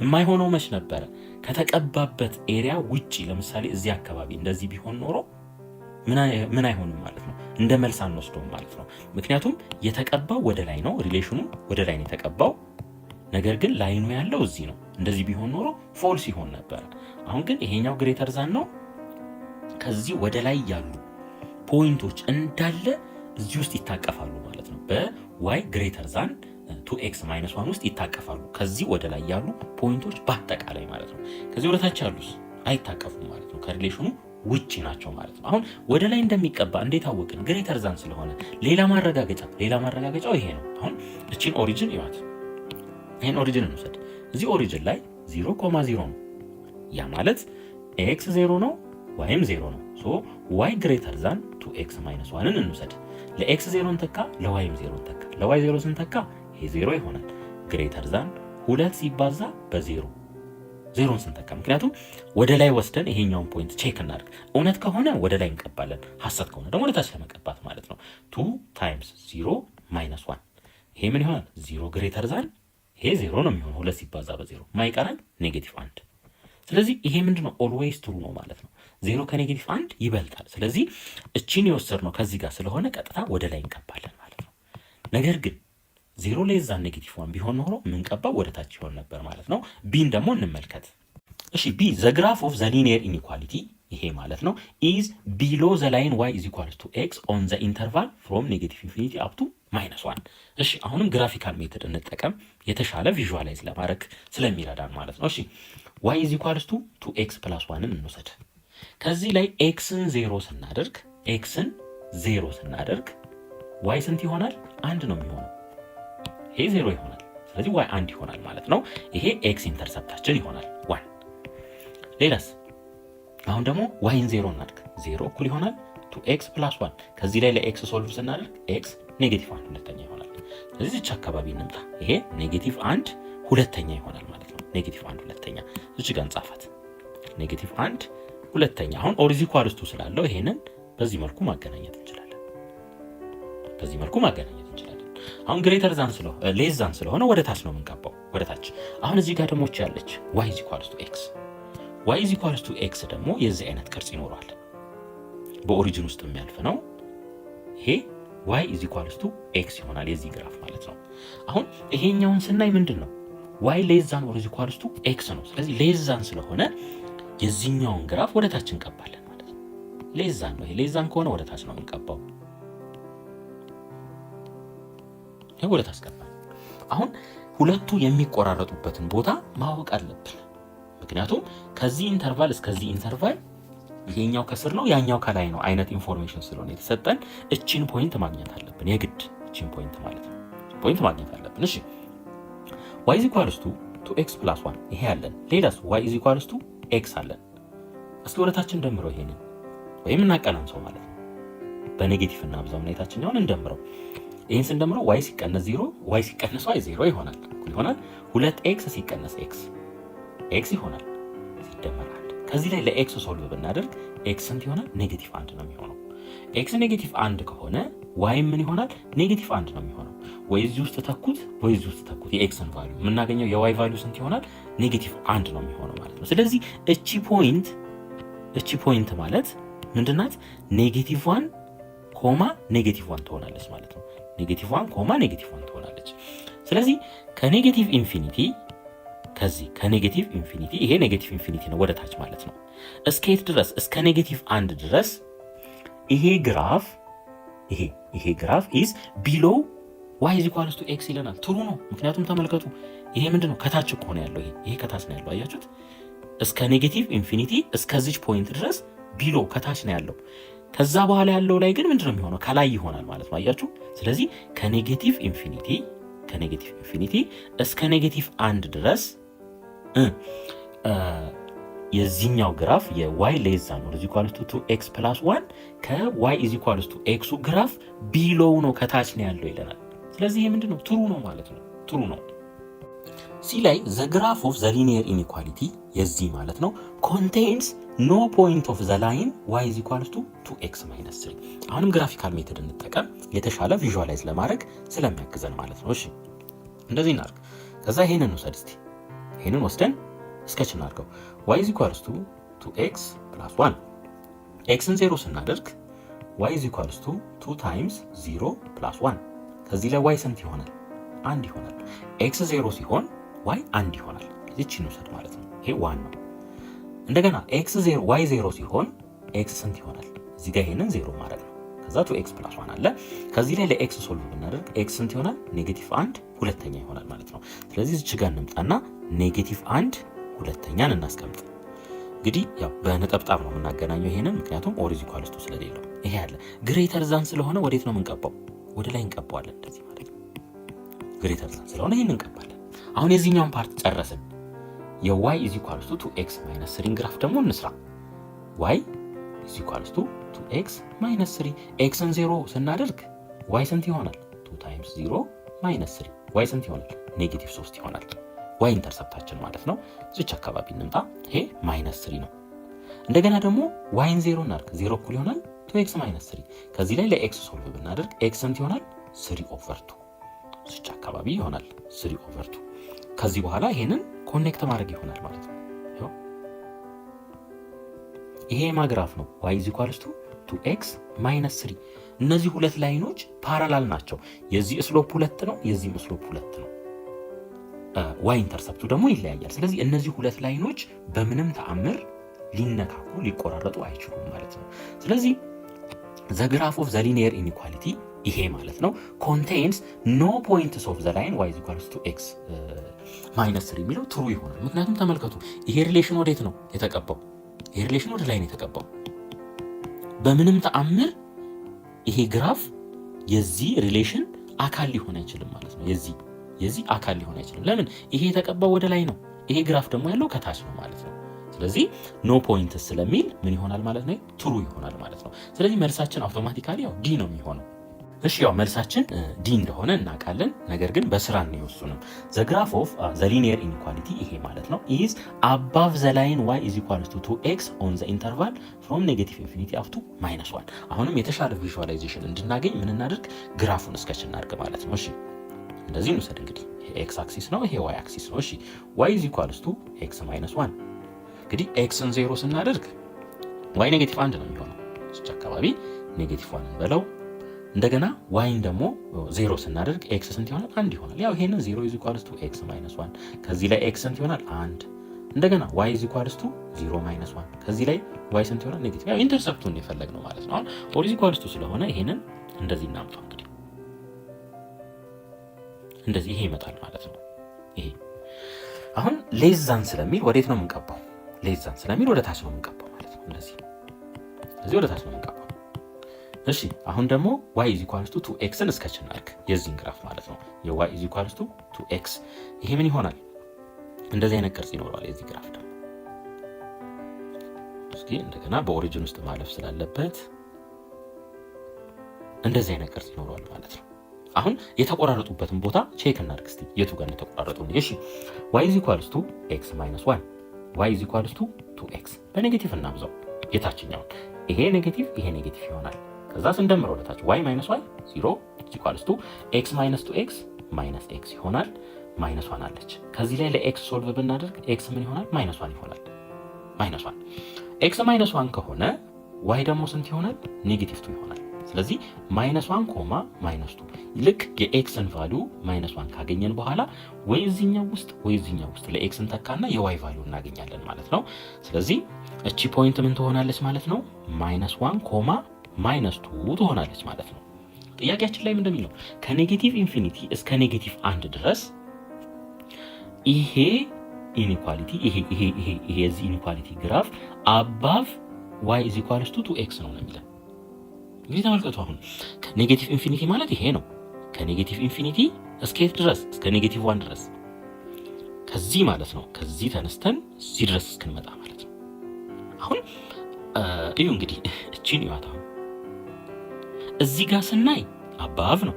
የማይሆነው መች ነበረ? ከተቀባበት ኤሪያ ውጪ ለምሳሌ እዚህ አካባቢ እንደዚህ ቢሆን ኖሮ ምን አይሆንም ማለት ነው እንደ መልስ አንወስደውም ማለት ነው። ምክንያቱም የተቀባው ወደ ላይ ነው ሪሌሽኑ ወደ ላይ ነው የተቀባው ነገር ግን ላይኑ ያለው እዚህ ነው። እንደዚህ ቢሆን ኖሮ ፎልስ ይሆን ነበር። አሁን ግን ይሄኛው ግሬተር ዛን ነው ከዚህ ወደ ላይ ያሉ ፖይንቶች እንዳለ እዚህ ውስጥ ይታቀፋሉ ማለት ነው። በy ግሬተር ዛን 2x ማይነስ 1 ውስጥ ይታቀፋሉ ከዚህ ወደ ላይ ያሉ ፖይንቶች በአጠቃላይ ማለት ነው። ከዚህ ወደ ታች ያሉስ አይታቀፉም ማለት ነው ከሪሌሽኑ ውጪ ናቸው ማለት ነው። አሁን ወደ ላይ እንደሚቀባ እንዴት አወቅን? ግሬተር ዛን ስለሆነ። ሌላ ማረጋገጫው ይሄ ነው። አሁን እቺን ኦሪጅን ይዋት ይሄን ኦሪጅን እንውሰድ። እዚህ ኦሪጅን ላይ 0,0 ነው። ያ ማለት x 0 ነው yም 0 ነው። ሶ y ግሬተር ዛን 2x ማይነስ 1ን እንውሰድ። ለx 0 እንተካ ለyም 0 እንተካ። ለy 0 ስንተካ ይሄ 0 ይሆናል። ግሬተር ዛን 2 ሲባዛ በ0 0ን ስንተካ ምክንያቱም ወደ ላይ ወስደን ይሄኛውን ፖይንት ቼክ እናድርግ። እውነት ከሆነ ወደ ላይ እንቀባለን፣ ሐሰት ከሆነ ደግሞ ወደ ታች ለመቀባት ማለት ነው። 2 ታይምስ 0 ማይነስ 1 ይሄ ምን ይሆናል? 0 ግሬተር ዛን ይሄ 0 ነው የሚሆነው 2 ሲባዛ በ0 ማይቀረን ኔጌቲቭ 1። ስለዚህ ይሄ ምንድነው ኦልዌይስ ትሩ ነው ማለት ነው። 0 ከኔጌቲቭ 1 ይበልጣል። ስለዚህ እቺን የወሰድነው ከዚህ ጋር ስለሆነ ቀጥታ ወደ ላይ እንቀባለን ማለት ነው። ነገር ግን 0 ሌስ ዛን ኔጌቲቭ 1 ቢሆን ኖሮ የምንቀባው ወደ ታች ይሆን ነበር ማለት ነው። ቢን ደግሞ እንመልከት። እሺ ቢ ዘ ግራፍ ኦፍ ዘ ሊኒየር ኢኒኳሊቲ ይሄ ማለት ነው ኢዝ ቢሎ ዘ ላይን y is equals to x on the interval from negative infinity up to minus 1። እሺ አሁንም ግራፊካል ሜተድ እንጠቀም የተሻለ ቪዥዋላይዝ ለማድረግ ስለሚረዳን ማለት ነው። እሺ y is equals to 2x plus 1ን እንውሰድ። ከዚህ ላይ xን 0 ስናደርግ y ስንት ይሆናል? 1 ነው የሚሆነው። ይሄ 0 ይሆናል። ስለዚህ y 1 ይሆናል ማለት ነው። ይሄ x ኢንተርሰፕታችን ይሆናል 1። ሌላስ አሁን ደግሞ yን 0 እናድርግ። 0 እኩል ይሆናል 2x plus 1 ከዚህ ላይ ለx ሶልቭ ስናደርግ x ኔጌቲቭ 1 ሁለተኛ ይሆናል። ስለዚህ እዚህ አካባቢ እንምጣ። ይሄ ኔጌቲቭ 1 ሁለተኛ ይሆናል ማለት ነው። ኔጌቲቭ 1 ሁለተኛ እዚህ ጋር እንጻፋት። ኔጌቲቭ 1 ሁለተኛ። አሁን ኦር ኢዝ ኢኳልስ ቱ ስላለው ይሄንን በዚህ መልኩ ማገናኘት እንችላለን። አሁን ግሬተር ዛን ስለሆነ ሌስ ዛን ስለሆነ ወደ ታች ነው የምንቀባው ወደ ታች። አሁን እዚህ ጋር ደግሞ ያለች y is equals to x y is equals to x ደግሞ የዚህ አይነት ቅርጽ ይኖረዋል። በኦሪጂን ውስጥ የሚያልፍ ነው። ይሄ y is equals to x ይሆናል የዚህ ግራፍ ማለት ነው። አሁን ይሄኛውን ስናይ ምንድነው y ሌስ ዛን ኦር ኢዝ ኢኳልስ ቱ x ነው። ስለዚህ ሌስ ዛን ስለሆነ የዚህኛውን ግራፍ ወደ ታች እንቀባለን ማለት ነው። ሌስ ዛን ነው። ይሄ ሌስ ዛን ከሆነ ወደ ታች ነው የምንቀባው። ወደ ታች ቀባ። አሁን ሁለቱ የሚቆራረጡበትን ቦታ ማወቅ አለብን። ምክንያቱም ከዚህ ኢንተርቫል እስከዚህ ኢንተርቫል ይሄኛው ከስር ነው ያኛው ከላይ ነው አይነት ኢንፎርሜሽን ስለሆነ የተሰጠን እቺን ፖይንት ማግኘት አለብን። የግድ እቺን ፖይንት ማለት ነው ፖይንት ማግኘት አለብን። እሺ y is equals to 2x plus 1 ይሄ አለን። ሌላስ y is equals to x አለን። እስኪ ወደታችን ደምረው ይሄንን ወይም እናቀናንሰው ማለት ነው። በኔጌቲቭ እና አብዛው እና የታችኛውን እንደምረው። ይሄን ስንደምረው y ሲቀነስ 0 y ሲቀነስ y 0 ይሆናል። ይሆናል 2x ሲቀነስ x ይሆናል ሲደመር 1። ከዚህ ላይ ለx ሶልቭ ብናደርግ x ስንት ይሆናል? ኔጌቲቭ 1 ነው የሚሆነው። x ኔጌቲቭ 1 ከሆነ ዋይ ምን ይሆናል? ኔጌቲቭ 1 ነው የሚሆነው። ወይ እዚህ ውስጥ ተኩት ወይ እዚህ ውስጥ ተኩት። የኤክስን ቫልዩ የምናገኘው የዋይ ቫልዩ ስንት ይሆናል? ኔጌቲቭ 1 ነው የሚሆነው ማለት ነው። ስለዚህ እቺ ፖይንት ማለት ምንድናት? ኔጌቲቭ 1 ኮማ ኔጌቲቭ 1 ትሆናለች ማለት ነው። ኔጌቲቭ 1 ኮማ ኔጌቲቭ 1 ትሆናለች። ስለዚህ ከኔጌቲቭ ኢንፊኒቲ ይሄ ኔጌቲቭ ኢንፊኒቲ ነው ወደ ታች ማለት ነው። እስከየት ድረስ? እስከ ኔጌቲቭ 1 ድረስ ይሄ ግራፍ ኢዝ ቢሎ ዋይ ኢዝ ኢኳልስ ቱ ኤክስ ይለናል። ትሩ ነው። ምክንያቱም ተመልከቱ፣ ይሄ ምንድነው? ከታች እኮ ነው ያለው። ይሄ ከታች ነው ያለው። አያችሁት? እስከ ኔጌቲቭ ኢንፊኒቲ እስከዚች ፖይንት ድረስ ቢሎ ከታች ነው ያለው። ከዛ በኋላ ያለው ላይ ግን ምንድነው የሚሆነው? ከላይ ይሆናል ማለት ነው። አያችሁ? ስለዚህ ከኔጌቲቭ ኢንፊኒቲ እስከ ኔጌቲቭ 1 ድረስ የዚህኛው ግራፍ የዋይ ሌስ ዛን ኦር ኢዝ ኢኳልስ ቱ 2x + 1 ከዋይ ኢዝ ኢኳልስ ቱ ኤክሱ ግራፍ ቢሎው ነው ከታች ነው ያለው ይለናል። ስለዚህ ይሄ ምንድነው? ትሩ ነው ማለት ነው። ትሩ ነው። ሲ ላይ ዘ ግራፍ ኦፍ ዘ ሊኒየር ኢኒኳሊቲ የዚህ ማለት ነው ኮንቴይንስ ኖ ፖይንት ኦፍ ዘ ላይን ዋይ ኢዝ ኢኳልስ ቱ 2x - 3። አሁንም ግራፊካል ሜተድ እንጠቀም የተሻለ ቪዥዋላይዝ ለማድረግ ስለሚያግዘን ማለት ነው። እሺ እንደዚህ እናድርግ። ከዛ ይሄንን እንውሰድ እስቲ። ይሄንን ወስደን ስኬች እናድርገው። y is equals to 2x plus 1 xን 0 ስናደርግ y is equals to 2 times 0 plus 1 ከዚህ ላይ y ስንት ይሆናል? 1 ይሆናል። x 0 ሲሆን y 1 ይሆናል። እዚህችን እንውሰድ ማለት ነው። ይሄ 1 ነው። እንደገና y 0 ሲሆን x ስንት ይሆናል? እዚህ ጋር ይሄንን 0 ማድረግ ነው። ከዛ 2x plus 1 አለ። ከዚህ ላይ ለx ሶልቭ ብናደርግ x ስንት ይሆናል? ኔጌቲቭ 1 ሁለተኛ ይሆናል ማለት ነው። ስለዚህ እዚህ ጋር እንምጣና ኔጌቲቭ 1 ሁለተኛን እናስቀምጥ። እንግዲህ ያው በነጠብጣብ ነው የምናገናኘው ይሄንን፣ ምክንያቱም ኦር ኢዝ ኢኳልስ ቱ ስለሌለው። ይሄ ያለ ግሬተር ዛን ስለሆነ ወዴት ነው የምንቀባው? ወደ ላይ እንቀባዋለን እንደዚህ ማለት ነው። ግሬተር ዛን ስለሆነ ይሄን እንቀባለን። አሁን የዚህኛውን ፓርት ጨረስን። የy ኢዝ ኢኳልስ ቱ 2x - 3 ግራፍ ደግሞ እንስራ። y ኢዝ ኢኳልስ ቱ 2x - 3 xን 0 ስናደርግ y ስንት ይሆናል? 2 ታይምስ 0 - 3 y ስንት ይሆናል? ኔጌቲቭ 3 ይሆናል። ዋይ ኢንተርሰፕታችን ማለት ነው። እዚች አካባቢ እንምጣ። ይሄ -3 ነው። እንደገና ደግሞ ዋይን 0 እናድርግ። 0 እኩል ይሆናል 2x - 3። ከዚህ ላይ ለኤክስ ሶልቭ ብናደርግ ኤክስ ስንት ይሆናል? 3/2 እዚች አካባቢ ይሆናል 3/2። ከዚህ በኋላ ይሄንን ኮኔክት ማድረግ ይሆናል ማለት ነው። ይሄ ማግራፍ ነው y is equals to 2x - 3። እነዚህ ሁለት ላይኖች ፓራላል ናቸው። የዚህ ስሎፕ 2 ነው፣ የዚህም ስሎፕ 2 ነው። ዋይ ኢንተርሰፕቱ ደግሞ ይለያያል። ስለዚህ እነዚህ ሁለት ላይኖች በምንም ተአምር ሊነካኩ ሊቆራረጡ አይችሉም ማለት ነው። ስለዚህ ዘ ግራፍ ኦፍ ዘ ሊኒየር ኢኒኳሊቲ ይሄ ማለት ነው ኮንቴይንስ ኖ ፖይንትስ ኦፍ ዘ ላይን ዋይ ኢዝ ኢኳልስ ቱ ኤክስ ማይነስ 3 የሚለው ትሩ ይሆናል። ምክንያቱም ተመልከቱ ይሄ ሪሌሽን ወዴት ነው የተቀባው? ይሄ ሪሌሽን ወደ ላይ ነው የተቀባው። በምንም ተአምር ይሄ ግራፍ የዚህ ሪሌሽን አካል ሊሆን አይችልም ማለት ነው። የዚህ አካል ሊሆን አይችልም። ለምን? ይሄ የተቀባው ወደ ላይ ነው፣ ይሄ ግራፍ ደግሞ ያለው ከታች ነው ማለት ነው። ስለዚህ ኖ ፖይንትስ ስለሚል ምን ይሆናል ማለት ነው? ትሩ ይሆናል ማለት ነው። ስለዚህ መልሳችን አውቶማቲካሊ ያው ዲ ነው የሚሆነው። እሺ ያው መልሳችን ዲ እንደሆነ እናውቃለን። ነገር ግን በስራ ነው የወሰኑም። ዘ ግራፍ ኦፍ ዘ ሊኒየር ኢንኢኳሊቲ ይሄ ማለት ነው ኢዝ አባቭ ዘ ላይን y is equal to 2x on the interval from negative infinity up to -1። አሁንም የተሻለ ቪዥዋላይዜሽን እንድናገኝ ምን እናድርግ? ግራፉን እስከች እናድርግ ማለት ነው። እሺ እንደዚህ እንውሰድ እንግዲህ ይሄ x አክሲስ ነው፣ ይሄ y አክሲስ ነው። እሺ y is equal to x - 1 እንግዲህ xን 0 ስናደርግ y ኔጌቲቭ 1 ነው የሚሆነው። እዚህ አካባቢ ኔጌቲቭ 1 እንበለው። እንደገና ዋይን ደግሞ 0 ስናደርግ ኤክስ ስንት ይሆናል? 1 ይሆናል። ያው ይሄንን 0 is equals to x - 1 ከዚህ ላይ ኤክስ ስንት ይሆናል? 1 እንደገና y is equals to 0 - 1 ከዚህ ላይ y ስንት ይሆናል? ኔጌቲቭ። ያው ኢንተርሰፕቱን የፈለግነው ማለት ነው። አሁን or is equals to ስለሆነ ይሄንን እንደዚህ እናምጣው እንግዲህ እንደዚህ ይሄ ይመጣል ማለት ነው። ይሄ አሁን ሌዛን ስለሚል ወዴት ነው የምንቀባው? ሌዛን ስለሚል ወደ ታች ነው የምንቀባው ማለት ነው። እንደዚህ ወደ ታች ነው የምንቀባው። እሺ አሁን ደግሞ y is equals to 2x ን እስከች እናድርግ የዚህን ግራፍ ማለት ነው። y is equals to 2x ይሄ ምን ይሆናል? እንደዚህ አይነት ቅርጽ ይኖረዋል የዚህ ግራፍ ደግሞ። እስኪ እንደገና በኦሪጂን ውስጥ ማለፍ ስላለበት እንደዚህ አይነት ቅርጽ ይኖረዋል ማለት ነው። አሁን የተቆራረጡበትን ቦታ ቼክ እናድርግ እስቲ የቱ ጋር የተቆራረጡ ነው። እሺ y is equals to x - 1 y is equals to 2x በኔጌቲቭ እናብዛው የታችኛውን። ይሄ ኔጌቲቭ ይሄ ኔጌቲቭ ይሆናል። ከዛ ስንደምረው ወደታች y ማይነስ y 0 ኢኳልስ ቱ x ማይነስ 2x ማይነስ x ይሆናል። ማይነስ 1 አለች። ከዚህ ላይ ለx ሶልቭ ብናደርግ x ምን ይሆናል? ማይነስ 1 ይሆናል። ማይነስ 1 x ማይነስ 1 ከሆነ y ደግሞ ስንት ይሆናል? ኔጌቲቭ 2 ይሆናል። ስለዚህ ማይነስ 1 ኮማ ማይነስ 2 ልክ የኤክስን ቫልዩ ማይነስ 1 ካገኘን በኋላ ወይ እዚህኛው ውስጥ ለኤክስን ተካና የዋይ ቫልዩ እናገኛለን ማለት ነው። ስለዚህ እቺ ፖይንት ምን ትሆናለች ማለት ነው? ማይነስ 1 ኮማ ማይነስ 2 ትሆናለች ማለት ነው። ጥያቄያችን ላይ ምንድን ነው? ከኔጌቲቭ ኢንፊኒቲ እስከ ኔጌቲቭ 1 ድረስ ይሄ ኢንኢኳሊቲ ይሄ የዚህ ኢንኢኳሊቲ ግራፍ አባቭ y is equals to 2x ነው የሚለው። እንግዲህ ተመልከቱ፣ አሁን ከኔጌቲቭ ኢንፊኒቲ ማለት ይሄ ነው። ከኔጌቲቭ ኢንፊኒቲ እስከ የት ድረስ? እስከ ኔጌቲቭ 1 ድረስ። ከዚህ ማለት ነው ከዚህ ተነስተን እዚህ ድረስ እስክንመጣ ማለት ነው። አሁን እዩ እንግዲህ እቺን ይዋታ እዚህ ጋር ስናይ አባቭ ነው፣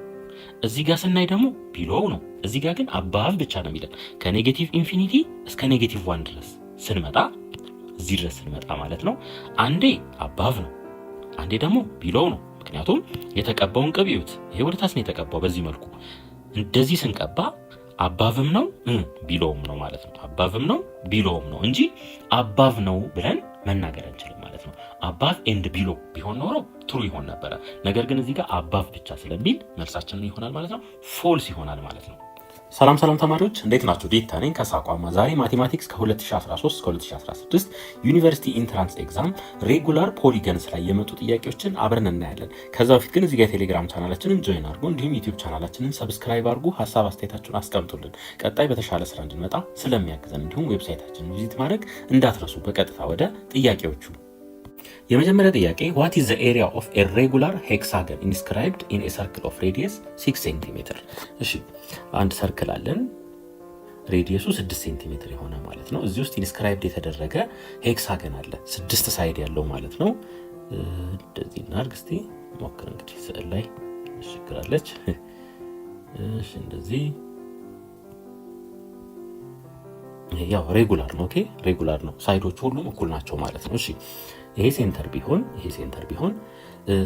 እዚህ ጋር ስናይ ደግሞ ቢሎው ነው። እዚህ ጋር ግን አባቭ ብቻ ነው የሚለን። ከኔጌቲቭ ኢንፊኒቲ እስከ ኔጌቲቭ 1 ድረስ ስንመጣ እዚህ ድረስ ስንመጣ ማለት ነው አንዴ አባቭ ነው፣ አንዴ ደግሞ ቢሎው ነው። ምክንያቱም የተቀባውን ቅብ ይዩት። ይሄ ወደ ታች ነው የተቀባው። በዚህ መልኩ እንደዚህ ስንቀባ አባቭም ነው ቢሎውም ነው ማለት ነው። አባቭም ነው ቢሎውም ነው እንጂ አባቭ ነው ብለን መናገር አንችልም ማለት ነው። አባቭ ኤንድ ቢሎ ቢሆን ኖሮ ትሩ ይሆን ነበረ። ነገር ግን እዚህ ጋር አባቭ ብቻ ስለሚል መልሳችን ይሆናል ማለት ነው ፎልስ ይሆናል ማለት ነው። ሰላም ተማሪዎች እንዴት ናችሁ? ዲታ ነኝ ከሳቋማ። ዛሬ ማቴማቲክስ ከ2013 እስከ 2016 ዩኒቨርሲቲ ኢንትራንስ ኤግዛም ሬጉላር ፖሊገንስ ላይ የመጡ ጥያቄዎችን አብረን እናያለን። ከዛ በፊት ግን እዚህ ጋር ቴሌግራም ቻናላችንን ጆይን አድርጉ፣ እንዲሁም ዩቲዩብ ቻናላችንን ሰብስክራይብ አድርጉ። ሀሳብ አስተያየታችሁን አስቀምጡልን። ቀጣይ በተሻለ ስራ እንድንመጣ ስለሚያግዘን እንዲሁም ዌብሳይታችንን ቪዚት ማድረግ እንዳትረሱ። በቀጥታ ወደ ጥያቄዎቹ። የመጀመሪያ ጥያቄ what is the area of a regular hexagon inscribed in a circle of radius 6 cm? እሺ አንድ ሰርክል አለን ሬዲየሱ 6 ሴንቲሜትር የሆነ ማለት ነው። እዚህ ውስጥ ኢንስክራይብድ የተደረገ ሄክሳገን አለ 6 ሳይድ ያለው ማለት ነው። እንደዚህ እናድርግ እስቲ ሞክር። እንግዲህ ስዕል ላይ ትሽክራለች። እሺ እንደዚህ ያው ሬጉላር ነው። ኦኬ ሬጉላር ነው። ሳይዶቹ ሁሉም እኩል ናቸው ማለት ነው። እሺ ይሄ ሴንተር ቢሆን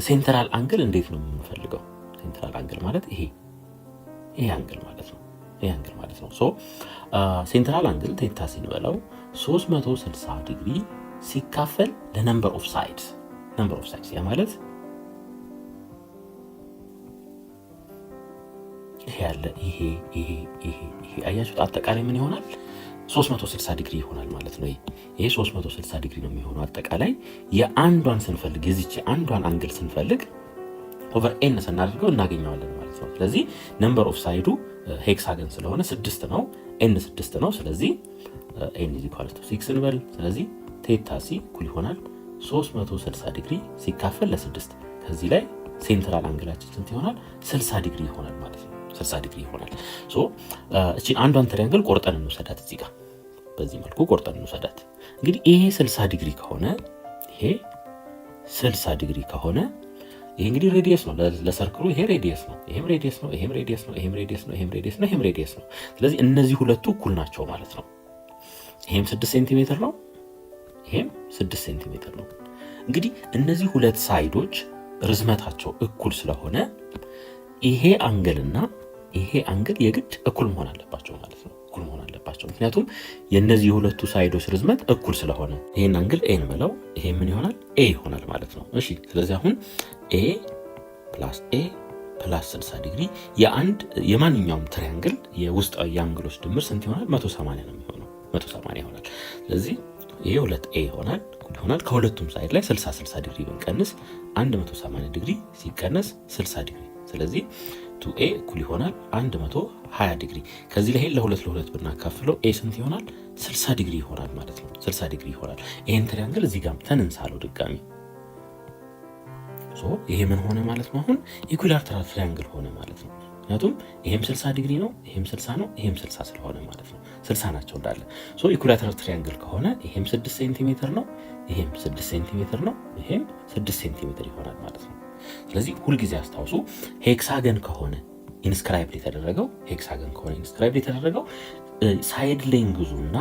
ሴንትራል አንግል እንዴት ነው የምንፈልገው? ሴንትራል አንግል ማለት ይሄ አንግል ማለት ነው። ይሄ አንግል ማለት ነው። ሶ ሴንትራል አንግል ቴታ ሲንበለው 360 ዲግሪ ሲካፈል ለነምበር ኦፍ ሳይድስ ያ ማለት ይሄ ያለ ይሄ አያችሁት? አጠቃላይ ምን ይሆናል? 360 ዲግሪ ይሆናል ማለት ነው። ይሄ 360 ዲግሪ ነው የሚሆነው። አጠቃላይ የአንዷን ስንፈልግ የዚች አንዷን አንግል ስንፈልግ ኦቨር ኤን ስናደርገው እናገኘዋለን ማለት ነው። ስለዚህ ነምበር ኦፍ ሳይዱ ሄክሳገን ስለሆነ 6 ነው፣ ኤን 6 ነው። ስለዚህ ኤን ኢዝ ኢኳል ቱ 6 እንበል። ስለዚህ ቴታ ሲ እኩል ይሆናል 360 ዲግሪ ሲካፈል ለ6። ከዚህ ላይ ሴንትራል አንግላችን ስንት ይሆናል? 60 ዲግሪ ይሆናል ማለት ነው። 60 ዲግሪ ይሆናል። ሶ እቺን አንዷን ትሪያንግል ቆርጠን እንውሰዳት። እዚህ ጋር በዚህ መልኩ ቆርጠን እንውሰዳት። እንግዲህ ይሄ 60 ዲግሪ ከሆነ ይሄ 60 ዲግሪ ከሆነ ይሄ እንግዲህ ሬዲየስ ነው ለሰርክሉ። ይሄ ሬዲየስ ነው፣ ይሄም ሬዲየስ ነው፣ ይሄም ሬዲየስ ነው፣ ይሄም ሬዲየስ ነው፣ ይሄም ሬዲየስ ነው፣ ይሄም ሬዲየስ ነው። ስለዚህ እነዚህ ሁለቱ እኩል ናቸው ማለት ነው። ይሄም 6 ሴንቲሜትር ነው፣ ይሄም 6 ሴንቲሜትር ነው። እንግዲህ እነዚህ ሁለት ሳይዶች ርዝመታቸው እኩል ስለሆነ ይሄ አንግልና ይሄ አንግል የግድ እኩል መሆን አለባቸው ማለት ነው። እኩል መሆን አለባቸው ምክንያቱም የነዚህ የሁለቱ ሳይዶች ርዝመት እኩል ስለሆነ ይሄን አንግል ኤ እንበለው፣ ይሄ ምን ይሆናል? ኤ ይሆናል ማለት ነው። እሺ ስለዚህ አሁን ኤ ፕላስ ኤ ፕላስ 60 ዲግሪ የማንኛውም ትሪያንግል የውስጣዊ የአንግሎች ድምር ስንት ይሆናል? 180 ነው የሚሆነው። 180 ይሆናል። ስለዚህ ይሄ 2ኤ ይሆናል ከሁለቱም ሳይድ ላይ 60 ዲግሪ ብንቀንስ 180 ዲግሪ ሲቀነስ 60 ዲግሪ ስለዚህ 2a እኩል ይሆናል 120 ዲግሪ። ከዚህ ላይ ለሁለት ብናካፍለው a ስንት ይሆናል? 60 ዲግሪ ይሆናል ማለት ነው። 60 ዲግሪ ይሆናል። ይሄን ትሪያንግል እዚህ ጋር ተንንሳለው ድጋሚ ሶ ይሄ ምን ሆነ ማለት ነው? አሁን ኢኩላተራል ትሪያንግል ሆነ ማለት ነው። ምክንያቱም ይሄም 60 ዲግሪ ነው፣ ይሄም 60 ነው፣ ይሄም 60 ስለሆነ ማለት ነው 60 ናቸው እንዳለ። ሶ ኢኩላተራል ትሪያንግል ከሆነ ይሄም 6 ሴንቲሜትር ነው፣ ይሄም 6 ሴንቲሜትር ነው፣ ይሄም 6 ሴንቲሜትር ይሆናል ማለት ነው። ስለዚህ ሁልጊዜ አስታውሱ ሄክሳገን ከሆነ ኢንስክራይብድ የተደረገው ሳይድ ሌንግዙ እና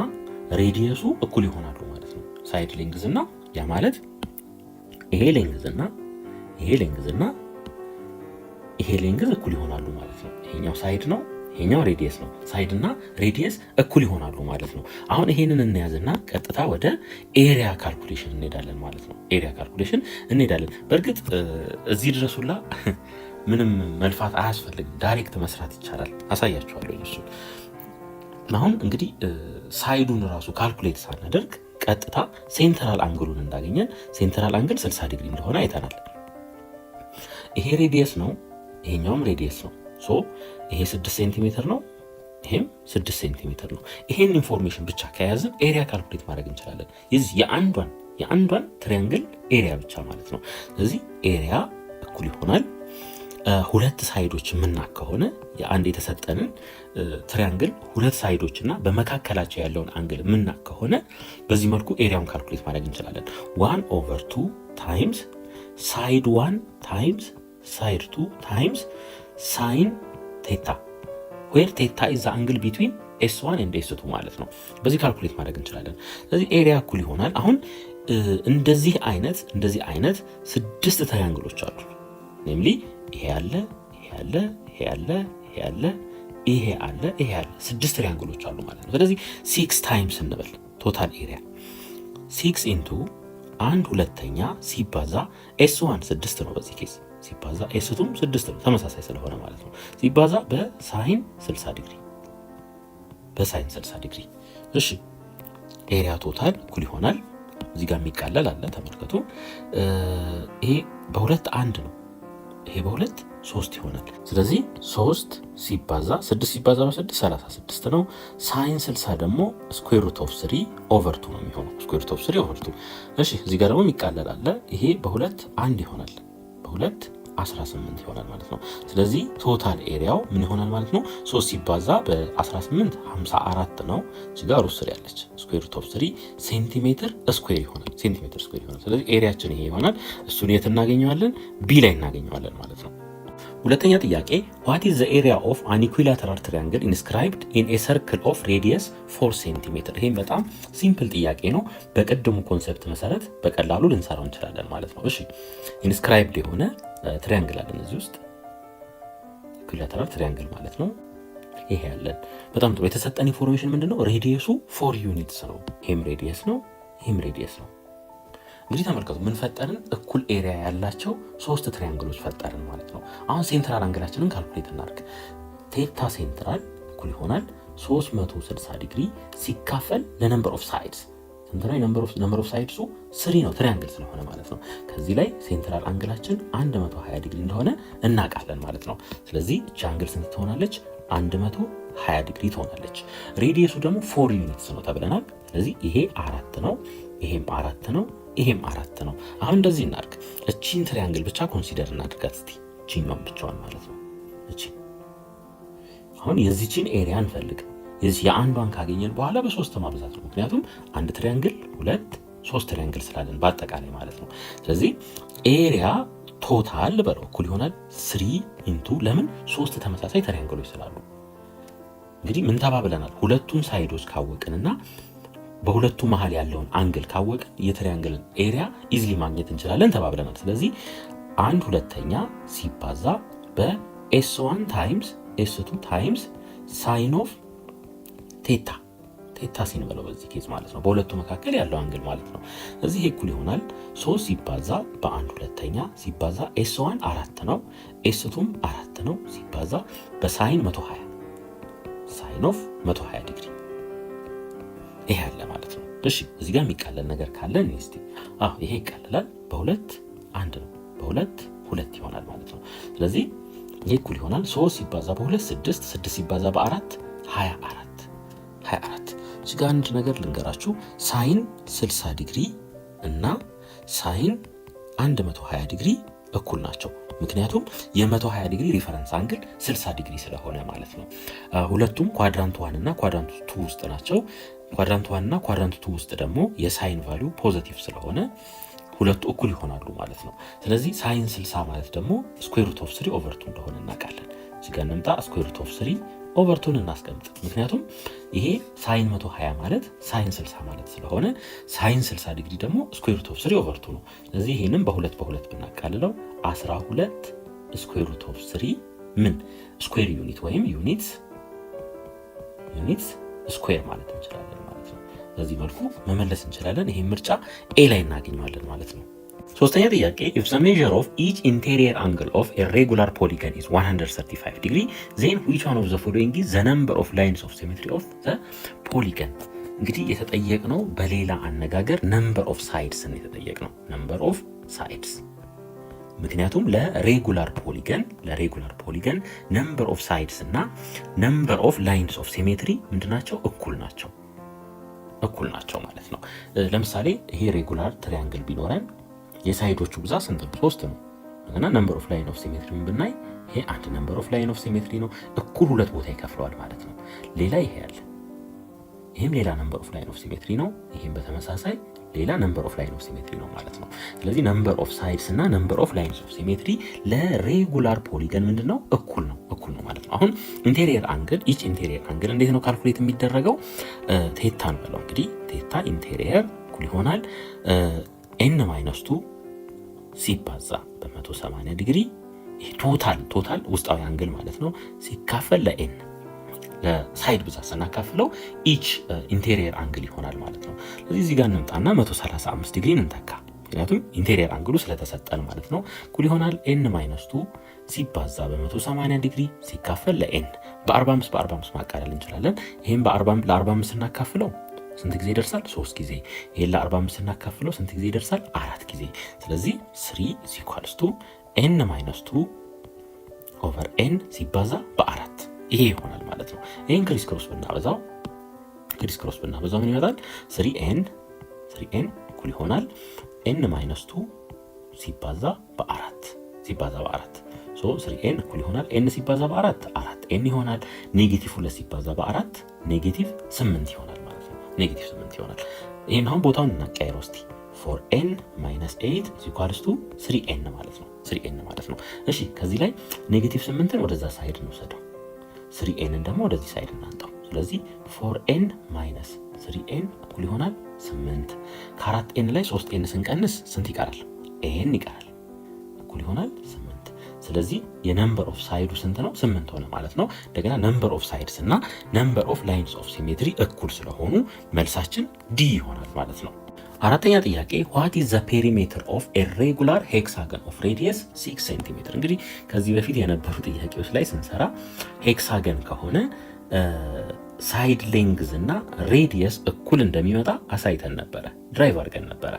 ሬዲየሱ እኩል ይሆናሉ ማለት ነው። ሳይድ ሌንግዝ እና ያ ማለት ይሄ ሌንግዝ እና ይሄ ሌንግዝ እና ይሄ ሌንግዝ እኩል ይሆናሉ ማለት ነው። ይሄኛው ሳይድ ነው፣ ይሄኛው ሬዲየስ ነው። ሳይድ እና ሬዲየስ እኩል ይሆናሉ ማለት ነው። አሁን ይሄንን እንያዝና ቀጥታ ወደ ኤሪያ ካልኩሌሽን እንሄዳለን ማለት ነው። ኤሪያ ካልኩሌሽን እንሄዳለን። በእርግጥ እዚህ ድረሱላ ምንም መልፋት አያስፈልግም፣ ዳይሬክት መስራት ይቻላል። አሳያችኋለሁ እሱ። አሁን እንግዲህ ሳይዱን ራሱ ካልኩሌት ሳናደርግ ቀጥታ ሴንትራል አንግሉን እንዳገኘን ሴንትራል አንግል 60 ዲግሪ እንደሆነ አይተናል። ይሄ ሬዲየስ ነው፣ ይሄኛውም ሬዲየስ ነው። ሶ ይሄ 6 ሴንቲሜትር ነው፣ ይሄም 6 ሴንቲሜትር ነው። ይሄን ኢንፎርሜሽን ብቻ ከያዝን ኤሪያ ካልኩሌት ማድረግ እንችላለን። የዚህ የአንዷን ትሪያንግል ኤሪያ ብቻ ማለት ነው። ስለዚህ ኤሪያ እኩል ይሆናል ሁለት ሳይዶች የምናክ ከሆነ የአንድ የተሰጠንን ትሪያንግል ሁለት ሳይዶች እና በመካከላቸው ያለውን አንግል የምናክ ከሆነ በዚህ መልኩ ኤሪያውን ካልኩሌት ማድረግ እንችላለን። 1/2 ታይምስ ሳይድ 1 ታይምስ ሳይድ 2 ታይምስ ሳይን ቴታ ዌር ቴታ ኢዝ ዘ አንግል ቢትዊን S1 and S2 ማለት ነው። በዚህ ካልኩሌት ማድረግ እንችላለን። ስለዚህ ኤሪያ እኩል ይሆናል። አሁን እንደዚህ አይነት 6 ትሪያንግሎች አሉ። ኔምሊ ይሄ አለ፣ ይሄ አለ፣ ይሄ አለ፣ ይሄ አለ፣ ይሄ አለ፣ ይሄ አለ። 6 ትሪያንግሎች አሉ ማለት ነው። ስለዚህ 6 ታይምስ እንበል ቶታል ኤሪያ 6 ኢንቱ 1/2 ሲባዛ S1 6 ነው በዚህ ኬስ ሲባዛ S2 6 ነው ተመሳሳይ ስለሆነ ማለት ነው። ሲባዛ በሳይን 60 ዲግሪ በሳይን 60 ዲግሪ። እሺ ኤሪያ ቶታል እኩል ይሆናል። እዚህ ጋር የሚቃለል አለ ተመልከቱ። ይሄ በሁለት 1 ነው፣ ይሄ በሁለት 3 ይሆናል። ስለዚህ 3 ሲባዛ 6 ሲባዛ በ6 36 ነው። ሳይን 60 ደግሞ ስኩዌር ሩት ኦፍ 3 ኦቨር 2 ነው የሚሆነው። ስኩዌር ሩት ኦፍ 3 ኦቨር 2። እሺ እዚህ ጋር ደግሞ የሚቃለል አለ። ይሄ በሁለት 1 ይሆናል፣ በሁለት 18 ይሆናል ማለት ነው። ስለዚህ ቶታል ኤሪያው ምን ይሆናል ማለት ነው? 3 ሲባዛ በ18 54 ነው። እዚህ ጋር ሩት 3 ያለች ስኩዌር ሩት ኦፍ 3 ሴንቲሜትር ስኩዌር ይሆናል። ስለዚህ ኤሪያችን ይሄ ይሆናል። እሱን የት እናገኘዋለን? ቢ ላይ እናገኘዋለን ማለት ነው። ሁለተኛ ጥያቄ what is the area of an equilateral triangle inscribed in a circle of radius 4 cm? ይሄ በጣም ሲምፕል ጥያቄ ነው። በቀደሙ ኮንሰፕት መሰረት በቀላሉ ልንሰራው እንችላለን ማለት ነው። እሺ ኢንስክራይብድ የሆነ ትሪያንግል አለን እዚህ ውስጥ ኢኩላተራል ትሪያንግል ማለት ነው። ይሄ ያለን በጣም ጥሩ። የተሰጠን ኢንፎርሜሽን ምንድነው? ሬዲየሱ 4 ዩኒትስ ነው። ይሄም ሬዲየስ ነው፣ ይሄም ሬዲየስ ነው። እንግዲህ ተመልከቱ ምን ፈጠርን? እኩል ኤሪያ ያላቸው 3 ትሪያንግሎች ፈጠርን ማለት ነው። አሁን ሴንትራል አንግላችንን ካልኩሌት እናድርግ። ቴታ ሴንትራል እኩል ይሆናል 360 ዲግሪ ሲካፈል ለነምበር ኦፍ ሳይድስ እንትናይ ነምበር ኦፍ ሳይድሱ 3 ነው፣ ትሪያንግል ስለሆነ ማለት ነው። ከዚህ ላይ ሴንትራል አንግላችን 120 ዲግሪ እንደሆነ እናውቃለን ማለት ነው። ስለዚህ እቺ አንግል ስንት ትሆናለች? 120 ዲግሪ ትሆናለች። ሬዲየሱ ደግሞ 4 ዩኒትስ ነው ተብለናል። ስለዚህ ይሄ 4 ነው፣ ይሄም 4 ነው፣ ይሄም 4 ነው። አሁን እንደዚህ እናድርግ። እቺን ትሪያንግል ብቻ ኮንሲደር እናድርጋት እስቲ፣ እቺኛውን ብቻዋን ማለት ነው። እቺ አሁን የዚህችን ኤሪያ እንፈልግ። የዚህ የአንዷን ካገኘን በኋላ በ3 ማብዛት ነው። ምክንያቱም አንድ ትሪያንግል 2 3 ትሪያንግል ስላለን በአጠቃላይ ማለት ነው። ስለዚህ ኤሪያ ቶታል በለው እኩል ይሆናል 3 ኢንቱ ለምን 3 ተመሳሳይ ትሪያንግሎች ስላሉ። እንግዲህ ምን ተባብለናል? ሁለቱን ሳይዶች ካወቅንና በሁለቱ መሃል ያለውን አንግል ካወቅን የትሪያንግልን ኤሪያ ኢዝሊ ማግኘት እንችላለን ተባብለናል። ስለዚህ 1/2 ሲባዛ በS1 ታይምስ S2 ታይምስ ሳይን ኦፍ ቴታ ሲንበለው በዚህ ኬዝ ማለት ነው፣ በሁለቱ መካከል ያለው አንግል ማለት ነው። ስለዚህ ይሄ እኩል ይሆናል 3 ሲባዛ በ1/2 ሲባዛ S1 4 ነው፣ S2ም 4 ነው ሲባዛ በሳይን 120 ሳይን ኦፍ 120 ዲግሪ ይሄ አለ ማለት ነው። እሺ እዚህ ጋር የሚቃለል ነገር ካለ እስቲ ይሄ ይቃለላል። በሁለት 1 ነው፣ በሁለት 2 ይሆናል ማለት ነው። ስለዚህ ይሄ እኩል ይሆናል 3 ሲባዛ በ2 6 6 ሲባዛ በ4 24 እዚህ ጋር አንድ ነገር ልንገራችሁ። ሳይን 60 ዲግሪ እና ሳይን 120 ዲግሪ እኩል ናቸው። ምክንያቱም የ120 ዲግሪ ሪፈረንስ አንግል 60 ዲግሪ ስለሆነ ማለት ነው። ሁለቱም ኳድራንት 1 እና ኳድራንት 2 ውስጥ ናቸው። ኳድራንት 1 እና ኳድራንት 2 ውስጥ ደግሞ የሳይን ቫልዩ ፖዚቲቭ ስለሆነ ሁለቱ እኩል ይሆናሉ ማለት ነው። ስለዚህ ሳይን 60 ማለት ደግሞ ስኩዌር ሩት ኦፍ 3 ኦቨር 2 እንደሆነ እናውቃለን። እዚህ ጋር እንምጣ። ስኩዌር ሩት ኦፍ 3 ኦቨር 2 እናስቀምጥ። ምክንያቱም ይሄ ሳይን 120 ማለት ሳይን 60 ማለት ስለሆነ ሳይን 60 ዲግሪ ደግሞ ስኩዌር ሩት ኦፍ 3 ኦቨር 2 ነው። ስለዚህ ይሄንም በሁለት ብናቃልለው 12 ስኩዌር ሩት ኦፍ 3 ምን ስኩዌር ዩኒት ወይም ዩኒት ስኩዌር ማለት እንችላለን ማለት ነው። በዚህ መልኩ መመለስ እንችላለን። ይሄን ምርጫ ኤ ላይ እናገኘዋለን ማለት ነው። ሶስተኛ ጥያቄ if the measure of each interior angle of a regular polygon is 135 degree then which one of the following is the number of lines of symmetry of the polygon? እንግዲህ የተጠየቅነው በሌላ አነጋገር number of sides ነው የተጠየቅነው number of sides። ምክንያቱም ለሬጉላር ፖሊገን number of sides እና number of lines of symmetry ምንድናቸው? እኩል ናቸው ማለት ነው። ለምሳሌ ይሄ ሬጉላር ትሪያንግል ቢኖረን የሳይዶቹ ብዛት ስንት ነው? 3 ነው። እና ነምበር ኦፍ ላይን ኦፍ ሲሜትሪ ብናይ ይሄ አንድ ነምበር ኦፍ ላይን ኦፍ ሲሜትሪ ነው። እኩል ሁለት ቦታ ይከፍለዋል ማለት ነው። ሌላ ይሄ ያለ ይሄም ሌላ ነምበር ኦፍ ላይን ኦፍ ሲሜትሪ ነው። ይሄም በተመሳሳይ ሌላ ነምበር ኦፍ ላይን ኦፍ ሲሜትሪ ነው ማለት ነው። ስለዚህ ነምበር ኦፍ ሳይድስ እና ነምበር ኦፍ ላይንስ ኦፍ ሲሜትሪ ለሬጉላር ፖሊገን ምንድነው? እኩል ነው ማለት ነው። አሁን ኢንቴሪየር አንግል እንዴት ነው ካልኩሌት የሚደረገው? ቴታ ነው ያለው። እንግዲህ ቴታ ኢንቴሪየር እኩል ይሆናል ኤን ማይነስ 2 ሲባዛ በ180 ዲግሪ ይሄ ቶታል ውስጣዊ አንግል ማለት ነው ሲካፈል ለኤን ለሳይድ ብዛት ስናካፍለው ኢች ኢንቴሪየር አንግል ይሆናል ማለት ነው። ስለዚህ እዚህ ጋር እንምጣና 135 ዲግሪ እንተካ። ምክንያቱም ኢንቴሪየር አንግሉ ስለተሰጠን ማለት ነው። እኩል ይሆናል ኤን ማይነስ 2 ሲባዛ በ180 ዲግሪ ሲካፈል ለኤን በ45 ማቃለል እንችላለን። ይሄን ለ45 ስናካፍለው ስንት ጊዜ ይደርሳል? 3 ጊዜ። ይሄን ለ45 ስናካፍለው ስንት ጊዜ ይደርሳል? 4 ጊዜ። ስለዚህ 3 n - 2 ኦቨር n ሲባዛ በ4 ይሄ ይሆናል ማለት ነው። ይሄን ክሪስ ክሮስ ብናበዛው ምን ይመጣል? 3n እኩል ይሆናል n - 2 ሲባዛ በ4 ሶ 3n እኩል ይሆናል n ሲባዛ በ4 4n ይሆናል። ኔጌቲቭ 2 ሲባዛ በ4 ኔጌቲቭ 8 ይሆናል ማለት ነው። ኔጌቲቭ 8 ይሆናል። ይሄን አሁን ቦታውን እናቀያይረው እስቲ 4n - 8 3n ማለት ነው። 3n ማለት ነው። እሺ ከዚህ ላይ ኔጌቲቭ 8ን ወደዛ ሳይድ እንወስደው፣ 3nን ደግሞ ወደዚህ ሳይድ እናንጣው። ስለዚህ 4n - 3n እኩል ይሆናል 8። ከ4n ላይ 3n ስንቀንስ ስንት ይቀራል? n ይቀራል። እኩል ይሆናል 8። ስለዚህ የነምበር ኦፍ ሳይዱ ስንት ነው? 8 ሆነ ማለት ነው። እንደገና ነምበር ኦፍ ሳይድስ እና ነምበር ኦፍ ላይንስ ኦፍ ሲሜትሪ እኩል ስለሆኑ መልሳችን ዲ ይሆናል ማለት ነው። አራተኛ ጥያቄ what is the perimeter of a regular hexagon of radius 6 cm? እንግዲህ ከዚህ በፊት የነበሩ ጥያቄዎች ላይ ስንሰራ ሄክሳገን ከሆነ ሳይድ ሌንግዝ እና ሬዲየስ እኩል እንደሚመጣ አሳይተን ነበረ፣ ድራይቭ አድርገን ነበረ።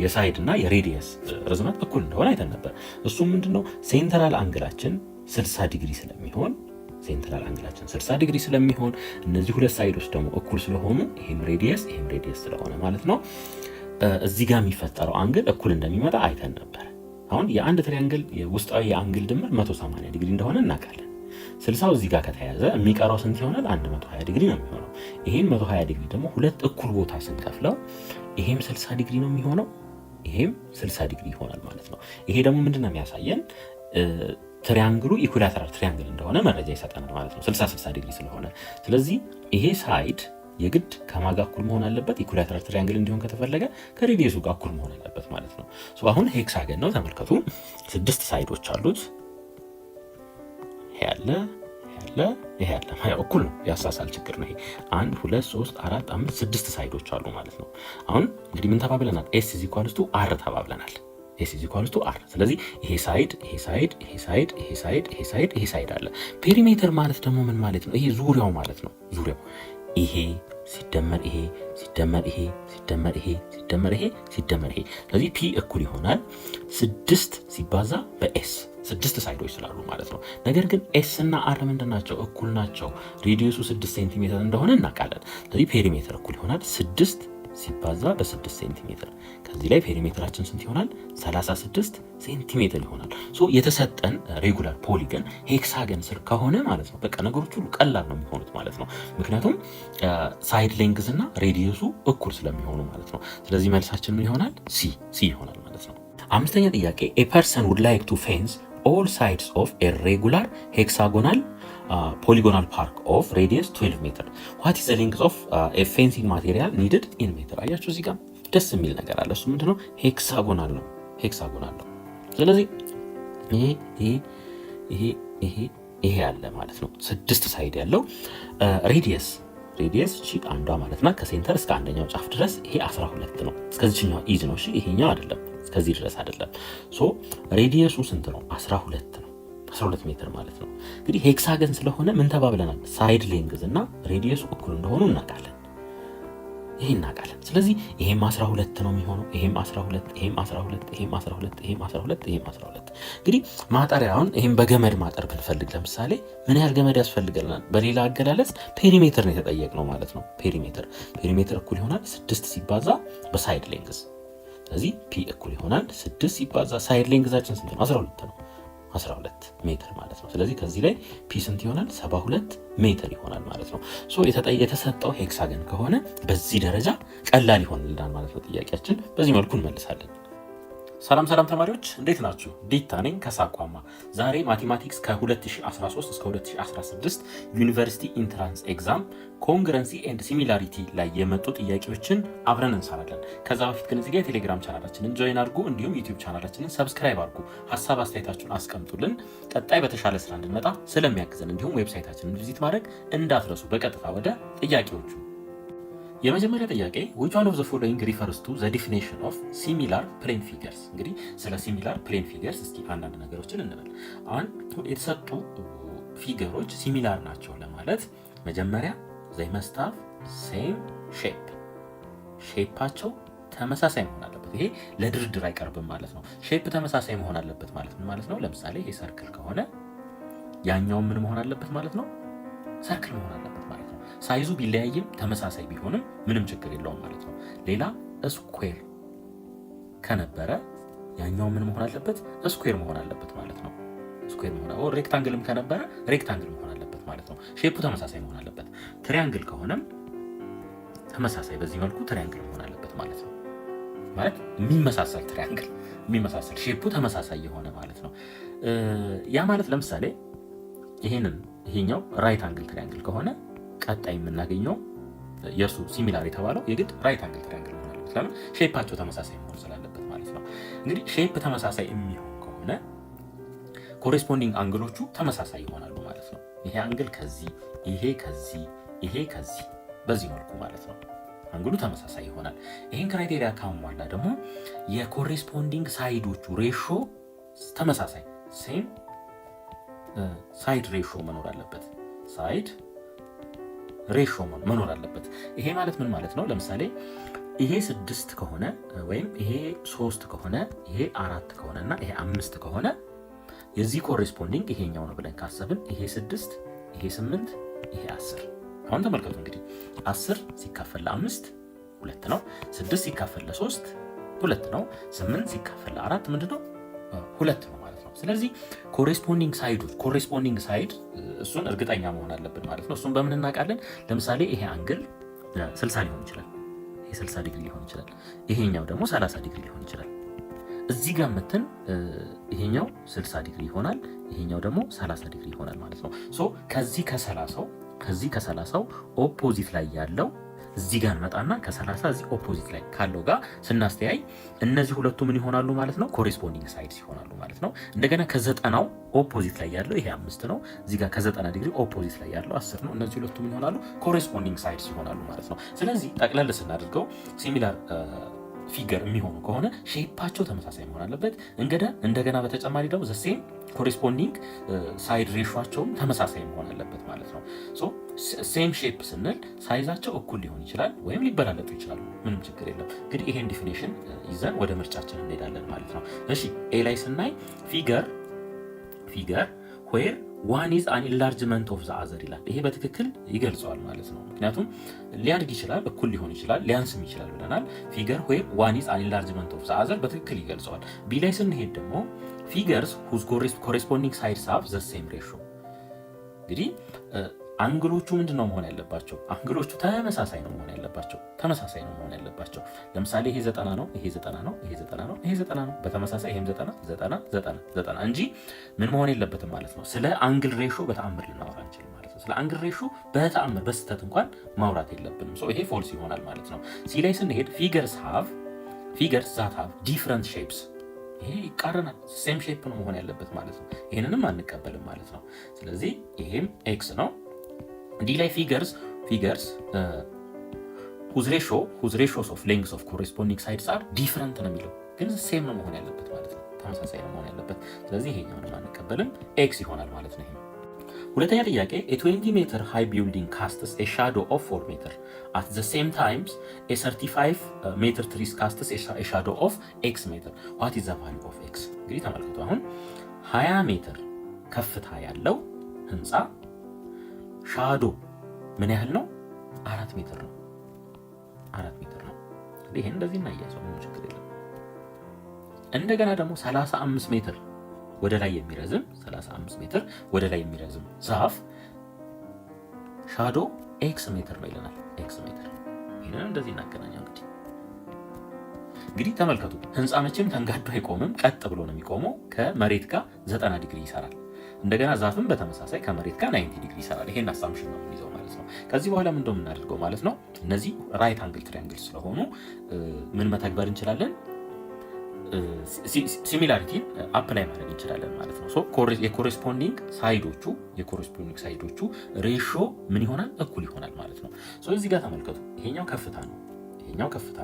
የሳይድ እና የሬዲየስ ርዝመት እኩል እንደሆነ አይተን ነበር። እሱም ምንድነው ሴንትራል አንግላችን 60 ዲግሪ ስለሚሆን እነዚህ ሁለት ሳይዶች ደግሞ እኩል ስለሆኑ ይሄም ሬዲየስ ስለሆነ ማለት ነው እዚህ ጋር የሚፈጠረው አንግል እኩል እንደሚመጣ አይተን ነበር። አሁን የአንድ ትሪያንግል የውስጣዊ የአንግል ድምር 180 ዲግሪ እንደሆነ እናውቃለን። 60 እዚህ ጋር ከተያዘ የሚቀረው ስንት ይሆናል? 120 ዲግሪ ነው የሚሆነው። ይሄን 120 ዲግሪ ደግሞ ሁለት እኩል ቦታ ስንከፍለው ይሄም 60 ዲግሪ ነው የሚሆነው፣ ይሄም 60 ዲግሪ ይሆናል ማለት ነው። ይሄ ደግሞ ምንድነው የሚያሳየን? ትሪያንግሉ ኢኩላተራል ትሪያንግል እንደሆነ መረጃ ይሰጠናል ማለት ነው፣ 60 ዲግሪ ስለሆነ። ስለዚህ ይሄ ሳይድ የግድ ከማጋ እኩል መሆን አለበት። ኢኩላተራል ትሪያንግል እንዲሆን ከተፈለገ ከሬዲየሱ ጋር እኩል መሆን አለበት ማለት ነው። አሁን ሄክሳገን ነው ተመልከቱ። 6 ሳይዶች አሉት። ይሄ ያለ እኩል ነው። ያሳሳል ችግር ነው ይሄ። 1 2 3 4 5 6 ሳይዶች አሉ ማለት ነው። አሁን እንግዲህ ምን ተባብለናል? s = r ተባብለናል። s = r። ስለዚህ ይሄ ሳይድ አለ። ፔሪሜትር ማለት ደግሞ ምን ማለት ነው? ይሄ ዙሪያው ማለት ነው። ዙሪያው ይሄ ሲደመር ይሄ ሲደመር ይሄ ሲደመር ይሄ ሲደመር ይሄ ሲደመር ይሄ። ስለዚህ ፒ እኩል ይሆናል 6 ሲባዛ በኤስ 6 ሳይዶች ስላሉ ማለት ነው። ነገር ግን ኤስ እና አር ምንድናቸው? እኩል ናቸው። ሬዲየሱ 6 ሴንቲሜትር እንደሆነ እናውቃለን። ስለዚህ ፔሪሜትር እኩል ይሆናል 6 ሲባዛ በ6 ሴንቲሜትር። ከዚህ ላይ ፔሪሜትራችን ስንት ይሆናል? 36 ሴንቲሜትር ይሆናል። የተሰጠን ሬጉላር ፖሊገን ሄክሳገን ስር ከሆነ ማለት ነው በቃ ነገሮች ሁሉ ቀላል ነው የሚሆኑት ማለት ነው። ምክንያቱም ሳይድ ሌንግዝ እና ሬዲየሱ እኩል ስለሚሆኑ ማለት ነው። ስለዚህ መልሳችን ምን ይሆናል? ሲ ይሆናል ማለት ነው። አምስተኛ ጥያቄ a person would like to fence ኦል ሳይድስ ኦፍ ኤ ሬጉላር ሄክሳጎናል ፖሊጎናል ፓርክ ኦፍ ሬዲየስ 12 ሜትር ዋት ኢዝ ዘ ሌንግዝ ኦፍ ኤ ፌንሲንግ ማቴሪያል ኒድድ ኢን ሜትር። አያችሁ እዚህ ጋር ደስ የሚል ነገር አለ። እሱ ምንድነው? ሄክሳጎናል ነው። ሄክሳጎናል ነው። ስለዚህ ይሄ ያለ ማለት ነው 6 ሳይድ ያለው ሬዲየስ እሺ አንዷ ማለት ነው ከሴንተር እስከ አንደኛው ጫፍ ድረስ ይሄ 12 ነው። እስከዚህኛው ኢዝ ነው። እሺ ይሄኛው አይደለም፣ እስከዚህ ድረስ አይደለም። ሶ ሬዲየሱ ስንት ነው? 12 ነው። 12 ሜትር ማለት ነው። እንግዲህ ሄክሳገን ስለሆነ ምን ተባብለናል? ሳይድ ሌንግዝ እና ሬዲየሱ እኩል እንደሆኑ እናውቃለን። ይሄ እናውቃለን። ስለዚህ ይሄም 12 ነው የሚሆነው። ይሄም 12 ይሄም 12 ይሄም 12 ይሄም 12 ይሄም 12። እንግዲህ ማጠሪያውን ይሄም በገመድ ማጠር ብንፈልግ ለምሳሌ ምን ያህል ገመድ ያስፈልገናል? በሌላ አገላለጽ ፔሪሜትር ነው የተጠየቅነው ማለት ነው። ፔሪሜትር እኩል ይሆናል 6 ሲባዛ በሳይድ ሌንግዝ። ስለዚህ ፒ እኩል ይሆናል 6 ሲባዛ ሳይድ ሌንግዛችን ስንት ነው? 12 ነው። 12 ሜትር ማለት ነው። ስለዚህ ከዚህ ላይ ፒ ስንት ይሆናል? 72 ሜትር ይሆናል ማለት ነው። ሶ የተሰጠው ሄክሳገን ከሆነ በዚህ ደረጃ ቀላል ይሆንልናል ማለት ነው። ጥያቄያችን በዚህ መልኩ እንመልሳለን። ሰላም ተማሪዎች እንዴት ናችሁ? ዲታ ነኝ ከሳቋማ። ዛሬ ማቴማቲክስ ከ2013 እስከ 2016 ዩኒቨርሲቲ ኢንትራንስ ኤግዛም ኮንግረንሲ ኤንድ ሲሚላሪቲ ላይ የመጡ ጥያቄዎችን አብረን እንሰራለን። ከዛ በፊት ግን እዚህ ጋር የቴሌግራም ቻናላችንን ጆይን አድርጉ፣ እንዲሁም ዩቲዩብ ቻናላችንን ሰብስክራይብ አድርጉ። ሀሳብ አስተያየታችሁን አስቀምጡልን። ቀጣይ በተሻለ ስራ እንድንመጣ ስለሚያግዘን፣ እንዲሁም ዌብሳይታችንን ቪዚት ማድረግ እንዳትረሱ። በቀጥታ ወደ ጥያቄዎቹ። የመጀመሪያ ጥያቄ which one of the following refers to the definition of similar plane figures? እንግዲህ ስለ ሲሚላር ፕሌን ፊገርስ እስኪ አንዳንድ ነገሮችን እንበል። አሁን የተሰጡ ፊገሮች ሲሚላር ናቸው ለማለት መጀመሪያ they must have same shape፣ ሼፓቸው ተመሳሳይ መሆን አለበት። ይሄ ለድርድር አይቀርብም ማለት ነው። ሼፕ ተመሳሳይ መሆን አለበት ማለት ምን ማለት ነው? ለምሳሌ ይሄ ሰርክል ከሆነ ያኛው ምን መሆን አለበት ማለት ነው? ሰርክል መሆን አለበት ማለት ነው። ሳይዙ ቢለያይም ተመሳሳይ ቢሆንም ምንም ችግር የለውም ማለት ነው። ሌላ ስኩዌር ከነበረ ያኛው ምን መሆን አለበት? ስኩዌር መሆን አለበት ማለት ነው። ስኩዌር መሆን አለበት። ሬክታንግልም ከነበረ ሬክታንግል መሆን አለበት ማለት ነው። ሼፑ ተመሳሳይ መሆን አለበት። ትሪያንግል ከሆነም ተመሳሳይ በዚህ መልኩ ትሪያንግል መሆን አለበት ማለት ነው። ማለት የሚመሳሰል ትሪያንግል፣ የሚመሳሰል ሼፑ ተመሳሳይ የሆነ ማለት ነው። ያ ማለት ለምሳሌ ይሄኛው ራይት አንግል ትሪያንግል ከሆነ ቀጣይ የምናገኘው የእርሱ ሲሚላር የተባለው የግድ ራይት አንግል ትሪያንግል መሆን አለበት። ለምን? ሼፓቸው ተመሳሳይ መሆን ስላለበት ማለት ነው። እንግዲህ ሼፕ ተመሳሳይ የሚሆን ከሆነ ኮሬስፖንዲንግ አንግሎቹ ተመሳሳይ ይሆናሉ ማለት ነው። ይሄ አንግል ከዚህ፣ ይሄ ከዚህ በዚህ መልኩ ማለት ነው አንግሉ ተመሳሳይ ይሆናል። ይህን ክራይቴሪያ ካሟላ ደግሞ የኮሬስፖንዲንግ ሳይዶቹ ሬሾ ተመሳሳይ ሴም ሳይድ ሬሾ መኖር አለበት። ሳይድ ሬሾ መኖር አለበት። ይሄ ማለት ምን ማለት ነው? ለምሳሌ ይሄ 6 ከሆነ ወይም ይሄ 3 ከሆነ ይሄ 4 ከሆነ እና ይሄ 5 ከሆነ የዚህ ኮሬስፖንዲንግ ይሄኛው ነው ብለን ካሰብን ይሄ 6 ይሄ 8 ይሄ 10። አሁን ተመልከቱ እንግዲህ 10 ሲካፈል ለ5 2 ነው። 6 ሲካፈል ለ3 2 ነው። 8 ሲካፈል ለ4 ምንድነው? 2 ነው ማለት ነው። ስለዚህ ኮሬስፖንዲንግ ሳይድ እሱን እርግጠኛ መሆን አለብን ማለት ነው። እሱን በምን እናውቃለን? ለምሳሌ ይሄ አንግል 60 ሊሆን ይችላል። ይሄ 60 ዲግሪ ሊሆን ይችላል። ይሄኛው ደግሞ 30 ዲግሪ ሊሆን ይችላል። እዚህ ጋር መተን ይሄኛው 60 ዲግሪ ይሆናል፣ ይሄኛው ደግሞ 30 ዲግሪ ይሆናል ማለት ነው። ሶ ከዚህ ከ30 ኦፖዚት ላይ ያለው እዚህ ጋር እንመጣና ከ30 እዚህ ኦፖዚት ላይ ካለው ጋር ስናስተያይ እነዚህ ሁለቱ ምን ይሆናሉ ማለት ነው? ኮሬስፖንዲንግ ሳይድስ ይሆናሉ ማለት ነው። እንደገና ከ90 ኦፖዚት ላይ ያለው ይሄ 5 ነው። እዚህ ጋር ከ90 ዲግሪ ኦፖዚት ላይ ያለው 10 ነው። እነዚህ ሁለቱ ምን ይሆናሉ? ኮሬስፖንዲንግ ሳይድስ ይሆናሉ ማለት ነው። ስለዚህ ጠቅለል ስናደርገው ሲሚላር ፊገር የሚሆኑ ከሆነ ሼፓቸው ተመሳሳይ መሆን አለበት። እንደገና በተጨማሪ ደግሞ ዘሴም ኮሬስፖንዲንግ ሳይድ ሬሾቸውም ተመሳሳይ መሆን አለበት ማለት ነው። ሶ ሴም ሼፕ ስንል ሳይዛቸው እኩል ሊሆን ይችላል ወይም ሊበላለጡ ይችላሉ። ምንም ችግር የለም። እንግዲህ ይሄን ዲፊኒሽን ይዘን ወደ ምርጫችን እንሄዳለን ማለት ነው። እሺ ኤ ላይ ስናይ ፊገር ዌር ዋን ኢዝ አን ኢንላርጅመንት ኦፍ ዘ አዘር ይላል። ይሄ በትክክል ይገልጸዋል ማለት ነው። ምክንያቱም ሊያድግ ይችላል፣ እኩል ሊሆን ይችላል፣ ሊያንስም ይችላል ብለናል። ፊገር ዌር ዋን ኢዝ አን ኢንላርጅመንት ኦፍ ዘ አዘር በትክክል ይገልጸዋል። ቢ ላይ ስንሄድ ደግሞ ፊገርስ ሁዝ ኮሬስፖንዲንግ ሳይድስ ሃቭ ዘ ሴም ሬሾ። እንግዲህ አንግሎቹ ምንድነው መሆን ያለባቸው? አንግሎቹ ተመሳሳይ ነው መሆን ያለባቸው። ለምሳሌ ይሄ 90 ነው፣ ይሄ 90 ነው፣ ይሄ 90 ነው፣ ይሄ 90 ነው። በተመሳሳይ ይሄም 90 90 90 90 እንጂ ምን መሆን የለበትም ማለት ነው። ስለ አንግል ሬሾ በተአምር ልናወራ አንችልም ማለት ነው። ስለ አንግል ሬሾ በተአምር በስተት እንኳን ማውራት የለብንም። ይሄ ፎልስ ይሆናል ማለት ነው። ሲ ላይ ስንሄድ ፊገርስ ዛት ሃቭ ዲፍረንት ሼፕስ፣ ይሄ ይቃረናል። ሴም ሼፕ ነው መሆን ያለበት ማለት ነው። ይሄንንም አንቀበልም ማለት ነው። ስለዚህ ይሄም ኤክስ ነው። ዲ ላይ ፊገርስ whose ratios of lengths of corresponding sides are different ነው የሚለው፣ ግን ሴም ነው መሆን ያለበት ማለት ነው። ተመሳሳይ ነው መሆን ያለበት። ስለዚህ ይሄኛውንም አንቀበልም፣ ኤክስ ይሆናል ማለት ነው። ይሄ ሁለተኛ ጥያቄ a 20 meter high building casts a shadow of 4 meter at the same time a 35 meter tree casts a shadow of x meter, what is the value of x? እንግዲህ ተመልከቱ። አሁን 20 ሜትር ከፍታ ያለው ህንፃ ሻዶ ምን ያህል ነው? 4 ሜትር ነው። 4 ሜትር ነው። ይሄን እንደዚህ እናያይዘው፣ ምንም ችግር የለም። እንደገና ደግሞ 35 ሜትር ወደ ላይ የሚረዝም 35 ሜትር ወደ ላይ የሚረዝም ዛፍ ሻዶ ኤክስ ሜትር ነው ይለናል። ኤክስ ሜትር። ይሄንን እንደዚህ እናገናኛለን። እንግዲህ ተመልከቱ፣ ህንፃ መቼም ተንጋዶ አይቆምም፣ ቀጥ ብሎ ነው የሚቆመው። ከመሬት ጋር 90 ዲግሪ ይሰራል። እንደገና ዛፍም በተመሳሳይ ከመሬት ጋር 90 ዲግሪ ይሰራል። ይሄን አሳምሽን ነው የሚይዘው ማለት ነው። ከዚህ በኋላ ምን እንደምናደርገው ማለት ነው፣ እነዚህ ራይት አንግል ትሪያንግል ስለሆኑ ምን መተግበር እንችላለን? ሲሚላሪቲን አፕላይ ማድረግ እንችላለን ማለት ነው። የኮሬስፖንዲንግ ሳይዶቹ ሬሾ ምን ይሆናል? እኩል ይሆናል ማለት ነው። እዚህ ጋር ተመልከቱ፣ ይሄኛው ከፍታ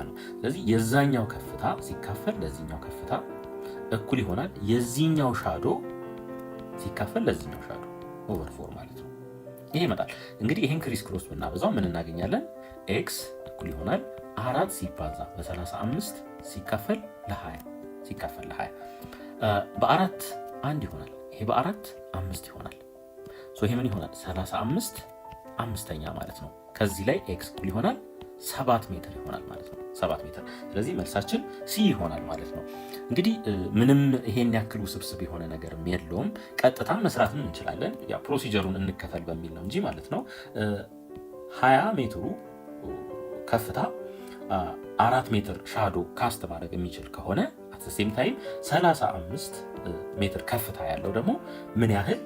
ነው። ስለዚህ የዛኛው ከፍታ ሲካፈል ለዚህኛው ከፍታ እኩል ይሆናል የዚህኛው ሻዶ ሲካፈል ለዚህኛው ሻዶ ኦቨር 4 ማለት ነው። ይሄ ይመጣል። እንግዲህ ይሄን ክሪስ ክሮስ ብናበዛው ምን እናገኛለን? ኤክስ እኩል ይሆናል 4 ሲባዛ በ35 ሲካፈል ለ20 በአራት 1 ይሆናል። ይሄ በአራት 5 ይሆናል። ይሄ ምን ይሆናል? 35 አምስተኛ ማለት ነው። ከዚህ ላይ ኤክስ እኩል ይሆናል 7 ሜትር ይሆናል ማለት ነው። 7 ሜትር። ስለዚህ መልሳችን ሲ ይሆናል ማለት ነው። እንግዲህ ምንም ይሄን ያክል ውስብስብ የሆነ ነገርም የለውም። ቀጥታ መስራትም እንችላለን። ያ ፕሮሲጀሩን እንከተል በሚል ነው እንጂ ማለት ነው። 20 ሜትሩ ከፍታ 4 ሜትር ሻዶ ካስት ማድረግ የሚችል ከሆነ አት ዘ ሴም ታይም 35 ሜትር ከፍታ ያለው ደግሞ ምን ያህል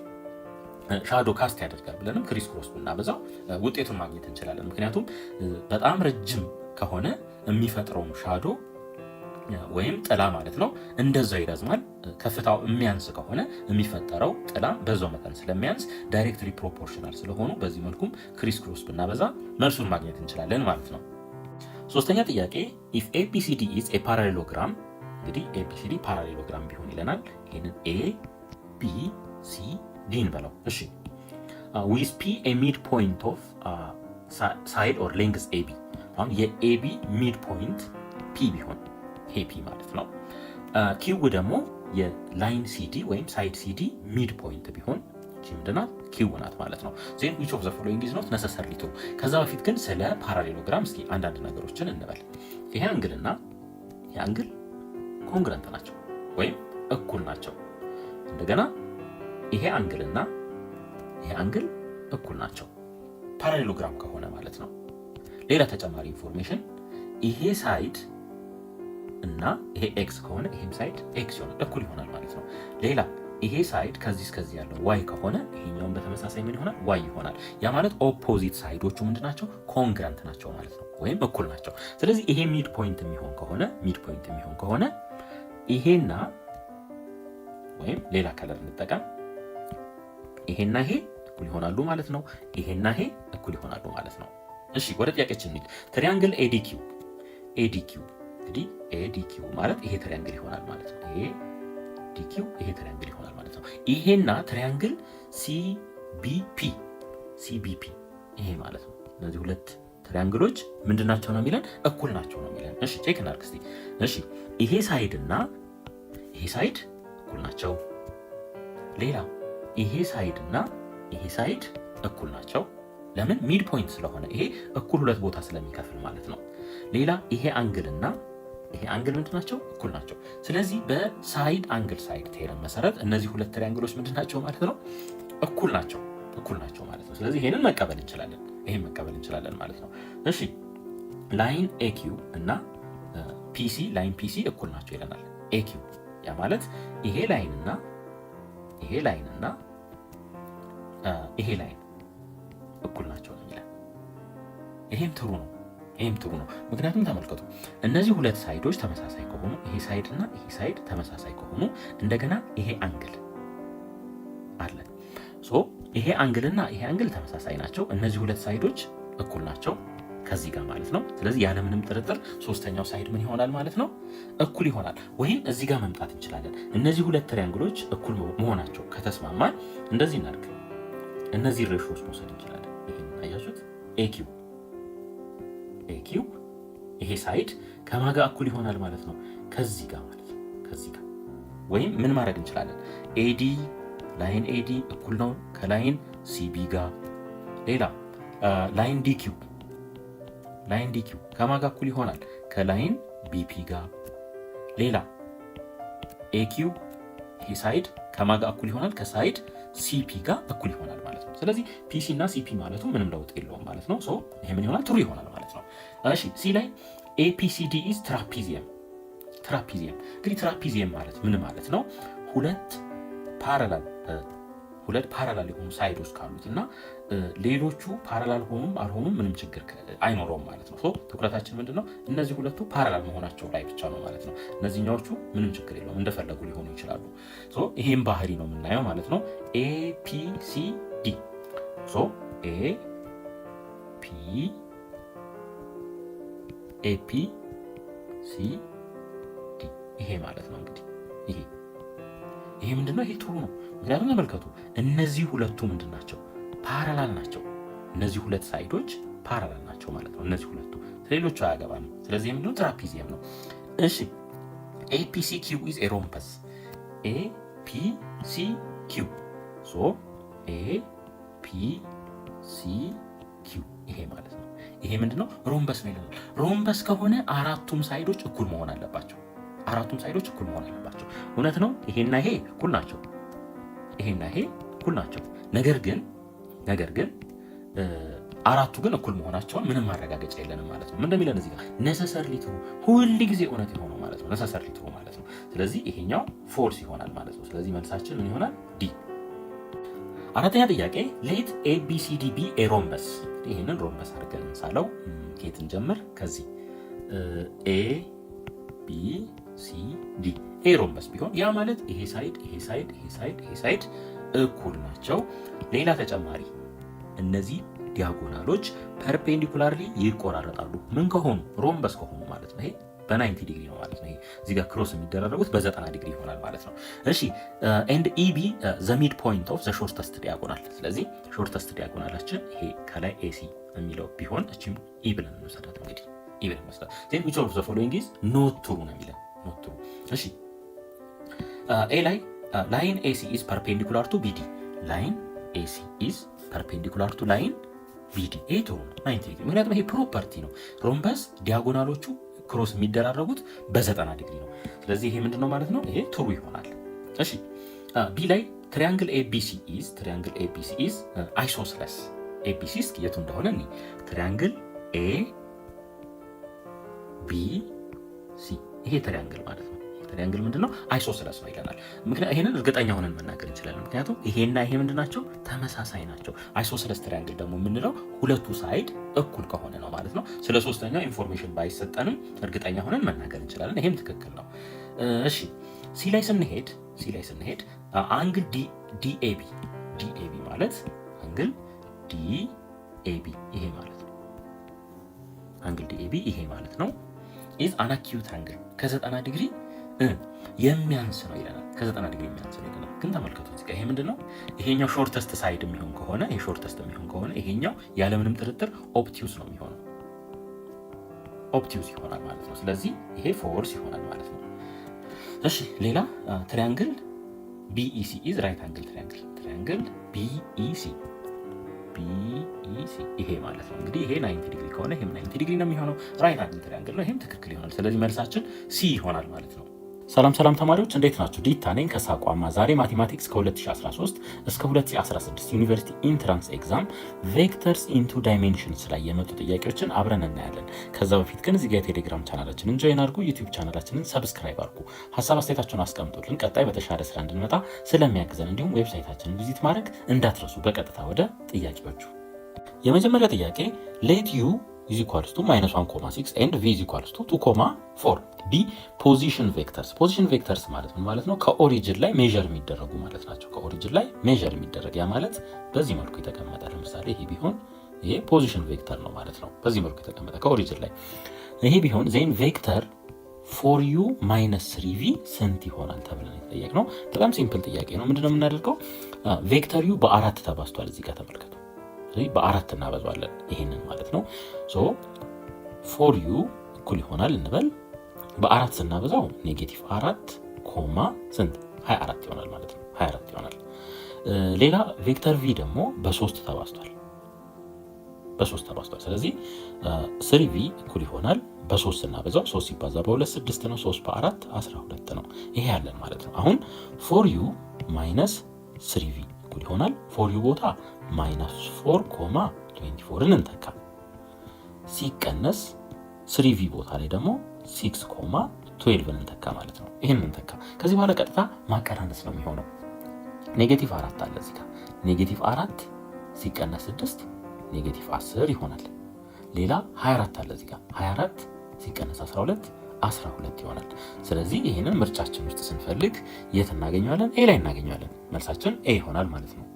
ሻዶ ካስት ያደርጋል ብለንም ክሪስ ክሮስ ብናበዛው ውጤቱን ማግኘት እንችላለን። ምክንያቱም በጣም ረጅም ከሆነ የሚፈጥረውም ሻዶ ወይም ጥላ ማለት ነው እንደዛው ይረዝማል። ከፍታው የሚያንስ ከሆነ የሚፈጠረው ጥላ በዛው መጠን ስለሚያንስ ዳይሬክትሊ ፕሮፖርሽናል ስለሆኑ በዚህ መልኩም ክሪስ ክሮስ ብናበዛ መልሱን ማግኘት እንችላለን ማለት ነው። ሶስተኛ ጥያቄ if ABCD is a parallelogram፣ እንግዲህ ABCD ፓራሌሎግራም ቢሆን ይለናል። ይሄንን A B C D እንበለው። እሺ with P a midpoint of side or length AB፣ አሁን የAB ሚድፖይንት P ቢሆን ይሄ P ማለት ነው። ኪው ደግሞ የላይን CD ወይም ሳይድ CD ሚድፖይንት ቢሆን እቺ ምንድናት? ኪው ናት ማለት ነው። ዜን which of the following is not necessarily true። ከዛ በፊት ግን ስለ ፓራሌሎግራም እስኪ አንዳንድ ነገሮችን እንበል። ይሄ አንግልና ይሄ አንግል ኮንግረንት ናቸው ወይም እኩል ናቸው። እንደገና ይሄ አንግልና ይሄ አንግል እኩል ናቸው ፓራሌሎግራም ከሆነ ማለት ነው። ሌላ ተጨማሪ ኢንፎርሜሽን ይሄ ሳይድ እና ይሄ ኤክስ ከሆነ ይሄም ሳይድ ኤክስ ይሆናል እኩል ይሆናል ማለት ነው። ሌላ ይሄ ሳይድ ከዚህ እስከዚህ ያለው ዋይ ከሆነ ይሄኛውን በተመሳሳይ ምን ይሆናል? ዋይ ይሆናል። ያ ማለት ኦፖዚት ሳይዶቹ ምንድናቸው? ኮንግረንት ናቸው ማለት ነው ወይም እኩል ናቸው። ስለዚህ ይሄ ሚድ ፖይንት የሚሆን ከሆነ ይሄና ወይም ሌላ ከለር እንጠቀም፣ ይሄና ይሄ እኩል ይሆናሉ ማለት ነው። ይሄና ይሄ እኩል ይሆናሉ ማለት ነው። እሺ ወደ ጥያቄያችን እንሂድ። ትሪያንግል ኤዲኪው እንግዲህ ኤዲኪው ማለት ይሄ ትሪያንግል ይሆናል ማለት ነው። ይሄ ዲኪው ይሄ ትሪያንግል ይሆናል ማለት ነው። ይሄና ትሪያንግል ሲቢፒ ይሄ ማለት ነው። እነዚህ ሁለት ትሪያንግሎች ምንድናቸው ነው የሚለን? እኩል ናቸው ነው የሚለን። እሺ ቼክ እናድርግ እስቲ። እሺ ይሄ ሳይድ እና ይሄ ሳይድ እኩል ናቸው። ሌላ ይሄ ሳይድ እና ይሄ ሳይድ እኩል ናቸው። ለምን? ሚድ ፖይንት ስለሆነ ይሄ እኩል ሁለት ቦታ ስለሚከፍል ማለት ነው። ሌላ ይሄ አንግል እና ይሄ አንግል ምንድናቸው? እኩል ናቸው። ስለዚህ በሳይድ አንግል ሳይድ ቴረም መሰረት እነዚህ ሁለት ትሪያንግሎች ምንድናቸው ማለት ነው? እኩል ናቸው። እኩል ናቸው ማለት ነው። ስለዚህ ይሄንን መቀበል እንችላለን ማለት ነው። እሺ ላይን ኤኪው እና ፒሲ ላይን ፒሲ እኩል ናቸው ይለናል። ኤኪው ያ ማለት ይሄ ላይን እና ይሄ ላይን እኩል ናቸው ነው የሚለን። ይሄም ትሩ ነው። ምክንያቱም ተመልከቱ እነዚህ ሁለት ሳይዶች ተመሳሳይ ከሆኑ ይሄ ሳይድ እና ይሄ ሳይድ ተመሳሳይ ከሆኑ እንደገና ይሄ አንግል አለ። ይሄ አንግል እና ይሄ አንግል ተመሳሳይ ናቸው። እነዚህ ሁለት ሳይዶች እኩል ናቸው ከዚህ ጋር ማለት ነው። ስለዚህ ያለምንም ጥርጥር ሶስተኛው ሳይድ ምን ይሆናል ማለት ነው? እኩል ይሆናል። ወይም እዚህ ጋር መምጣት እንችላለን። እነዚህ ሁለት ትሪያንግሎች እኩል መሆናቸው ከተስማማን እንደዚህ እናድርግ። እነዚህ ሬሾዎች መውሰድ እንችላለን። ይሄን አያችሁት? ኤኪው ይሄ ሳይድ ከማጋ እኩል ይሆናል ማለት ነው? ከዚህ ጋር ማለት ነው። ከዚህ ጋር ወይም ምን ማድረግ እንችላለን? ኤዲ ላይን ኤዲ እኩል ነው ከላይን ሲቢ ጋር። ሌላ ላይን ዲኪው ከማጋ እኩል ይሆናል? ከላይን ቢፒ ጋር። ሌላ ኤኪው ይሄ ሳይድ ከማጋ እኩል ይሆናል? ከሳይድ ሲፒ ጋር እኩል ይሆናል ማለት ነው። ስለዚህ ፒሲ እና ሲፒ ማለቱ ምንም ለውጥ የለውም ማለት ነው። ይሄ ምን ይሆናል? ትሩ ይሆናል ማለት ነው። እሺ ሲ ላይ ኤፒሲዲ ኢዝ ትራፒዚየም። እንግዲህ ትራፒዚየም ማለት ምን ማለት ነው? ሁለት ፓራላል የሆኑ ሳይዶች ካሉት እና ሌሎቹ ፓራላል ሆኑም አልሆኑም ምንም ችግር አይኖረውም ማለት ነው። ትኩረታችን ምንድነው? እነዚህ ሁለቱ ፓራላል መሆናቸው ላይ ብቻ ነው ማለት ነው። እነዚህኛዎቹ ምንም ችግር የለውም እንደፈለጉ ሊሆኑ ይችላሉ። ይሄም ባህሪ ነው የምናየው ማለት ነው። ኤፒሲዲ ኤፒሲዲ ይሄ ማለት ነው። እንግዲህ ይሄ ምንድነው? ይሄ ትሩ ነው። ምክንያቱም ተመልከቱ እነዚህ ሁለቱ ምንድን ናቸው? ፓራላል ናቸው። እነዚህ ሁለት ሳይዶች ፓራላል ናቸው ማለት ነው። እነዚህ ሁለቱ ሌሎቹ አያገባም። ስለዚህ ምንድነው? ትራፒዚየም ነው። እሺ ኤፒሲ ኪው ኢዝ ኤ ሮምፐስ። ኤፒሲ ኪው ኤፒሲ ኪው ይሄ ማለት ነው። ይሄ ምንድነው? ሮምበስ ነው ይላል። ሮምበስ ከሆነ አራቱም ሳይዶች እኩል መሆን አለባቸው። እውነት ነው። ይሄና ይሄ እኩል ናቸው። ነገር ግን አራቱ ግን እኩል መሆናቸውን ምንም ማረጋገጫ የለንም ማለት ነው። ምን እንደሚለን እዚህ ጋር ነሰሰርሊ ትሩ ሁል ጊዜ እውነት የሆነው ማለት ነው። ነሰሰርሊ ትሩ ማለት ነው። ስለዚህ ይሄኛው ፎልስ ይሆናል ማለት ነው። ስለዚህ መልሳችን ምን ይሆናል? ዲ። አራተኛ ጥያቄ ሌት ኤቢሲዲ ቢ ኤ ሮምበስ። ይሄንን ሮምበስ አድርገን እንሳለው። ከየትን ጀምር? ከዚህ ኤ ቢ ሲ ዲ ኤ ሮምበስ ቢሆን ያ ማለት ይሄ ሳይድ እኩል ናቸው። ሌላ ተጨማሪ እነዚህ ዲያጎናሎች ፐርፔንዲኩላርሊ ይቆራረጣሉ። ምን ከሆኑ? ሮምበስ ከሆኑ ማለት ነው። ይሄ በ90 ዲግሪ ነው ማለት ነው። ይሄ እዚህ ጋር ክሮስ የሚደረጉት በ90 ዲግሪ ይሆናል ማለት ነው። እሺ ኤንድ ኢቢ ዘ ሚድ ፖይንት ኦፍ ዘ ሾርተስት ዲያጎናል። ስለዚህ ሾርተስት ዲያጎናላችን ይሄ ከላይ ኤሲ የሚለው ቢሆን እቺም ኢ ብለን እንወስዳት። እንግዲህ ኢ ብለን እንወስዳት። ዜን ዊች ኦፍ ዘ ፎሎዊንግ ኢዝ ኖት ትሩ ነው የሚለን። ኖት ትሩ። እሺ ኤ ላይ ላይን ኤሲ ኢዝ ፐርፔንዲኩላር ቱ ቢዲ። ላይን ኤሲ ኢዝ ፐርፔንዲኩላር ቱ ላይን ቢዲ። ይሄ ትሩ ነው 90 ዲግሪ። ምክንያቱም ይሄ ፕሮፐርቲ ነው። ሮምበስ ዲያጎናሎቹ ክሮስ የሚደራረጉት በ90 ዲግሪ ነው። ስለዚህ ይሄ ምንድነው ማለት ነው? ይሄ ትሩ ይሆናል። እሺ ቢ ላይ ትሪያንግል ኤቢሲ ኢዝ አይሶስለስ። ኤቢሲ እስኪ የቱ እንደሆነ እኔ ትሪያንግል ኤ ቢ ሲ ይሄ ትሪያንግል ማለት ነው። ትሪያንግል ምንድነው? አይሶስለስ ነው ይለናል። ምክንያቱም ይሄንን እርግጠኛ ሆነን መናገር እንችላለን። ምክንያቱም ይሄና ይሄ ምንድናቸው? ተመሳሳይ ናቸው። አይሶስለስ ትሪያንግል ደግሞ የምንለው ሁለቱ ሳይድ እኩል ከሆነ ነው ማለት ነው። ስለ ሶስተኛው ኢንፎርሜሽን ባይሰጠንም እርግጠኛ ሆነን መናገር እንችላለን። ይሄም ትክክል ነው። እሺ ሲ ላይ ስንሄድ አንግል ዲኤቢ ማለት አንግል ዲኤቢ ይሄ ማለት ነው። አንግል ዲኤቢ ይሄ ማለት ነው ኢዝ አን አኪዩት አንግል ከ90 ዲግሪ የሚያንስ ነው ይለናል። ከ90 ዲግሪ የሚያንስ ነው ይለናል። ግን ተመልከቱ እዚህ ጋር ይሄ ምንድነው? ይሄኛው ሾርተስት ሳይድ የሚሆን ከሆነ ይሄኛው ያለምንም ጥርጥር ኦፕቲዩስ ነው የሚሆነው። ኦፕቲዩስ ይሆናል ማለት ነው። ስለዚህ ይሄ ፎልስ ይሆናል ማለት ነው። እሺ ሌላ ትሪያንግል ቢኢሲ ኢዝ ራይት አንግል ትሪያንግል ቢኢሲ ይሄ ማለት ነው። እንግዲህ ይሄ 90 ዲግሪ ከሆነ ይሄም 90 ዲግሪ ነው የሚሆነው። ራይት አንግል ትሪያንግል ነው። ይሄም ትክክል ይሆናል። ስለዚህ መልሳችን ሲ ይሆናል ማለት ነው። ሰላም ተማሪዎች እንዴት ናችሁ? ዲታ ነኝ ከሳቋማ። ዛሬ ማቴማቲክስ ከ2013 እስከ 2016 ዩኒቨርሲቲ ኢንትራንስ ኤግዛም ቬክተርስ ኢንቱ ዳይሜንሽንስ ላይ የመጡ ጥያቄዎችን አብረን እናያለን። ከዛ በፊት ግን እዚህ ጋር የቴሌግራም ቻናላችንን ጆይን አድርጉ፣ ዩቲዩብ ቻናላችንን ሰብስክራይብ አድርጉ፣ ሀሳብ አስተያየታችሁን አስቀምጡልን። ቀጣይ በተሻለ ስራ እንድንመጣ ስለሚያግዘን እንዲሁም ዌብሳይታችንን ቪዚት ማድረግ እንዳትረሱ። በቀጥታ ወደ ጥያቄዎቹ። የመጀመሪያ ጥያቄ ሌት ዩ is equals to -1,6 and v is equals to 2,4 ቢ ፖዚሽን ቬክተርስ። ፖዚሽን ቬክተርስ ማለት ምን ማለት ነው? ከኦሪጅን ላይ ሜዠር የሚደረጉ ማለት ናቸው። ከኦሪጅን ላይ ሜዠር የሚደረግ ያ ማለት በዚህ መልኩ የተቀመጠ ለምሳሌ ይሄ ቢሆን ይሄ ፖዚሽን ቬክተር ነው ማለት ነው። በዚህ መልኩ የተቀመጠ ከኦሪጅን ላይ ይሄ ቢሆን ዜን ቬክተር ፎር ዩ -3v ስንት ይሆናል ተብለን የተጠየቅነው። በጣም ሲምፕል ጥያቄ ነው። ምንድነው የምናደርገው? ቬክተር ዩ በአራት ተባዝቷል። እዚህ ጋር ተመልከቱ። በአራት እናበዛዋለን ይሄንን ማለት ነው። ሶ ፎር ዩ እኩል ይሆናል እንበል በአራት ስናበዛው -4 ኮማ ስንት 24 ይሆናል ማለት ነው። 24 ይሆናል። ሌላ ቬክተር ቪ ደግሞ በ3 ተባዝቷል። ስለዚህ 3v እኩል ይሆናል በ3 ስናበዛው 3 ሲባዛ በ2 6 ነው። 3 በ4 12 ነው። ይሄ ያለን ማለት ነው። አሁን ፎር ዩ -3v እኩል ይሆናል ፎር ዩ ቦታ -4,24ን እንተካ ሲቀነስ 3v ቦታ ላይ ደግሞ 6,12ን እንተካ ማለት ነው። ይህን እንተካ። ከዚህ በኋላ ቀጥታ ማቀናነስ ነው የሚሆነው። -4 አለ እዚህ ጋር -4 ሲቀነስ 6 -10 ይሆናል። ሌላ 24 አለ እዚህ ጋር 24 ሲቀነስ 12 ይሆናል። ስለዚህ ይህንን ምርጫችን ውስጥ ስንፈልግ የት እናገኘዋለን? ኤ ላይ እናገኘዋለን። መልሳችን ኤ ይሆናል ማለት ነው።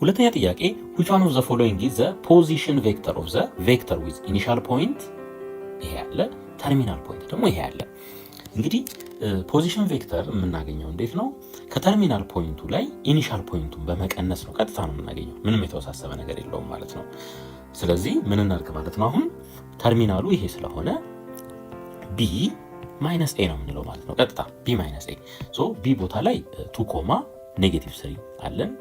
ሁለተኛ ጥያቄ which one of the following is the position vector of the vector with initial point ይሄ ያለ ተርሚናል ፖይንት ደግሞ ይሄ ያለ። እንግዲህ ፖዚሽን ቬክተር የምናገኘው እንዴት ነው? ከተርሚናል ፖይንቱ ላይ ኢኒሻል ፖይንቱን በመቀነስ ነው። ቀጥታ ነው የምናገኘው። ምንም የተወሳሰበ ነገር የለውም ማለት ነው። ስለዚህ ምን እናድርግ ማለት ነው? አሁን ተርሚናሉ ይሄ ስለሆነ b -a ነው የምንለው ማለት ነው። ቀጥታ b -a ሶ b ቦታ ላይ 2,-3 አለን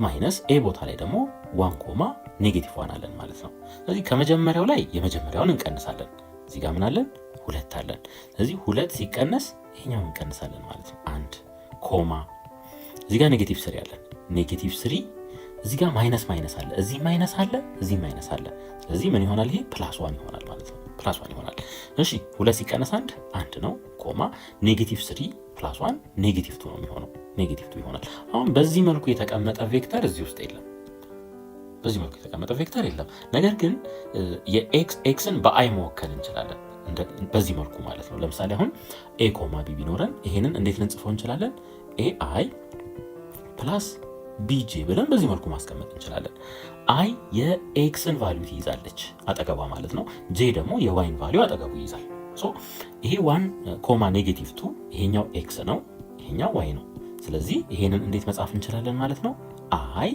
ማይነስ ኤ ቦታ ላይ ደግሞ 1,-1 አለን ማለት ነው። ስለዚህ ከመጀመሪያው ላይ የመጀመሪያውን እንቀንሳለን። እዚህ ጋር ምን አለን? 2 አለን። ስለዚህ 2 ሲቀነስ ይሄኛውን እንቀንሳለን ማለት ነው። 1 ኮማ እዚህ ጋር -3 አለን። -3 እዚህ ጋር ማይነስ አለ፣ እዚህ ማይነስ አለ፣ እዚህ ማይነስ አለ። ስለዚህ ምን ይሆናል? ይሄ +1 ይሆናል ማለት ነው። +1 ይሆናል። እሺ 2 ሲቀነስ 1 ነው ኮማ -3 +1 -2 ነው የሚሆነው። -2 ይሆናል። አሁን በዚህ መልኩ የተቀመጠ ቬክተር እዚህ ውስጥ የለም። ነገር ግን የኤክስን በአይ መወከል እንችላለን። በዚህ መልኩ ማለት ነው። ለምሳሌ አሁን ኤ ኮማ ቢ ቢኖረን ይሄንን እንዴት ልንጽፈው እንችላለን? ኤ አይ ፕላስ ቢጄ ብለን በዚህ መልኩ ማስቀመጥ እንችላለን። አይ የኤክስን ቫልዩ ትይዛለች አጠገቧ ማለት ነው። ጄ ደግሞ የዋይን ቫልዩ አጠገቡ ይይዛል። ሶ ይሄ 1,-2 ይሄኛው ኤክስ ነው፣ ይሄኛው ዋይ ነው። ስለዚህ ይሄንን እንዴት መጻፍ እንችላለን ማለት ነው? አይ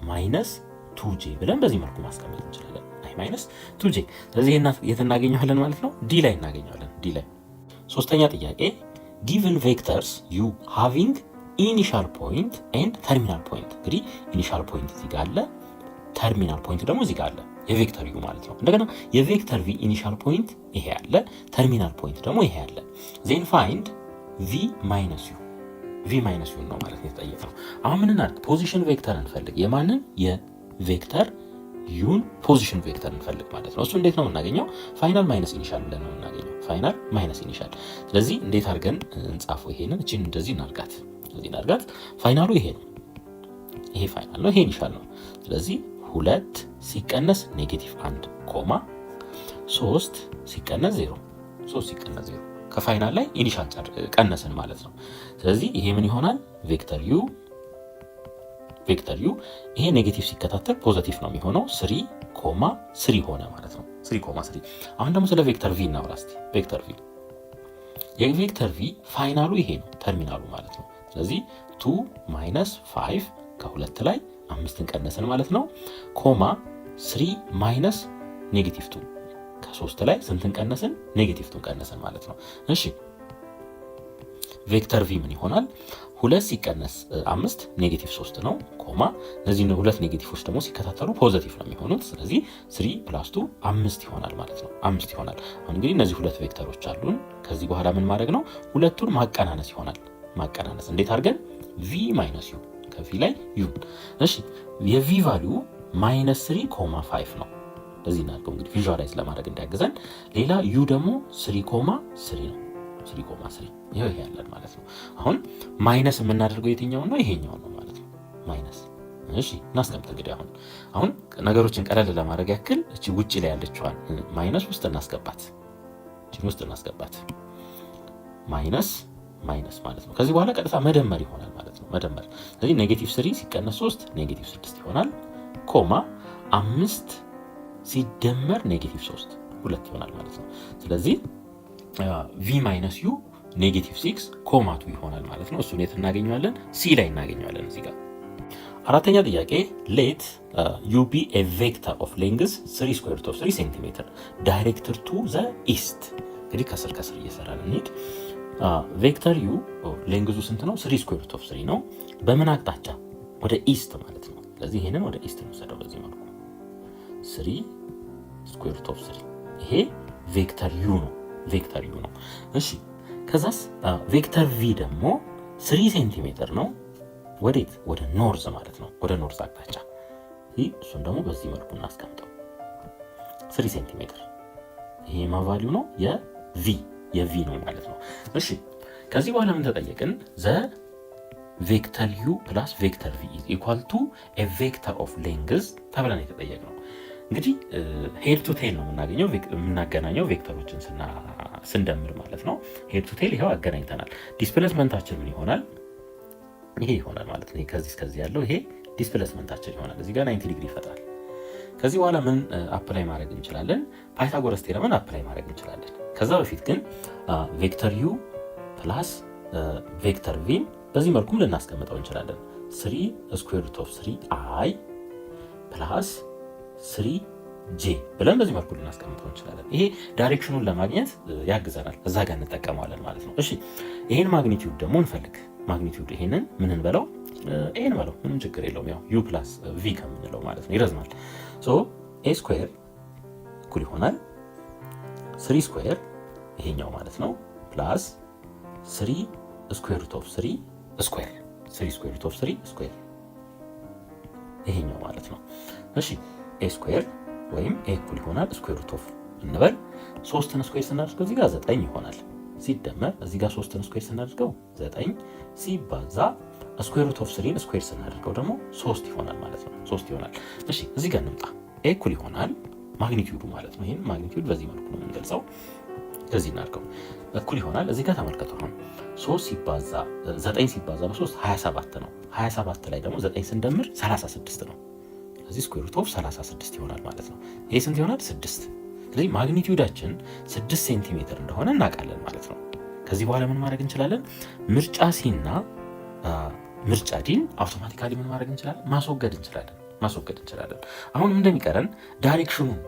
-2ጄ ብለን በዚህ መልኩ ማስቀመጥ እንችላለን። አይ -2ጄ። ስለዚህ የት እናገኘዋለን ማለት ነው? ዲ ላይ እናገኘዋለን። ዲ ላይ። ሶስተኛ ጥያቄ given vectors u having initial point and terminal point። እንግዲህ ኢኒሻል ፖይንት እዚህ ጋር አለ፣ ተርሚናል ፖይንት ደግሞ እዚህ ጋር አለ። የቬክተር ዩ ማለት ነው። እንደገና የቬክተር ቪ ኢኒሻል ፖይንት ይሄ አለ፣ ተርሚናል ፖይንት ደግሞ ይሄ አለ። ዜን ፋይንድ ቪ -ዩ ነው ማለት ነው የተጠየቀው። አሁን ምን እናድርግ? ፖዚሽን ቬክተር እንፈልግ። የማንን? የቬክተር ዩን ፖዚሽን ቬክተር እንፈልግ ማለት ነው። እሱ እንዴት ነው የምናገኘው? ፋይናል ማይነስ ኢኒሻል ብለን ነው የምናገኘው። ፋይናል ማይነስ ኢኒሻል። ስለዚህ እንዴት አድርገን እንጻፈው? ይሄንን እቺን እንደዚህ እናርጋት፣ ፋይናሉ ይሄ ነው። ይሄ ፋይናል ነው፣ ይሄ ኢኒሻል ነው። ስለዚህ 2 ሲቀነስ -1 ኮማ 3 ሲቀነስ 0 ከፋይናል ላይ ኢኒሻል ቀነስን ማለት ነው። ስለዚህ ይሄ ምን ይሆናል? ቬክተር ዩ ይሄ ኔጌቲቭ ሲከታተል ፖዚቲቭ ነው የሚሆነው። 3,3 ሆነ ማለት ነው። 3,3። አሁን ደግሞ ስለ ቬክተር ቪ እናውራ እስቲ። ቬክተር ቪ የቬክተር ቪ ፋይናሉ ይሄ ነው፣ ተርሚናሉ ማለት ነው። ስለዚህ 2 - 5 ከ2 ላይ 5ን ቀነስን ማለት ነው። ኮማ 3 - -2 ከ3 ላይ ስንትን ቀነስን? -2ን ቀነስን ማለት ነው። እሺ ቬክተር ቪ ምን ይሆናል? 2 ሲቀነስ 5 ኔጌቲቭ 3 ነው ኮማ እነዚህ ሁለት ኔጌቲቮች ደግሞ ሲከታተሉ ፖዘቲቭ ነው የሚሆኑት። ስለዚህ 3 + 2 5 ይሆናል ማለት ነው። 5 ይሆናል። አሁን እንግዲህ እነዚህ ሁለት ቬክተሮች አሉን። ከዚህ በኋላ ምን ማድረግ ነው? ሁለቱን ማቀናነስ ይሆናል። ማቀናነስ እንዴት አድርገን? ቪ ማይነስ ዩ ከቪ ላይ ዩ። እሺ የቪ ቫልዩ -3.5 ነው። ለዚህ እናድርገው እንግዲህ ቪዥዋላይዝ ለማድረግ እንዲያግዘን። ሌላ ዩ ደግሞ 3.3 ነው። 3.3 ይሄ ያለን ማለት ነው። አሁን ማይነስ የምናደርገው የትኛውን ነው? ይሄኛውን ነው ማለት ነው። ማይነስ እሺ እናስቀምጥ እንግዲህ አሁን ነገሮችን ቀለል ለማድረግ ያክል እቺ ውጪ ላይ ያለችዋን ማይነስ ውስጥ እናስገባት። እቺን ውስጥ እናስገባት። ማይነስ ማለት ነው። ከዚህ በኋላ ቀጥታ መደመር ይሆናል ማለት ነው። መደመር ስለዚህ -3 ሲቀነስ 3 -6 ይሆናል ኮማ 5 ሲደመር -3 2 ይሆናል ማለት ነው። ስለዚህ ቪ ማይነስ ዩ -6 ኮማ 2 ይሆናል ማለት ነው። እሱን የት እናገኘዋለን? ሲ ላይ እናገኘዋለን እዚህ ጋር። አራተኛ ጥያቄ ሌት ዩ ቢ ኤ ቬክተር ኦፍ ሌንግዝ 3√3 ሴንቲሜትር ዳይሬክትድ ቱ ዘ ኢስት። እንግዲህ ከስር እየሰራን እንሂድ። ቬክተር ዩ ሌንግዙ ስንት ነው? 3√3 ነው። በምን አቅጣጫ? ወደ ኢስት ማለት ነው። ስለዚህ ይሄንን ወደ ኢስት እንወስደው በዚህ መልኩ 3√3 ይሄ ቬክተር ዩ ነው። ቬክተር ዩ ነው። እሺ ከዛስ ቬክተር ቪ ደግሞ 3 ሴንቲሜትር ነው። ወዴት? ወደ ኖርዝ ማለት ነው። ወደ ኖርዝ አቅጣጫ። እሱን ደግሞ በዚህ መልኩ እናስቀምጠው 3 ሴንቲሜትር። ይሄ ማቫሊዩ ነው የቪ ነው ማለት ነው። እሺ ከዚህ በኋላ ምን ተጠየቅን? ዘ ቬክተር ዩ ፕላስ ቬክተር ቪ ኢዝ ኢኳል ቱ ኤ ቬክተር ኦፍ ሌንግዝ ተብለን የተጠየቅነው። እንግዲህ ሄድ ቱ ቴል ነው የምናገናኘው ቬክተሮችን ስንደምር ማለት ነው። ሄድ ቱ ቴል ይኸው አገናኝተናል። ዲስፕሌስመንታችን ምን ይሆናል? ይሄ ይሆናል ማለት ነው። ከዚህ እስከዚህ ያለው ይሄ ዲስፕሌስመንታችን ይሆናል። እዚህ ጋር 90 ዲግሪ ይፈጥራል። ከዚህ በኋላ ምን አፕላይ ማድረግ እንችላለን? ፓይታጎረስ ቴረምን አፕላይ ማድረግ እንችላለን። ከዛ በፊት ግን ቬክተር ዩ ፕላስ ቬክተር ቪን በዚህ መልኩም ልናስቀምጠው እንችላለን። 3√3i ፕላስ 3j ብለን በዚህ መልኩ ልናስቀምጠው እንችላለን። ይሄ ዳይሬክሽኑን ለማግኘት ያግዘናል። እዛ ጋር እንጠቀመዋለን ማለት ነው። እሺ ይሄን ማግኒቲዩድ ደግሞ እንፈልግ። ማግኒቲዩድ ይሄንን ምን እንበለው? ኤን በለው፣ ምንም ችግር የለውም። ያው ዩ ፕላስ ቪ ከምንለው ማለት ነው። ይረዝማል። ሶ ኤ ስኩዌር እኩል ይሆናል 3 ስኩዌር ይሄኛው ማለት ነው ፕላስ 3√3 ስኩዌር 3√3 ስኩዌር ይሄኛው ማለት ነው። እሺ ኤ ስኩዌር ወይም ኤ እኩል ይሆናል ስኩዌር ሩት ኦፍ እንበል 3ን ስኩዌር ስናደርገው እዚህ ጋር 9 ይሆናል። ሲደመር እዚህ ጋር 3ን ስኩዌር ስናደርገው 9 ሲባዛ ስኩዌር ሩት ኦፍ 3ን ስኩዌር ስናደርገው ደግሞ 3 ይሆናል ማለት ነው። 3 ይሆናል። እሺ እዚህ ጋር እንምጣ። ኤ እኩል ይሆናል ማግኒቲዩዱ ማለት ነው። ይሄን ማግኒቲዩድ በዚህ መልኩ ነው የምንገልጸው። ከዚህ እናድርገው እኩል ይሆናል። እዚህ ጋር ተመልከቱ። አሁን 3 ሲባዛ 9 ሲባዛ በ3 27 ነው። 27 ላይ ደግሞ 9 ስንደምር 36 ነው። ስለዚህ ስኩዌር ሩት ኦፍ 36 ይሆናል ማለት ነው። ይሄ ስንት ይሆናል? 6። ስለዚህ ማግኒቲዩዳችን 6 ሴንቲሜትር እንደሆነ እናውቃለን ማለት ነው። ከዚህ በኋላ ምን ማድረግ እንችላለን? ምርጫ ሲና ምርጫ ዲን አውቶማቲካሊ ምን ማድረግ እንችላለን? ማስወገድ እንችላለን። አሁን እንደሚቀረን ዳይሬክሽኑን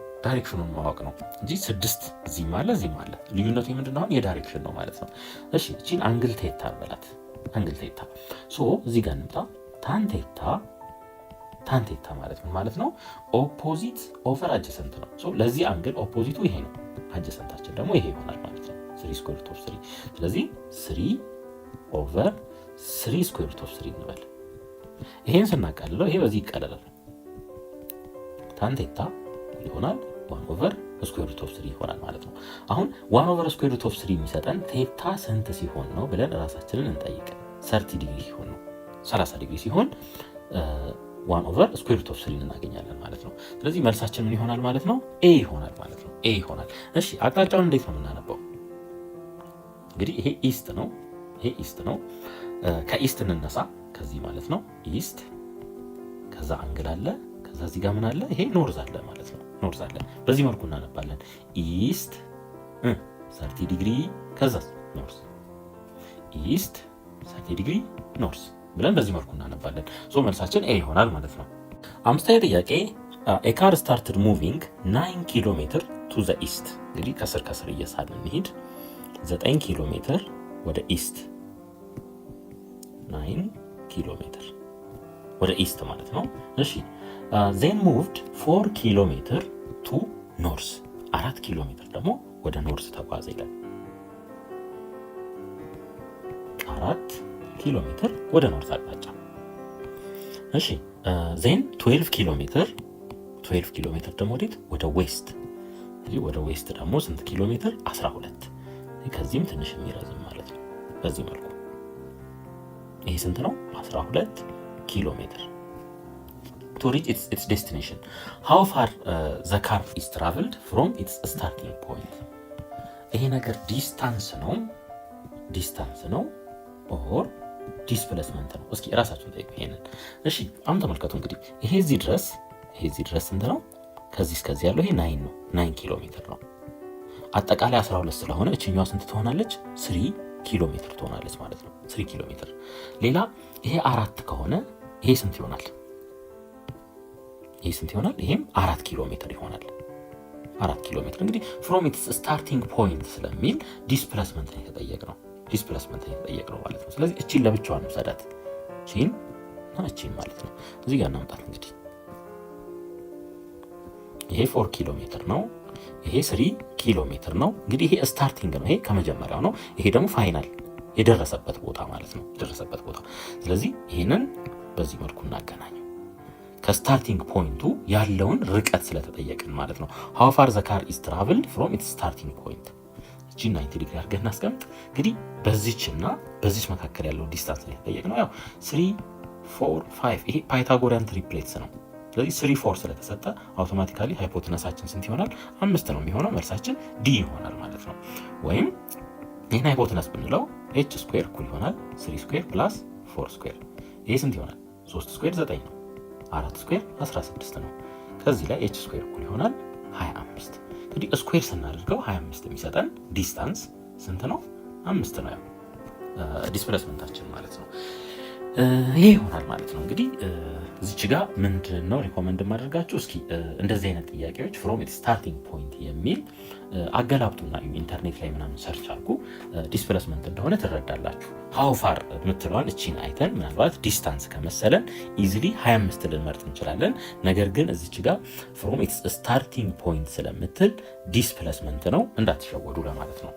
ማወቅ ነው እንጂ 6 እዚህም አለ እዚህም አለ። ልዩነቱ ምንድነው? አሁን የዳይሬክሽን ነው ማለት ነው። እሺ እቺን አንግል ቴታ እንበላት። አንግል ቴታ እዚህ ጋር እንምጣ። ታን ቴታ ማለት ምን ማለት ነው? ኦፖዚት ኦቨር አጀሰንት ነው። ለዚህ አንግል ኦፖዚቱ ይሄ ነው፣ አጀሰንታችን ደግሞ ይሄ ይሆናል ማለት ነው። 3 ስኩዌር ሩት ኦፍ 3 ስለዚህ 3 ኦቨር 3 ስኩዌር ሩት ኦፍ 3 እንበል። ይሄን ስናቃልለው ይሄ በዚህ ይቀለላል። ታን ቴታ ይሆናል 1 ኦቨር ስኩዌር ሩት ኦፍ 3 ይሆናል ማለት ነው። አሁን 1 ኦቨር ስኩዌር ሩት ኦፍ 3 የሚሰጠን ቴታ ስንት ሲሆን ነው ብለን ራሳችንን እንጠይቅ። 30 ዲግሪ ሲሆን ነው። 30 ዲግሪ ሲሆን 1 ኦቨር ስኩዌር ሩት ኦፍ 3 እናገኛለን ማለት ነው። ስለዚህ መልሳችን ምን ይሆናል ማለት ነው? ኤ ይሆናል ማለት ነው። ኤ ይሆናል። እሺ አቅጣጫውን እንዴት ነው የምናነበው? እንግዲህ ይሄ ኢስት ነው። ከኢስት እንነሳ፣ ከዚህ ማለት ነው። ኢስት ከዛ አንግል አለ፣ ከዛ እዚህ ጋር ምን አለ? ይሄ ኖርዝ አለ ማለት ነው። ኖርዝ አለ። በዚህ መልኩ እናነባለን። ኢስት 30 ዲግሪ ከዛ ኖርዝ፣ ኢስት 30 ዲግሪ ኖርዝ ብለን በዚህ መልኩ እናነባለን። መልሳችን ኤ ይሆናል ማለት ነው። አምስተኛ ጥያቄ ኤ ካር ስታርትድ ሙቪንግ 9 ኪሎ ሜትር ቱ ዘ ኢስት። እንግዲህ ከስር እየሳልን እንሂድ። 9 ኪሎ ሜትር ወደ ኢስት 9 ኪሎ ሜትር ወደ ኢስት ማለት ነው። እሺ ዜን ሙቭድ 4 ኪሎ ሜትር ቱ ኖርስ 4 ኪሎ ሜትር ደግሞ ወደ ኖርስ ተጓዘ ይላል። 4 ኪሎ ሜትር ወደ ኖርስ አቅጣጫ። እሺ ዜን 12 ኪሎ ሜትር ደግሞ ወዴት? ወደ ዌስት። ወደ ዌስት ደግሞ ስንት ኪሎ ሜትር? 12። ከዚህም ትንሽ የሚረዝም ማለት ነው። በዚህ መልኩ ይሄ ስንት ነው? 12 ኪሎ ሜትር to reach its destination. How far the car is traveled from its starting point? ይሄ ነገር ዲስታንስ ነው ኦር ዲስፕሌስመንት ነው? እስኪ ራሳችሁን ጠይቁ ይሄንን። እሺ አሁን ተመልከቱ እንግዲህ ይሄ እዚህ ድረስ ስንት ነው? ከዚህ እስከዚህ ያለው ይሄ 9 ነው። 9 ኪሎ ሜትር ነው። አጠቃላይ 12 ስለሆነ እችኛዋ ስንት ትሆናለች? 3 ኪሎ ሜትር ትሆናለች ማለት ነው። 3 ኪሎ ሜትር። ሌላ ይሄ 4 ከሆነ ይሄ ስንት ይሆናል? ይሄም 4 ኪሎ ሜትር ይሆናል። 4 ኪሎ ሜትር እንግዲህ ፍሮም ኢትስ ስታርቲንግ ፖይንት ስለሚል ዲስፕሌስመንት ነው የተጠየቅነው ማለት ነው። ስለዚህ እቺን ለብቻዋ ነው ሰዳት እቺን ማለት ነው። እዚህ ጋር እናምጣት እንግዲህ ይሄ 4 ኪሎ ሜትር ነው። ይሄ 3 ኪሎ ሜትር ነው። እንግዲህ ይሄ ስታርቲንግ ነው፣ ይሄ ከመጀመሪያው ነው። ይሄ ደግሞ ፋይናል የደረሰበት ቦታ ማለት ነው፣ የደረሰበት ቦታ። ስለዚህ ይሄንን በዚህ መልኩ እናገናኘው ከስታርቲንግ ፖይንቱ ያለውን ርቀት ስለተጠየቅን ማለት ነው። how far the car is traveled from its starting point እቺ 90 ዲግሪ አድርገን እናስቀምጥ። እንግዲህ በዚህና በዚህ መካከል ያለው ዲስታንስ ነው የተጠየቅነው። ያው 3 4 5 ይሄ ፓይታጎሪያን ትሪፕሌትስ ነው። ስለዚህ 3 4 ስለተሰጠ አውቶማቲካሊ ሃይፖቴነሳችን ስንት ይሆናል? 5 ነው የሚሆነው። መልሳችን ዲ ይሆናል ማለት ነው። ወይም ይሄን ሃይፖቴነስ ብንለው h ስኩዌር እኩል ይሆናል 3 ስኩዌር ፕላስ 4 ስኩዌር። ይሄ ስንት ይሆናል? 3 ስኩዌር 9 ነው። 4 ስኩዌር 16 ነው። ከዚህ ላይ h ስኩዌር እኩል ይሆናል 25። እንግዲህ ስኩዌር ስናደርገው 25 የሚሰጠን ዲስታንስ ስንት ነው? 5 ነው። ያው ዲስፕሌስመንታችን ማለት ነው። ይሄ ይሆናል ማለት ነው። እንግዲህ እዚች ጋር ምንድነው ሪኮመንድ ማድረጋችሁ? እስኪ እንደዚህ አይነት ጥያቄዎች ፍሮም ኢትስ ስታርቲንግ ፖይንት የሚል አገላብጡና ኢንተርኔት ላይ ምናምን ሰርች አድርጉ። ዲስፕሌስመንት እንደሆነ ትረዳላችሁ። ሃው ፋር የምትለዋን እቺን አይተን ምናልባት ዲስታንስ ከመሰለን ኢዚሊ 25 ልንመርጥ እንችላለን። ነገር ግን እዚች ጋር ፍሮም ኢትስ ስታርቲንግ ፖይንት ስለምትል ዲስፕሌስመንት ነው፣ እንዳትሸወዱ ለማለት ነው።